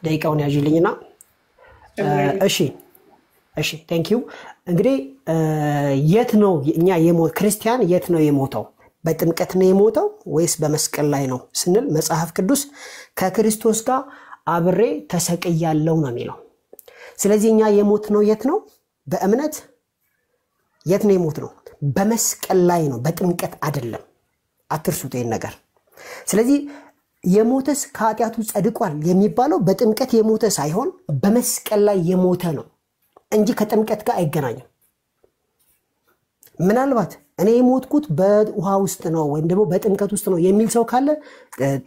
ደቂቃውን ያዥልኝና እሺ ቴንክ ዩ። እንግዲህ የት ነው እኛ ክርስቲያን የት ነው የሞተው? በጥምቀት ነው የሞተው ወይስ በመስቀል ላይ ነው ስንል መጽሐፍ ቅዱስ ከክርስቶስ ጋር አብሬ ተሰቅያለሁ ነው የሚለው። ስለዚህ እኛ የሞት ነው የት ነው? በእምነት የት ነው የሞት ነው? በመስቀል ላይ ነው፣ በጥምቀት አይደለም። አትርሱት ይሄን ነገር። ስለዚህ የሞተስ ከኃጢአቱ ጸድቋል የሚባለው በጥምቀት የሞተ ሳይሆን በመስቀል ላይ የሞተ ነው እንጂ ከጥምቀት ጋር አይገናኝም። ምናልባት እኔ የሞትኩት በውሃ ውስጥ ነው ወይም ደግሞ በጥምቀት ውስጥ ነው የሚል ሰው ካለ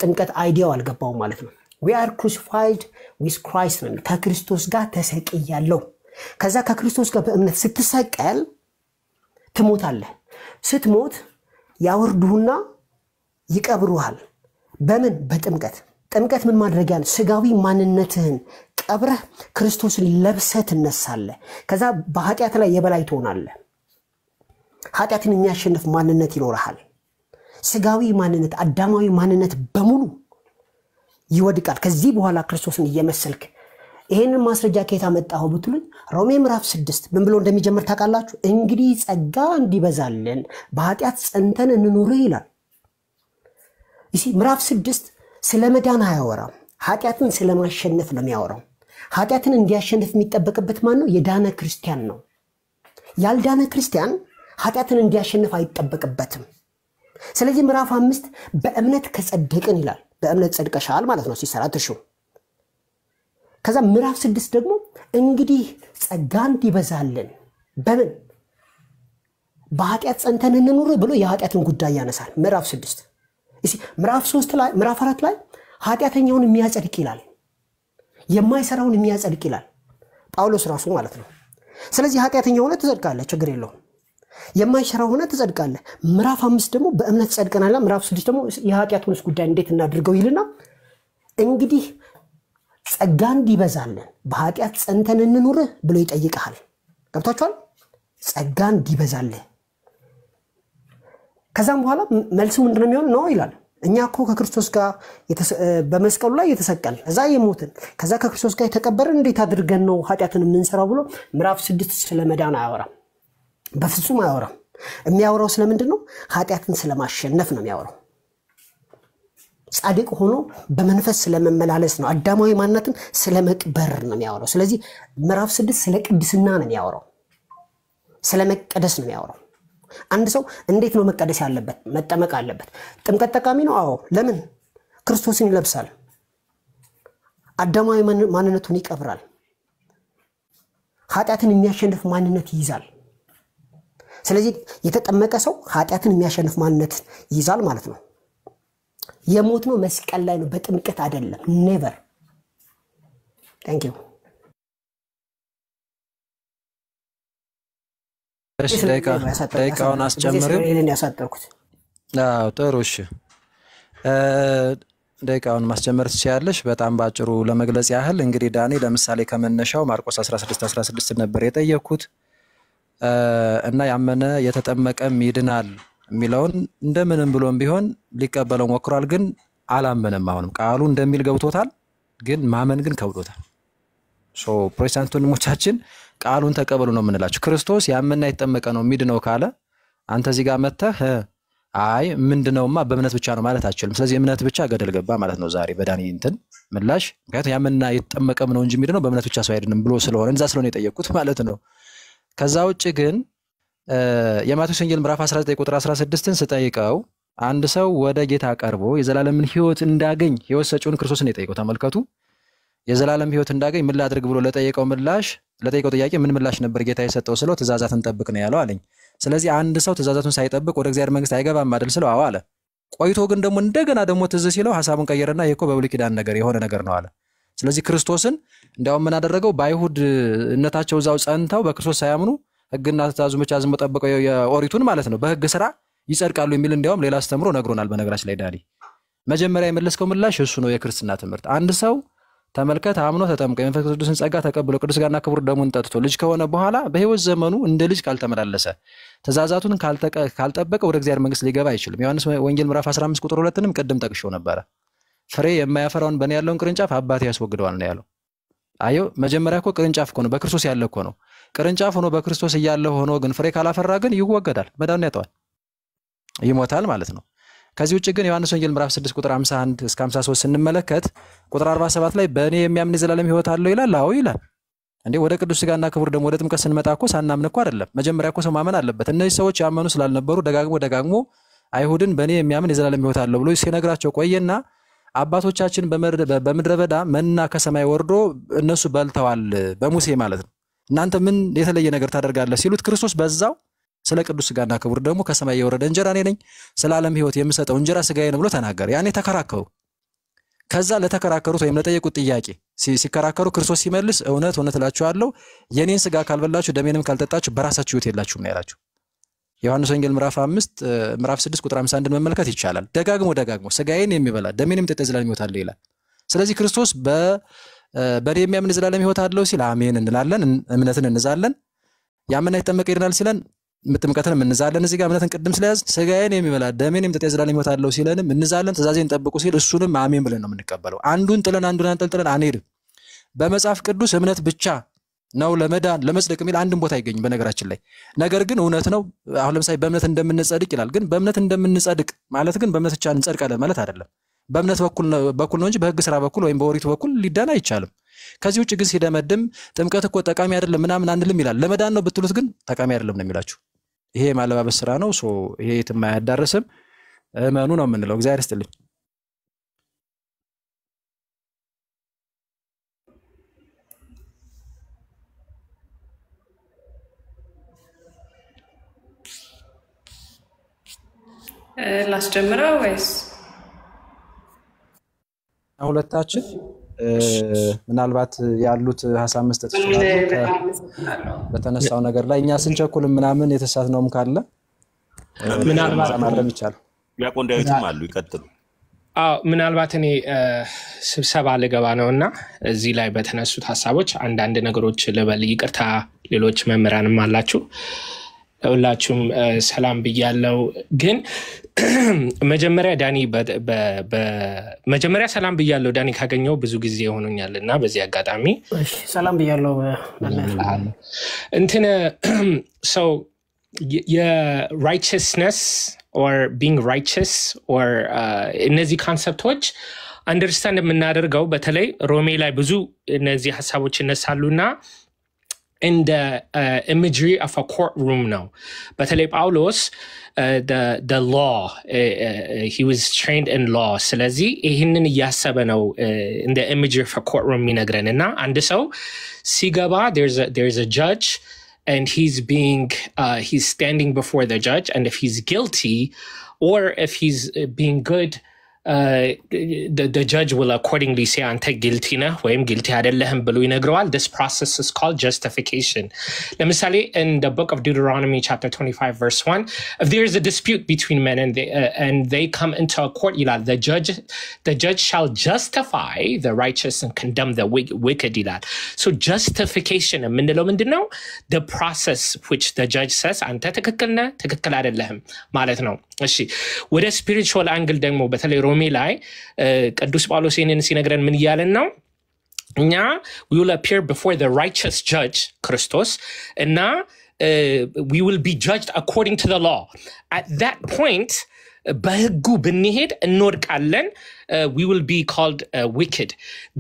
ጥምቀት አይዲያው አልገባውም ማለት ነው። we are crucified with Christ ነው፣ ከክርስቶስ ጋር ተሰቅያለሁ። ከዛ ከክርስቶስ ጋር በእምነት ስትሰቀል ትሞታለህ። ስትሞት ያወርዱህና ይቀብሩሃል። በምን? በጥምቀት። ጥምቀት ምን ማድረጊያ ነው? ስጋዊ ማንነትህን ቀብረህ ክርስቶስን ለብሰህ ትነሳለህ። ከዛ በኃጢአት ላይ የበላይ ትሆናለህ። ኃጢአትን የሚያሸንፍ ማንነት ይኖርሃል። ስጋዊ ማንነት፣ አዳማዊ ማንነት በሙሉ ይወድቃል። ከዚህ በኋላ ክርስቶስን እየመሰልክ ይሄንን ማስረጃ ከየት አመጣኸው ብትሉኝ ሮሜ ምዕራፍ 6 ምን ብሎ እንደሚጀምር ታውቃላችሁ? እንግዲህ ጸጋ እንዲበዛልን በኃጢአት ጸንተን እንኑር ይላል። ምዕራፍ 6 ስለ መዳን አያወራም። ኃጢአትን ስለማሸነፍ ነው የሚያወራው። ኃጢአትን እንዲያሸንፍ የሚጠበቅበት ማን ነው? የዳነ ክርስቲያን ነው። ያልዳነ ክርስቲያን ኃጢአትን እንዲያሸንፍ አይጠበቅበትም። ስለዚህ ምዕራፍ 5 በእምነት ከጸደቅን ይላል። በእምነት ጸድቀሻል ማለት ነው ሲሰራ ትሹ። ከዛ ምዕራፍ 6 ደግሞ እንግዲህ ጸጋ እንዲበዛልን በምን? በኃጢአት ጸንተን እንኑር ብሎ የኃጢአትን ጉዳይ ያነሳል ምዕራፍ 6። ምዕራፍ 3 ላይ ምዕራፍ 4 ላይ ኃጢአተኛውን የሚያጸድቅ ይላል፣ የማይሰራውን የሚያጸድቅ ይላል ጳውሎስ ራሱ ማለት ነው። ስለዚህ ኃጢአተኛ ሆነ ትጸድቃለህ፣ ችግር የለውም። የማይሰራው ሆነ ትጸድቃለህ። ምዕራፍ 5 ደግሞ በእምነት ጸድቀናል። ምዕራፍ 6 ደግሞ የኃጢአቱንስ ጉዳይ እንዴት እናድርገው ይልና እንግዲህ ጸጋ እንዲበዛልን በኃጢአት ጸንተን እንኑር ብሎ ይጠይቃል። ገብታችኋል? ጸጋ እንዲበዛልን ከዛም በኋላ መልሱ ምንድነው የሚሆን ነው ይላል። እኛ እኮ ከክርስቶስ ጋር በመስቀሉ ላይ የተሰቀልን እዛ የሞትን ከዛ ከክርስቶስ ጋር የተቀበርን እንዴት አድርገን ነው ኃጢአትን የምንሰራው ብሎ ምዕራፍ 6 ስለመዳን አያወራም። በፍጹም አያወራም። የሚያወራው ስለምንድን ነው? ኃጢአትን ስለማሸነፍ ነው የሚያወራው። ጻድቅ ሆኖ በመንፈስ ስለመመላለስ ነው። አዳማዊ ማንነትን ስለመቅበር ነው የሚያወራው። ስለዚህ ምዕራፍ 6 ስለ ቅድስና ነው የሚያወራው። ስለ መቀደስ ነው የሚያወራው። አንድ ሰው እንዴት ነው መቀደስ ያለበት? መጠመቅ አለበት። ጥምቀት ጠቃሚ ነው። አዎ። ለምን? ክርስቶስን ይለብሳል። አዳማዊ ማንነቱን ይቀብራል። ኃጢአትን የሚያሸንፍ ማንነት ይይዛል። ስለዚህ የተጠመቀ ሰው ኃጢአትን የሚያሸንፍ ማንነት ይይዛል ማለት ነው። የሞት ነው መስቀል ላይ ነው፣ በጥምቀት አይደለም። ኔቨር። ታንክ ዩ። እሺ ደቂቃውን አስጨምሪው። እኔን ያሳጠርኩት። አዎ ጥሩ። እሺ ደቂቃውን ማስጨመር ትችያለሽ። በጣም ባጭሩ ለመግለጽ ያህል እንግዲህ ዳኒ ለምሳሌ ከመነሻው ማርቆስ 16:16 ነበር የጠየቅኩት እና ያመነ የተጠመቀም ይድናል የሚለውን እንደምንም ብሎም ቢሆን ሊቀበለው ሞክሯል፣ ግን አላመነም። አሁንም ቃሉ እንደሚል ገብቶታል፣ ግን ማመን ግን ከብዶታል። ፕሮቴስታንት ወንድሞቻችን ቃሉን ተቀበሉ ነው የምንላቸው። ክርስቶስ ያመነ የተጠመቀ ነው የሚድነው ካለ አንተ እዚህ ጋር መተህ አይ ምንድነውማ በእምነት ብቻ ነው ማለት አትችልም። ስለዚህ እምነት ብቻ ገደል ገባ ማለት ነው ዛሬ በዳኒ እንትን ምላሽ። ምክንያቱም ያመና የተጠመቀም ነው እንጂ የሚድነው በእምነት ብቻ ሰው አይድንም ብሎ ስለሆነ እንዛ ስለሆነ የጠየቁት ማለት ነው። ከዛ ውጭ ግን የማቴዎስ ወንጌል ምዕራፍ 19 ቁጥር 16ን ስጠይቀው አንድ ሰው ወደ ጌታ ቀርቦ የዘላለምን ሕይወት እንዳገኝ ሕይወት ሰጪውን ክርስቶስን የጠየቀው ተመልከቱ። የዘላለም ሕይወት እንዳገኝ ምን ላድርግ ብሎ ለጠየቀው ጥያቄ ምን ምላሽ ነበር ጌታ የሰጠው? ስለው ትእዛዛትን ጠብቅ ነው ያለው አለኝ። ስለዚህ አንድ ሰው ትእዛዛቱን ሳይጠብቅ ወደ እግዚአብሔር መንግስት አይገባም አይደል ስለው አዎ አለ። ቆይቶ ግን ደግሞ እንደገና ደግሞ ትዝ ሲለው ሐሳቡን ቀየረና ይሄ እኮ በብሉይ ኪዳን ነገር የሆነ ነገር ነው አለ። ስለዚህ ክርስቶስን እንዲያውም ምን አደረገው? በአይሁድነታቸው እዛው ጸንተው በክርስቶስ ሳያምኑ ሕግና ትእዛዙን ብቻ ዝም ጠብቀው የኦሪቱን ማለት ነው በሕግ ስራ ይጸድቃሉ የሚል እንዲያውም ሌላ አስተምሮ ነግሮናል። በነገራችን ላይ ዳኒ መጀመሪያ የመለስከው ምላሽ እሱ ነው። የክርስትና ትምህርት አንድ ሰው ተመልከት አምኖ ተጠምቆ የመንፈስ ቅዱስን ጸጋ ተቀብሎ ቅዱስ ሥጋና ክቡር ደሙን ጠጥቶ ልጅ ከሆነ በኋላ በሕይወት ዘመኑ እንደ ልጅ ካልተመላለሰ ትእዛዛቱን ካልጠበቀ ወደ እግዚአብሔር መንግስት ሊገባ አይችልም። ዮሐንስ ወንጌል ምዕራፍ 15 ቁጥር 2ንም ቅድም ጠቅሼው ነበረ። ፍሬ የማያፈራውን በእኔ ያለውን ቅርንጫፍ አባቴ ያስወግደዋል ነው ያለው። አዮ መጀመሪያ እኮ ቅርንጫፍ እኮ ነው፣ በክርስቶስ ያለ እኮ ነው። ቅርንጫፍ ሆኖ በክርስቶስ እያለ ሆኖ ግን ፍሬ ካላፈራ ግን ይወገዳል፣ መዳን ያጠዋል፣ ይሞታል ማለት ነው። ከዚህ ውጭ ግን ዮሐንስ ወንጌል ምዕራፍ 6 ቁጥር 51 እስከ 53 ስንመለከት ቁጥር 47 ላይ በእኔ የሚያምን የዘላለም ሕይወት አለው ይላል። አዎ ይላል። እንዴ ወደ ቅዱስ ሥጋና ክቡር ደግሞ ወደ ጥምቀት ስንመጣ እኮ ሳናምን እኮ አይደለም። መጀመሪያ እኮ ሰው ማመን አለበት። እነዚህ ሰዎች ያመኑ ስላልነበሩ ደጋግሞ አይሁድን በእኔ የሚያምን የዘላለም ሕይወት አለው ብሎ ሲነግራቸው ቆየና አባቶቻችን በምድረ በዳ መና ከሰማይ ወርዶ እነሱ በልተዋል በሙሴ ማለት ነው። እናንተ ምን የተለየ ነገር ታደርጋለህ ሲሉት ክርስቶስ በዛው ስለ ቅዱስ ሥጋና ክቡር ደግሞ ከሰማይ የወረደ እንጀራ እኔ ነኝ፣ ስለ ዓለም ሕይወት የምሰጠው እንጀራ ሥጋዬ ነው ብሎ ተናገረ። ያኔ ተከራከሩ። ከዛ ለተከራከሩት ወይም ለጠየቁት ጥያቄ ሲከራከሩ ክርስቶስ ሲመልስ እውነት እላችኋለሁ የኔን ሥጋ ካልበላችሁ ደሜንም ካልጠጣችሁ በራሳችሁ ሕይወት የላችሁም ነው ያላችሁ። ዮሐንስ ወንጌል ምዕራፍ 6 ቁጥር 51 መመልከት ይቻላል። ደጋግሞ ሥጋዬን የሚበላ ደሜንም የሚጠጣ የዘላለም ሕይወት አለው ይላል። ስለዚህ ክርስቶስ በእኔ የሚያምን የዘላለም ሕይወት አለው ሲል አሜን እንላለን፣ እምነትን እንዛለን። ያመነ የተጠመቀ ይድናል ሲለን ጥምቀትን እንዛለን። እዚህ ጋር እምነትን ቅድም ስለያዝ ሥጋዬን የሚበላ ደሜን የሚጠጣ የዘላለም ሕይወት አለው ሲለንም እንዛለን። ትእዛዜን ጠብቁ ሲል እሱንም አሜን ብለን ነው የምንቀበለው። አንዱን ጥለን አንዱን አንጠልጥለን አንሄድም። በመጽሐፍ ቅዱስ እምነት ብቻ ነው ለመዳን ለመጽደቅ የሚል አንድም ቦታ አይገኝም በነገራችን ላይ። ነገር ግን እውነት ነው። አሁን ለምሳሌ በእምነት እንደምንጸድቅ ይላል። ግን በእምነት እንደምንጸድቅ ማለት ግን በእምነት ብቻ እንጸድቃለን ማለት አይደለም። በእምነት በኩል ነው እንጂ በሕግ ስራ በኩል ወይም በኦሪቱ በኩል ሊዳን አይቻልም። ከዚህ ውጭ ግን ሲደመድም ጥምቀት እኮ ጠቃሚ አይደለም ምናምን አንልም ይላል። ለመዳን ነው ብትሉት ግን ጠቃሚ አይደለም ነው የሚላችሁ። ይሄ ማለባበስ ስራ ነው። ይሄ የትም አያዳርስም። እመኑ ነው የምንለው። እግዚአብሔር ይስጥልኝ። ላስጀምረው ወይስ ሁለታችን? ምናልባት ያሉት ሀሳብ መስጠት ይችላሉ በተነሳው ነገር ላይ እኛ ስንቸኩል ምናምን የተሳትነውም ካለ ምናልባት ማረም ይቻላል። ያቆን ዳዊትም አሉ ይቀጥሉ። ምናልባት እኔ ስብሰባ ልገባ ነውና እዚህ ላይ በተነሱት ሐሳቦች አንዳንድ ነገሮች ልበል። ይቅርታ ሌሎች መምህራንም አላችሁ ሁላችሁም ሰላም ብያለሁ። ግን መጀመሪያ ዳኒ መጀመሪያ ሰላም ብያለሁ ዳኒ ካገኘው ብዙ ጊዜ ሆኖኛልና በዚህ አጋጣሚ ሰላም ብያለሁ እንትን ሰው የራይቸስነስ or being righteous or እነዚህ ኮንሰፕቶች አንደርስታንድ የምናደርገው በተለይ ሮሜ ላይ ብዙ እነዚህ ሐሳቦች እነሳሉና in the imagery of a courtroom now. But Paulos, the law, he was trained in law. Salazi, ihinin yasabano in the imagery of a courtroom minagranena. And so, Sigaba, there's a judge, and he's standing before the judge, and if he's guilty, or if he's being good, the judge will accordingly say ante guilty na ወይም guilty አይደለህም ብሎ ይነግረዋል. This process is called justification. ለምሳሌ in the book of Deuteronomy chapter 25 verse 1, if there is a dispute between men and they come into a court ይላል, the judge shall justify the righteous and condemn the wicked ይላል. So justification የምንለው ምንድነው? The process which the judge says አንተ ትክክል ነህ ትክክል አይደለህም ማለት ነው። እሺ ወደ spiritual angle ደግሞ በተለይ ሮሜ ላይ ቅዱስ ጳውሎስ ይህንን ሲነግረን ምን እያለን ነው? እኛ we will appear before the righteous judge ክርስቶስ እና we will be judged according to the law. At that point በህጉ ብንሄድ እንወድቃለን. We will be called wicked.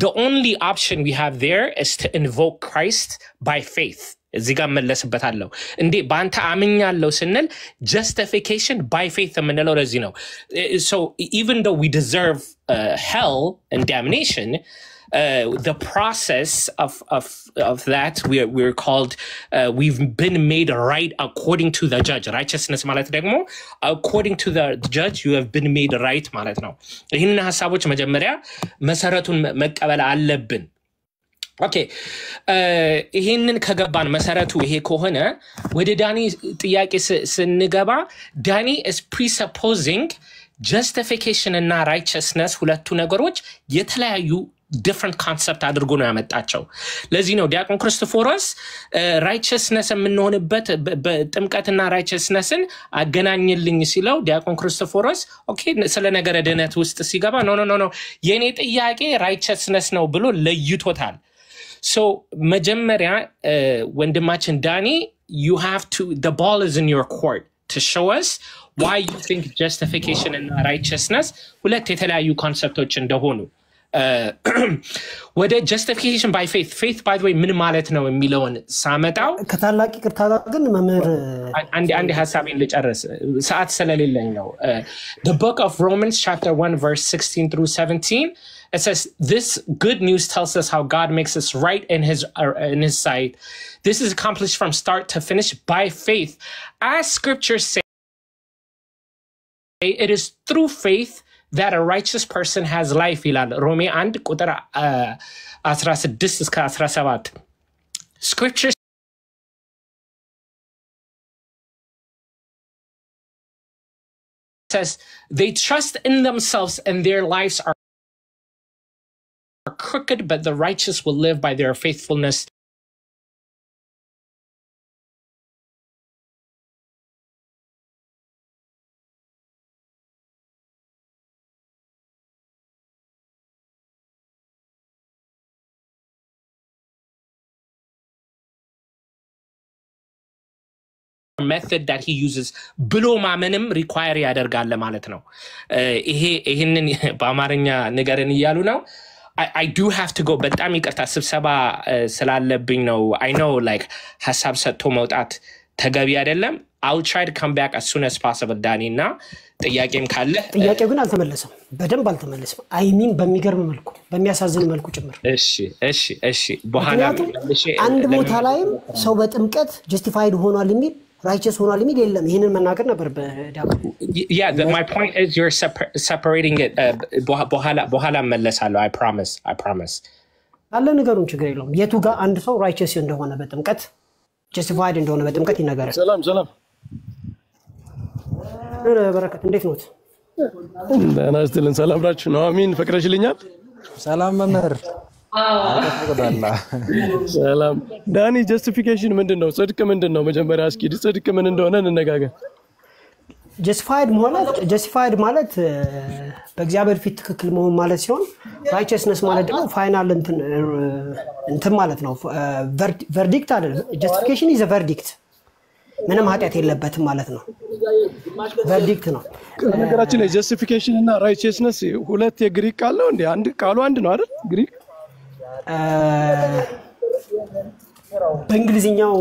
The only option we have there is to invoke Christ by faith. እዚህ ጋር መለስበታለሁ እንዴ ባንተ አምኛለሁ ስንል justification by faith የምንለው ለዚህ ነው. So even though we deserve hell and damnation, the process of that we're called we've been made right according to the judge. Righteousness ማለት ደግሞ according to the judge you have been made right ማለት ነው. ይህንን ሐሳቦች መጀመሪያ መሰረቱን መቀበል አለብን. ኦኬ ይሄንን ከገባን መሰረቱ ይሄ ከሆነ ወደ ዳኒ ጥያቄ ስንገባ ዳኒ is presupposing justification እና righteousness ሁለቱ ነገሮች የተለያዩ different concept አድርጎ ነው ያመጣቸው። ለዚህ ነው ዲያቆን ክርስቶፎሮስ righteousness የምንሆንበት በጥምቀትና righteousnessን አገናኝልኝ ሲለው ዲያቆን ክርስቶፎሮስ ኦኬ ስለ ነገረ ድነት ውስጥ ሲገባ ኖ የኔ ጥያቄ righteousness ነው ብሎ ለይቶታል። So መጀመሪያ ወንድማችን ዳኒ you have to the ball is in your court to show us why you think justification and righteousness ሁለት የተለያዩ ኮንሰፕቶች እንደሆኑ ወደ justification by faith by the way ምን ማለት ነው የሚለውን ሳመጣው ከታላቅ ይቅርታ ግን መምህር አንድ ሐሳቤን ልጨርስ ሰዓት ስለሌለኝ ነው። The book of Romans chapter 1 verse 16 through 17 it says this good news tells us how God makes us right in his sight. This is accomplished from start to finish by faith. As scriptures say, it is through faith that a righteous person has life. ይላል ሮሜ 1 ቁጥር 16 እስከ 17 Scripture says they trust in themselves and their lives are crooked, but the righteous will live by their faithfulness. Method that he uses ብሎ ማመንም ሪኳየር ያደርጋል ማለት ነው። ይሄንን በአማርኛ ነገርን እያሉ ነው። I do have to go በጣም ይቅርታ ስብሰባ ስላለብኝ ነው። I know like ሐሳብ ሰጥቶ መውጣት ተገቢ አይደለም። I'll try to come back as soon as possible ዳኒ እና ጥያቄም ካለ ጥያቄው ግን አልተመለሰም በደንብ አልተመለሰም። አይ ሚን በሚገርም መልኩ በሚያሳዝን መልኩ ጭምር። እሺ በኋላ አንድ ቦታ ላይ ሰው በጥምቀት ጀስቲፋይድ ሆኗል የሚል ራይቸስ ሆኗል የሚል የለም። ይህንን መናገር ነበር በዳግም። Yeah, my point is you're separating it. በኋላ መለሳለሁ. I promise. አለ ነገሩን ችግር የለውም። የቱ ጋር አንድ ሰው ራይቸስ እንደሆነ በጥምቀት ጀስቲፋይድ እንደሆነ በጥምቀት ይነገራል። ሰላም በረከት እንዴት ነው? ደህና ስትልን ሰላም ናችሁ? ነው አሚን ፈቅረሽልኛል? ሰላም መምህር። ሰላም ዳኒ። ጀስቲፊኬሽን ምንድነው? ጽድቅ ምንድነው? መጀመሪያ እስኪ ጽድቅ ምን እንደሆነ እንነጋገር። ጀስቲፋይድ ማለት በእግዚአብሔር ፊት ትክክል መሆን ማለት ሲሆን ራይቸስነስ ማለት ደግሞ ፋይናል እንትን ማለት ነው። ቨርዲክት አይደለም። ጀስቲፊኬሽን ኢዝ አ ቨርዲክት፣ ምንም ኃጢአት የለበትም ማለት ነው። ቨርዲክት ነው። ነገራችን ላይ ጀስቲፊኬሽን እና ራይቸስነስ ሁለት የግሪክ ቃል ነው እንዴ? ቃሉ አንድ ነው አይደል? ግሪክ በእንግሊዝኛው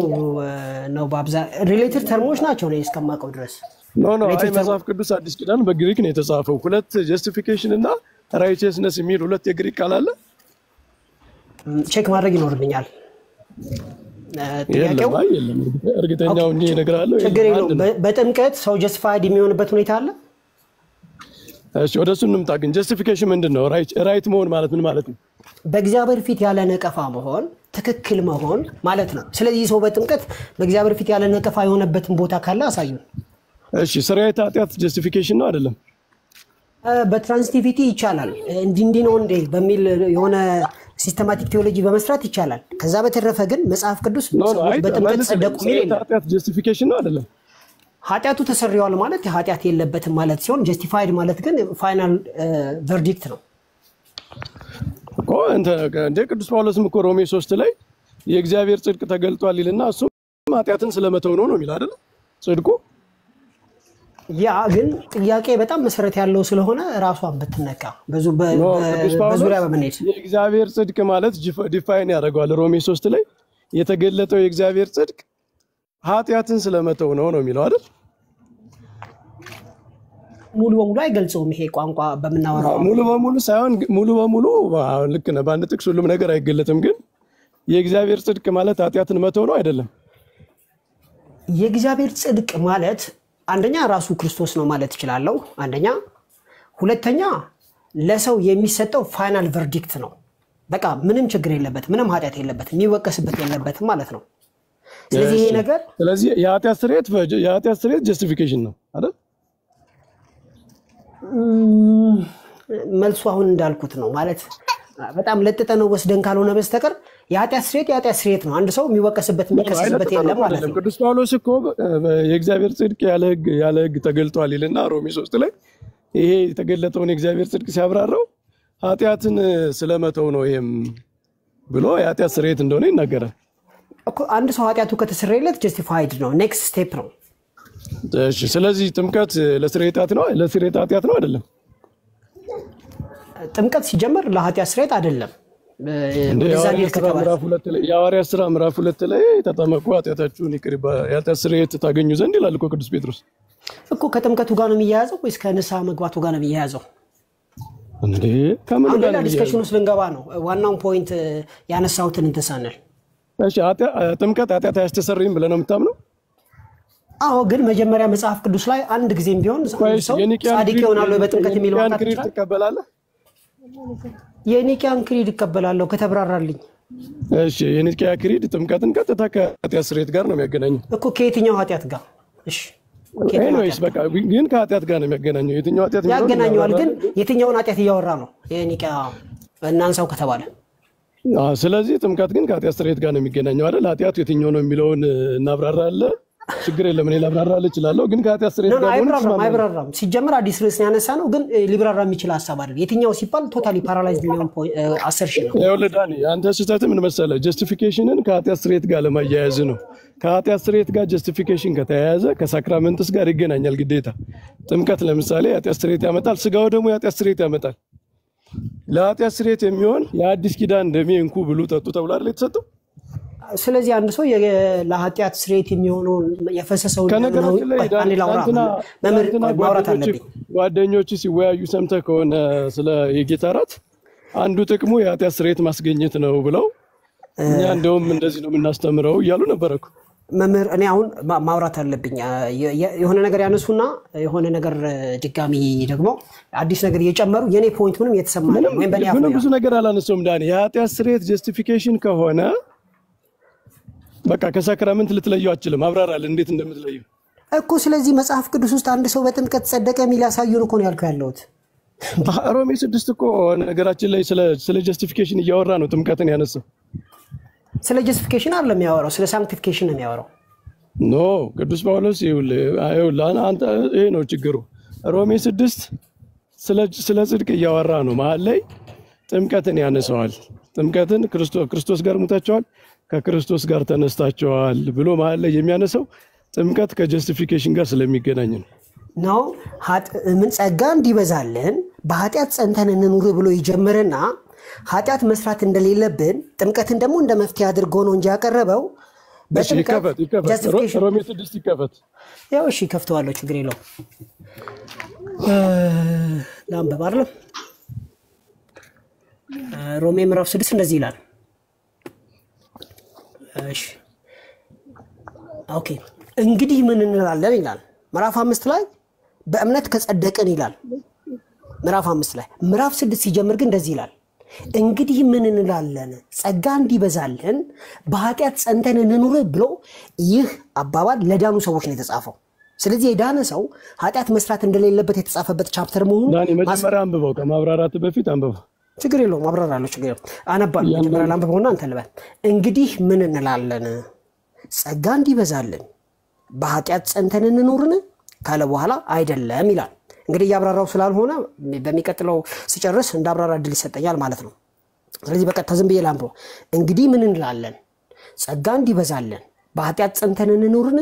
ነው ሪሌትድ ተርሞች ናቸው ነው እስከማውቀው ድረስ። ኖ አይ መጽሐፍ ቅዱስ አዲስ ኪዳን በግሪክ ነው የተጻፈው። ሁለት ጀስቲፊኬሽን እና ራይቸስነስ የሚል ሁለት የግሪክ ቃል አለ። ቼክ ማድረግ ይኖርብኛል። ጥያቄው እርግጠኛው እንጂ እነግራለሁ። ችግር የለውም። በጥምቀት ሰው ጀስቲፋይድ የሚሆንበት ሁኔታ አለ። እሺ ወደሱ እንምጣ። ግን ጀስቲፊኬሽን ምንድነው? ራይት መሆን ማለት ምን ማለት ነው? በእግዚአብሔር ፊት ያለ ነቀፋ መሆን፣ ትክክል መሆን ማለት ነው። ስለዚህ ሰው በጥምቀት በእግዚአብሔር ፊት ያለ ነቀፋ የሆነበትን ቦታ ካለ አሳዩን። እሺ ስርየተ ኃጢአት ጀስቲፊኬሽን ነው አይደለም? በትራንስቲቪቲ ይቻላል። እንዲህ ነው እንዴ በሚል የሆነ ሲስተማቲክ ቴዎሎጂ በመስራት ይቻላል። ከዛ በተረፈ ግን መጽሐፍ ቅዱስ ሰዎች በጥምቀት ጸደቁ የሚል ኃጢአት ጀስቲፊኬሽን ነው አይደለም? ኃጢአቱ ተሰርየዋል ማለት ኃጢአት የለበትም ማለት ሲሆን ጀስቲፋይድ ማለት ግን ፋይናል ቨርዲክት ነው እኮ። እንደ ቅዱስ ጳውሎስም እኮ ሮሜ 3 ላይ የእግዚአብሔር ጽድቅ ተገልጧል ይልና እሱ ኃጢአትን ስለመተው ነው የሚል አይደል? ጽድቁ ያ ግን ጥያቄ በጣም መሰረት ያለው ስለሆነ ራሷን ብትነካ በዙሪያ በመሄድ የእግዚአብሔር ጽድቅ ማለት ዲፋይን ያደርገዋል። ሮሜ 3 ላይ የተገለጠው የእግዚአብሔር ጽድቅ ኃጢአትን ስለመተው ነው የሚለው አይደል? ሙሉ በሙሉ አይገልጸውም። ይሄ ቋንቋ በመናወራው ሙሉ በሙሉ ሳይሆን ሙሉ በሙሉ ልክ ነው። በአንድ ጥቅስ ሁሉም ነገር አይገለጥም። ግን የእግዚአብሔር ጽድቅ ማለት ኃጢአትን መተው ነው አይደለም? የእግዚአብሔር ጽድቅ ማለት አንደኛ ራሱ ክርስቶስ ነው ማለት እችላለሁ። አንደኛ፣ ሁለተኛ ለሰው የሚሰጠው ፋይናል ቨርዲክት ነው። በቃ ምንም ችግር የለበት፣ ምንም ኃጢአት የለበት፣ የሚወቀስበት የለበት ማለት ነው። ስለዚህ ይሄ ነገር የኃጢአት ስርየት ጀስቲፊኬሽን ነው አይደል? መልሱ አሁን እንዳልኩት ነው ማለት በጣም ለጥጠነው ወስደን ካልሆነ በስተቀር የኃጢአት ስርየት ነው። አንድ ሰው የሚወቀስበት የሚከሰስበት የለም ማለት ነው። ቅዱስ ጳውሎስ እኮ የእግዚአብሔር ጽድቅ ያለ ሕግ ተገልጧል ይልና ሮሜ 3 ላይ ይሄ የተገለጠውን የእግዚአብሔር ጽድቅ ሲያብራራው ኃጢአትን ስለመተው ነው ይሄም ብሎ የኃጢአት ስርየት እንደሆነ ይናገራል እኮ። አንድ ሰው ኃጢአቱ ከተሰረየለት ጀስቲፋይድ ነው፣ ኔክስት ስቴፕ ነው። እሺ ስለዚህ ጥምቀት ለስርየት ኃጢአት ነው አይደለም? ጥምቀት ሲጀመር ለኃጢአት ስርየት አይደለም። የሐዋርያት ሥራ ምዕራፍ 2 ላይ ተጠመቁ ኃጢአታችሁን ይቅር የኃጢአት ስርየት ታገኙ ዘንድ ይላል እኮ ቅዱስ ጴጥሮስ። እኮ ከጥምቀቱ ጋር ነው የሚያያዘው ወይስ ከንስሐ መግባቱ ጋር ነው የሚያያዘው? እንዴ ከምን ጋር ነው? ዲስከሽን ውስጥ ልንገባ ነው። ዋናውን ፖይንት ያነሳሁትን እንተሳነል። እሺ ጥምቀት ኃጢአት አያስተሰርይም ብለህ ነው የምታምነው? አዎ፣ ግን መጀመሪያ መጽሐፍ ቅዱስ ላይ አንድ ጊዜም ቢሆን ሰው ጻድቅ ይሆናል በጥምቀት የሚለው ክሪድ ትቀበላለህ? የኒቂያን ክሪድ እቀበላለሁ ከተብራራልኝ። እሺ የኒቂያ ክሪድ ጥምቀትን ቀጥታ ከኃጢአት ስርየት ጋር ነው የሚያገናኘው እኮ። ከየትኛው ኃጢአት ጋር? እሺ ኤኒዌይስ በቃ ግን ከኃጢአት ጋር ነው የሚያገናኘው። የትኛው ኃጢአት ያገናኘዋል? ግን የትኛውን ኃጢአት እያወራ ነው የኒቂያ እናንሳው ከተባለ? ስለዚህ ጥምቀት ግን ከኃጢአት ስርየት ጋር ነው የሚገናኘው አይደል? ኃጢአቱ የትኛው ነው የሚለውን እናብራራለን። ችግር የለም እኔ ላብራራልህ እችላለሁ። ግን ከኃጢአት ስርየት ጋር አይብራራም። ሲጀመር አዲስ ርዕስ ያነሳ ነው፣ ግን ሊብራራ የሚችል ሀሳብ አይደል። የትኛው ሲባል ቶታሊ ፓራላይዝድ የሚሆን አሰርሽን ነው። ይኸውልህ ዳኒ፣ አንተ ስህተትህ ምን መሰለህ? ጀስቲፊኬሽንን ከኃጢአት ስርየት ጋር ለማያያዝ ነው። ከኃጢአት ስርየት ጋር ጀስቲፊኬሽን ከተያያዘ ከሳክራመንትስ ጋር ይገናኛል ግዴታ። ጥምቀት ለምሳሌ የኃጢአት ስርየት ያመጣል፣ ስጋው ደግሞ የኃጢአት ስርየት ያመጣል። ለኃጢአት ስርየት የሚሆን የአዲስ ኪዳን ደሜ እንኩ ብሉ ጠጡ ተብሎ አይደል የተሰጠው? ስለዚህ አንድ ሰው ለኃጢአት ስርየት የሚሆነውን የፈሰሰውን ማውራት አለብኝ። ጓደኞች ሲወያዩ ሰምተህ ከሆነ ስለ የጌታ እራት አንዱ ጥቅሙ የኃጢአት ስርየት ማስገኘት ነው ብለው እኛ እንደውም እንደዚህ ነው የምናስተምረው እያሉ ነበረ እኮ። መምህር እኔ አሁን ማውራት አለብኝ። የሆነ ነገር ያነሱና የሆነ ነገር ድጋሚ ደግሞ አዲስ ነገር እየጨመሩ የኔ ፖይንት ምንም የተሰማ ነው ወይም በእኔ አፍ ነው። ብዙ ነገር አላነሳውም ዳኒ። የኃጢአት ስርየት ጀስቲፊኬሽን ከሆነ በቃ ከሳክራመንት ልትለየው አትችልም። አብራራለህ እንዴት እንደምትለየው እኮ። ስለዚህ መጽሐፍ ቅዱስ ውስጥ አንድ ሰው በጥምቀት ጸደቀ የሚል ያሳዩን እኮ ነው ያልከው ያለሁት። ሮሜ 6 እኮ ነገራችን ላይ ስለ ጀስቲፊኬሽን እያወራ ነው ጥምቀትን ያነሳው። ስለ ጀስቲፊኬሽን አይደለም የሚያወራው፣ ስለ ሳንክቲፊኬሽን ነው የሚያወራው። ኖ ቅዱስ ጳውሎስ ይኸውልህ አንተ ይሄ ነው ችግሩ። ሮሜ 6 ስለ ጽድቅ እያወራ ነው። መሀል ላይ ጥምቀትን ያነሳዋል። ጥምቀትን ክርስቶስ ጋር ሙታቸዋል፣ ከክርስቶስ ጋር ተነስታቸዋል ብሎ መሀል ላይ የሚያነሳው ጥምቀት ከጀስቲፊኬሽን ጋር ስለሚገናኝ ነው። ምን ጸጋ እንዲበዛልን በኃጢአት ጸንተን እንኑር ብሎ ይጀምርና ኃጢአት መስራት እንደሌለብን ጥምቀትን ደግሞ እንደ መፍትሄ አድርጎ ነው እንጂ ያቀረበው በጥምቀት ጀስቲፊኬሽን። ሮሜ 6 ይከፈት። ያው እሺ ከፍተዋለሁ፣ ችግር የለውም። ላምበብ አይደለም ሮሜ ምዕራፍ 6 እንደዚህ ይላል። እሺ ኦኬ። እንግዲህ ምን እንላለን ይላል ምዕራፍ 5 ላይ በእምነት ከጸደቅን ይላል ምዕራፍ 5 ላይ። ምዕራፍ 6 ሲጀምር ግን እንደዚህ ይላል እንግዲህ ምን እንላለን ጸጋ እንዲበዛልን በኃጢአት ጸንተን እንኑር ብሎ። ይህ አባባል ለዳኑ ሰዎች ነው የተጻፈው። ስለዚህ የዳነ ሰው ኃጢአት መስራት እንደሌለበት የተጻፈበት ቻፕተር መሆኑ ዳኒ መጀመሪያ አንብበው፣ ከማብራራት በፊት አንብበው። ችግር የለውም አብራራለሁ፣ ችግር የለውም አነባለሁ። መጀመሪያ አንብበውና አንተ ልበል። እንግዲህ ምን እንላለን ጸጋ እንዲበዛልን በኃጢአት ጸንተን እንኑርን ካለ በኋላ አይደለም ይላል። እንግዲህ ያብራራው ስላልሆነ በሚቀጥለው ሲጨርስ እንዳብራራ እድል ይሰጠኛል ማለት ነው። ስለዚህ በቀጥታ ዝም ብዬ ላምበው። እንግዲህ ምን እንላለን ጸጋ እንዲበዛልን በኃጢአት ጸንተን እንኑርን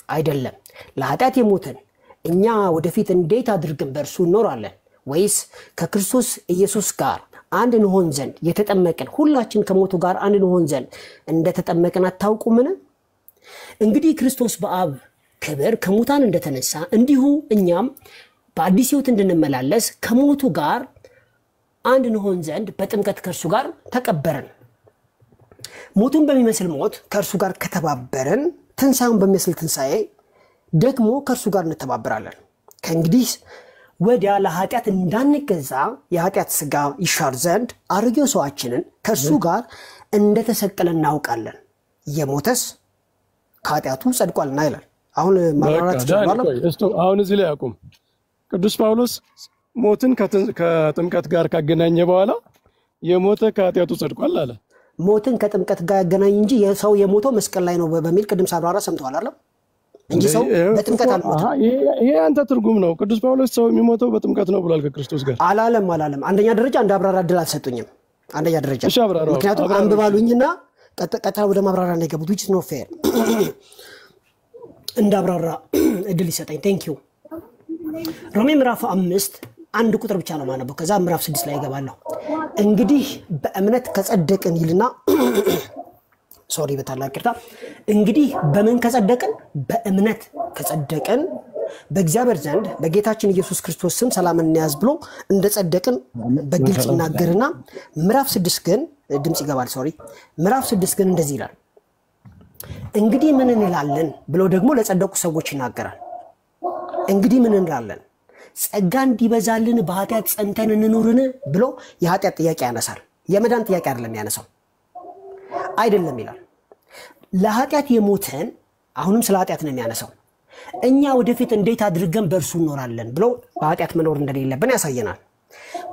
አይደለም፣ ለኃጢአት የሞተን እኛ ወደፊት እንዴት አድርገን በእርሱ እንኖራለን? ወይስ ከክርስቶስ ኢየሱስ ጋር አንድ እንሆን ዘንድ የተጠመቅን ሁላችን ከሞቱ ጋር አንድ እንሆን ዘንድ እንደተጠመቅን አታውቁምን? እንግዲህ ክርስቶስ በአብ ክብር ከሙታን እንደተነሳ እንዲሁ እኛም በአዲስ ሕይወት እንድንመላለስ ከሞቱ ጋር አንድ እንሆን ዘንድ በጥምቀት ከእርሱ ጋር ተቀበርን። ሞቱን በሚመስል ሞት ከእርሱ ጋር ከተባበርን ትንሣኤውን በሚመስል ትንሣኤ ደግሞ ከእርሱ ጋር እንተባበራለን። ከእንግዲህ ወዲያ ለኃጢአት እንዳንገዛ የኃጢአት ሥጋ ይሻር ዘንድ አሮጌው ሰዋችንን ከእርሱ ጋር እንደተሰቀለ እናውቃለን፣ የሞተስ ከኃጢአቱ ጸድቋልና ይላል። አሁን ማብራራት ይችላል። አሁን እዚህ ላይ አቁም። ቅዱስ ጳውሎስ ሞትን ከጥምቀት ጋር ካገናኘ በኋላ የሞተ ከኃጢአቱ ጸድቋል አለ። ሞትን ከጥምቀት ጋር ያገናኝ እንጂ የሰው የሞተው መስቀል ላይ ነው በሚል ቅድም ሳብራራ ሰምተዋል አይደል? እንጂ ሰው በጥምቀት አልሞተም። ይሄ አንተ ትርጉም ነው። ቅዱስ ጳውሎስ ሰው የሚሞተው በጥምቀት ነው ብሏል ከክርስቶስ ጋር አላለም። አንደኛ ደረጃ እንዳብራራ እድል አልሰጡኝም። አንደኛ ደረጃ ምክንያቱም አንብባሉኝና ቀጥታ ወደ ማብራራ ነው የገቡት። which is not fair። እንዳብራራ እድል ይሰጠኝ። ቴንክ ዩ። ሮሜ ምዕራፍ 5 አንድ ቁጥር ብቻ ነው ማነበው፣ ከዛ ምዕራፍ 6 ላይ እገባለሁ። እንግዲህ በእምነት ከጸደቅን ይልና ሶሪ በታላቅ ይቅርታ። እንግዲህ በምን ከጸደቅን? በእምነት ከጸደቅን በእግዚአብሔር ዘንድ በጌታችን ኢየሱስ ክርስቶስ ስም ሰላም እንያዝ ብሎ እንደጸደቅን በግልጽ ይናገርና ምዕራፍ 6 ግን ድምጽ ይገባል። ሶሪ ምዕራፍ 6 ግን እንደዚህ ይላል እንግዲህ ምን እንላለን ብሎ ደግሞ ለጸደቁ ሰዎች ይናገራል። እንግዲህ ምን እንላለን ጸጋ እንዲበዛልን በኃጢአት ጸንተን እንኑርን ብሎ የኃጢአት ጥያቄ ያነሳል። የመዳን ጥያቄ አይደለም ያነሳው አይደለም ይላል። ለኃጢአት የሞተን አሁንም ስለ ኃጢአት ነው የሚያነሳው። እኛ ወደፊት እንዴት አድርገን በእርሱ እንኖራለን ብሎ በኃጢአት መኖር እንደሌለብን ያሳየናል።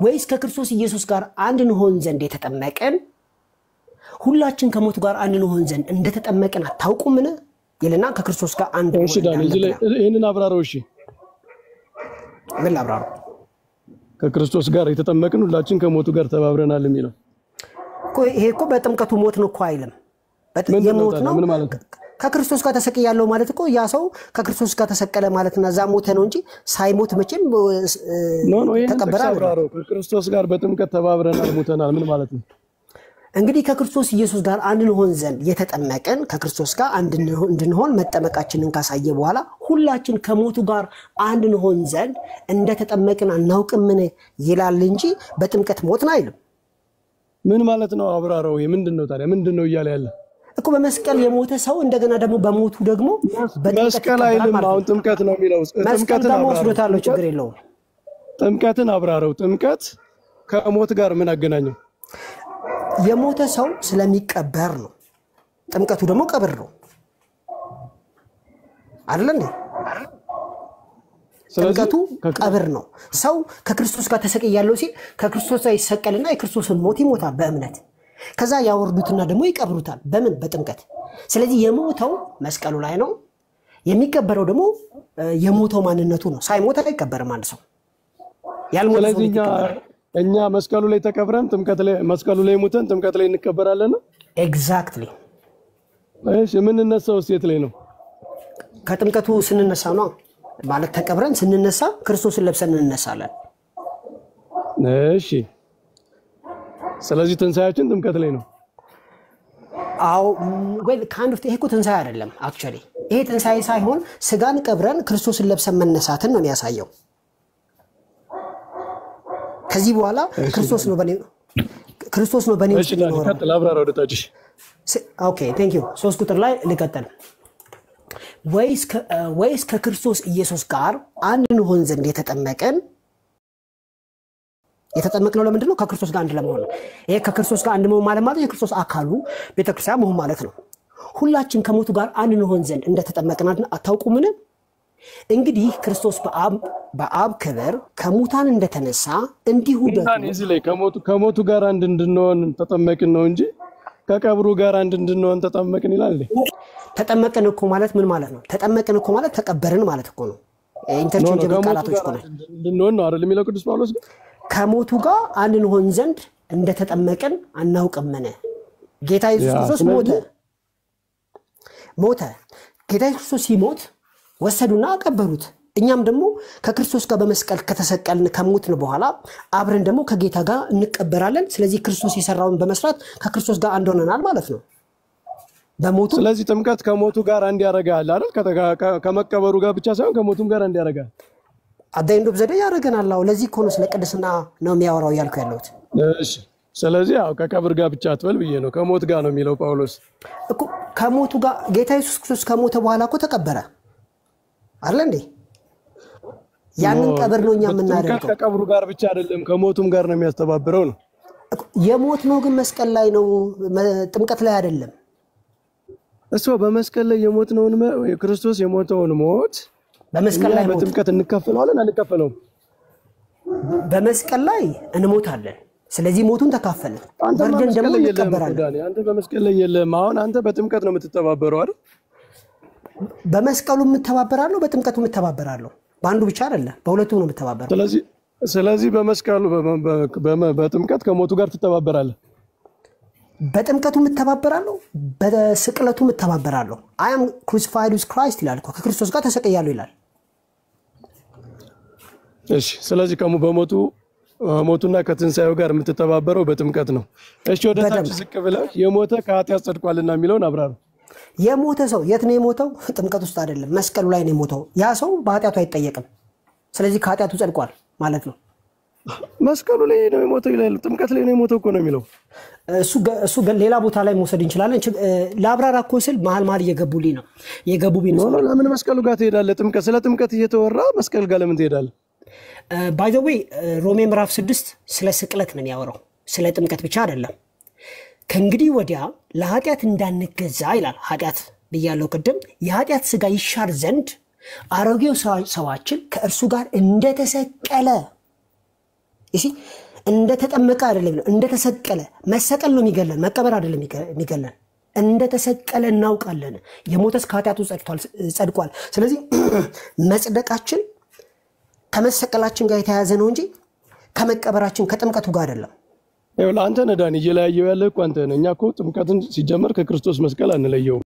ወይስ ከክርስቶስ ኢየሱስ ጋር አንድ እንሆን ዘንድ የተጠመቀን ሁላችን ከሞቱ ጋር አንድ እንሆን ዘንድ እንደተጠመቀን አታውቁምን ይልና ከክርስቶስ ጋር አንድ ይሄንን አብራራው። እሺ ምን አብራራው? ከክርስቶስ ጋር የተጠመቅን ሁላችን ከሞቱ ጋር ተባብረናል የሚለው ይሄ እኮ በጥምቀቱ ሞት ነው እኮ አይልም። የሞት ነው ከክርስቶስ ጋር ተሰቅያለሁ ማለት እኮ ያ ሰው ከክርስቶስ ጋር ተሰቀለ ማለትና ዛ ሞተ ነው እንጂ ሳይሞት መቼም ተቀበረ አይደለም። ከክርስቶስ ጋር በጥምቀት ተባብረናል ሞተናል ምን ማለት ነው? እንግዲህ ከክርስቶስ ኢየሱስ ጋር አንድ እንሆን ዘንድ የተጠመቀን ከክርስቶስ ጋር አንድ እንድንሆን መጠመቃችንን ካሳየ በኋላ ሁላችን ከሞቱ ጋር አንድ እንሆን ዘንድ እንደተጠመቅን አናውቅምን ይላል እንጂ በጥምቀት ሞትን አይልም። ምን ማለት ነው? አብራራው። ምንድነው ታዲያ? ምንድነው እያለ ያለ? እኮ በመስቀል የሞተ ሰው እንደገና ደግሞ በሞቱ ደግሞ መስቀል አይልም። አሁን ጥምቀት ነው የሚለው። ጥምቀትን አብራራው፣ ችግር የለውም። ጥምቀትን አብራራው። ጥምቀት ከሞት ጋር ምን አገናኘው? የሞተ ሰው ስለሚቀበር ነው። ጥምቀቱ ደግሞ ቀብር ነው አይደል እንዴ? ጥምቀቱ ቀብር ነው። ሰው ከክርስቶስ ጋር ተሰቅያለሁ ሲል ከክርስቶስ ጋር ይሰቀልና የክርስቶስን ሞት ይሞታል በእምነት። ከዛ ያወርዱትና ደግሞ ይቀብሩታል በምን? በጥምቀት። ስለዚህ የሞተው መስቀሉ ላይ ነው፣ የሚቀበረው ደግሞ የሞተው ማንነቱ ነው። ሳይሞት አይቀበርም አንድ ሰው። ስለዚህ እኛ መስቀሉ ላይ ተቀብረን ጥምቀት ላይ መስቀሉ ላይ ሞተን ጥምቀት ላይ እንቀበራለን። ኤግዛክትሊ። እሺ የምንነሳው የት ላይ ነው? ከጥምቀቱ ስንነሳ ነው ማለት ተቀብረን ስንነሳ ክርስቶስን ለብሰን እንነሳለን። እሺ ስለዚህ ትንሳኤያችን ጥምቀት ላይ ነው። አው ወይ ካንድ ኦፍ ይሄ እኮ ትንሳኤ አይደለም። አክቹአሊ ይሄ ትንሳኤ ሳይሆን ስጋን ቀብረን ክርስቶስን ለብሰን መነሳትን ነው የሚያሳየው። ከዚህ በኋላ ክርስቶስ ነው በኔ እሺ ቀጥል፣ አብራራ ወደታች። ኦኬ ቴንክ ዩ። 3 ቁጥር ላይ ልቀጥል። ወይስ ከክርስቶስ ኢየሱስ ጋር አንድ እንሆን ዘንድ የተጠመቅነው ለምንድን ነው? ከክርስቶስ ጋር አንድ ለመሆን ነው። ይሄ ከክርስቶስ ጋር አንድ መሆን ማለት የክርስቶስ አካሉ ቤተክርስቲያን መሆን ማለት ነው። ሁላችን ከሞቱ ጋር አንድ እንሆን ዘንድ እንደተጠመቅን አታውቁምን? እንግዲህ ክርስቶስ በአብ ክብር ከሙታን እንደተነሳ እንዲሁ ደግሞ እዚህ ላይ ከሞቱ ጋር አንድ እንድንሆን ተጠመቅን ነው እንጂ ከቀብሩ ጋር አንድ እንድንሆን ተጠመቅን ይላል። ተጠመቅን እኮ ማለት ምን ማለት ነው? ተጠመቅን እኮ ማለት ተቀበርን ማለት እኮ ነው። ኢንተርቼንጅ ቃላቶች እኮ ነው። እንድንሆን ነው አይደል የሚለው ቅዱስ ጳውሎስ። ከሞቱ ጋር አንድ እንሆን ዘንድ እንደተጠመቅን አናውቅምን? ጌታ ኢየሱስ ክርስቶስ ሞተ። ጌታ ኢየሱስ ክርስቶስ ሲሞት ወሰዱና አቀበሩት። እኛም ደግሞ ከክርስቶስ ጋር በመስቀል ከተሰቀልን ከሞትን በኋላ አብረን ደግሞ ከጌታ ጋር እንቀበራለን። ስለዚህ ክርስቶስ የሰራውን በመስራት ከክርስቶስ ጋር አንድ ሆነናል ማለት ነው በሞቱ። ስለዚህ ጥምቀት ከሞቱ ጋር አንድ ያደርጋል አይደል? ከመቀበሩ ጋር ብቻ ሳይሆን ከሞቱም ጋር አንድ ያደርጋል። አዳይንዶ በዘደ ያደርገናል። ለዚህ እኮ ነው ስለ ቅድስና ነው የሚያወራው ያልኩ ያለሁት። እሺ ስለዚህ ከቀብር ጋር ብቻ አትበል ብዬ ነው። ከሞት ጋር ነው የሚለው ጳውሎስ እኮ። ከሞቱ ጋር ጌታ ኢየሱስ ክርስቶስ ከሞተ በኋላ እኮ ተቀበረ አይደል እንዴ? ያንን ቀብር ነው እኛ የምናደርገው። ከቀብሩ ጋር ብቻ አይደለም ከሞቱም ጋር ነው የሚያስተባብረው ነው። የሞት ነው ግን መስቀል ላይ ነው፣ ጥምቀት ላይ አይደለም። እሱ በመስቀል ላይ የሞትነውን ክርስቶስ የሞተውን ሞት በመስቀል ላይ በጥምቀት እንከፈለዋለን አንከፈለውም? በመስቀል ላይ እንሞታለን። ስለዚህ ሞቱን ተካፈልን። ወርደን ደግሞ እንቀበራለን። አንተ በመስቀል ላይ የለም። አሁን አንተ በጥምቀት ነው የምትተባበረው አይደል? በመስቀሉ የምተባበራለሁ፣ በጥምቀቱ የምተባበራለሁ። በአንዱ ብቻ አይደለም፣ በሁለቱም ነው የምተባበረው። ስለዚህ በመስቀሉ በጥምቀት ከሞቱ ጋር ትተባበራለህ። በጥምቀቱ የምተባበራለሁ፣ በስቅለቱ የምተባበራለሁ። አይ አም ክሩሲፋይድ ዊዝ ክራይስት ይላል እኮ፣ ከክርስቶስ ጋር ተሰቅያለሁ ይላል። እሺ ስለዚህ ሞቱና ከትንሳኤው ጋር የምትተባበረው በጥምቀት ነው። እሺ ወደ ታች ዝቅ ብለህ የሞተ ከኃጢአት ጸድቋልና የሚለውን አብራሩ። የሞተ ሰው የት ነው የሞተው? ጥምቀት ውስጥ አይደለም፣ መስቀሉ ላይ ነው የሞተው። ያ ሰው በኃጢአቱ አይጠየቅም። ስለዚህ ከኃጢአቱ ጸድቋል ማለት ነው። መስቀሉ ላይ ነው የሞተው ይላል። ጥምቀት ላይ ነው የሞተው እኮ ነው የሚለው። እሱ ሌላ ቦታ ላይ መውሰድ እንችላለን። ለአብራራ እኮ ስል መሀል እየገቡልኝ ነው የገቡብኝ ነው። ለምን መስቀሉ ጋር ትሄዳለህ? ስለ ጥምቀት እየተወራ መስቀል ጋር ለምን ትሄዳለህ? ባይ ዘ ዌይ ሮሜ ምዕራፍ 6 ስለ ስቅለት ነው የሚያወራው፣ ስለ ጥምቀት ብቻ አይደለም። ከእንግዲህ ወዲያ ለኃጢአት እንዳንገዛ ይላል። ኃጢአት ብያለው ቅድም። የኃጢአት ስጋ ይሻር ዘንድ አሮጌው ሰዋችን ከእርሱ ጋር እንደተሰቀለ እንደተጠመቀ አይደለም፣ እንደተሰቀለ። መሰቀል ነው የሚገለን፣ መቀበር አይደለም የሚገለን። እንደተሰቀለ እናውቃለን። የሞተስ ከኃጢአቱ ጸድቋል። ስለዚህ መጽደቃችን ከመሰቀላችን ጋር የተያያዘ ነው እንጂ ከመቀበራችን ከጥምቀቱ ጋር አይደለም። አንተ ነህ ዳኒ እየለያየው ያለ እኮ አንተ ነህ። እኛ እኮ ጥምቀትን ሲጀመር ከክርስቶስ መስቀል አንለየውም።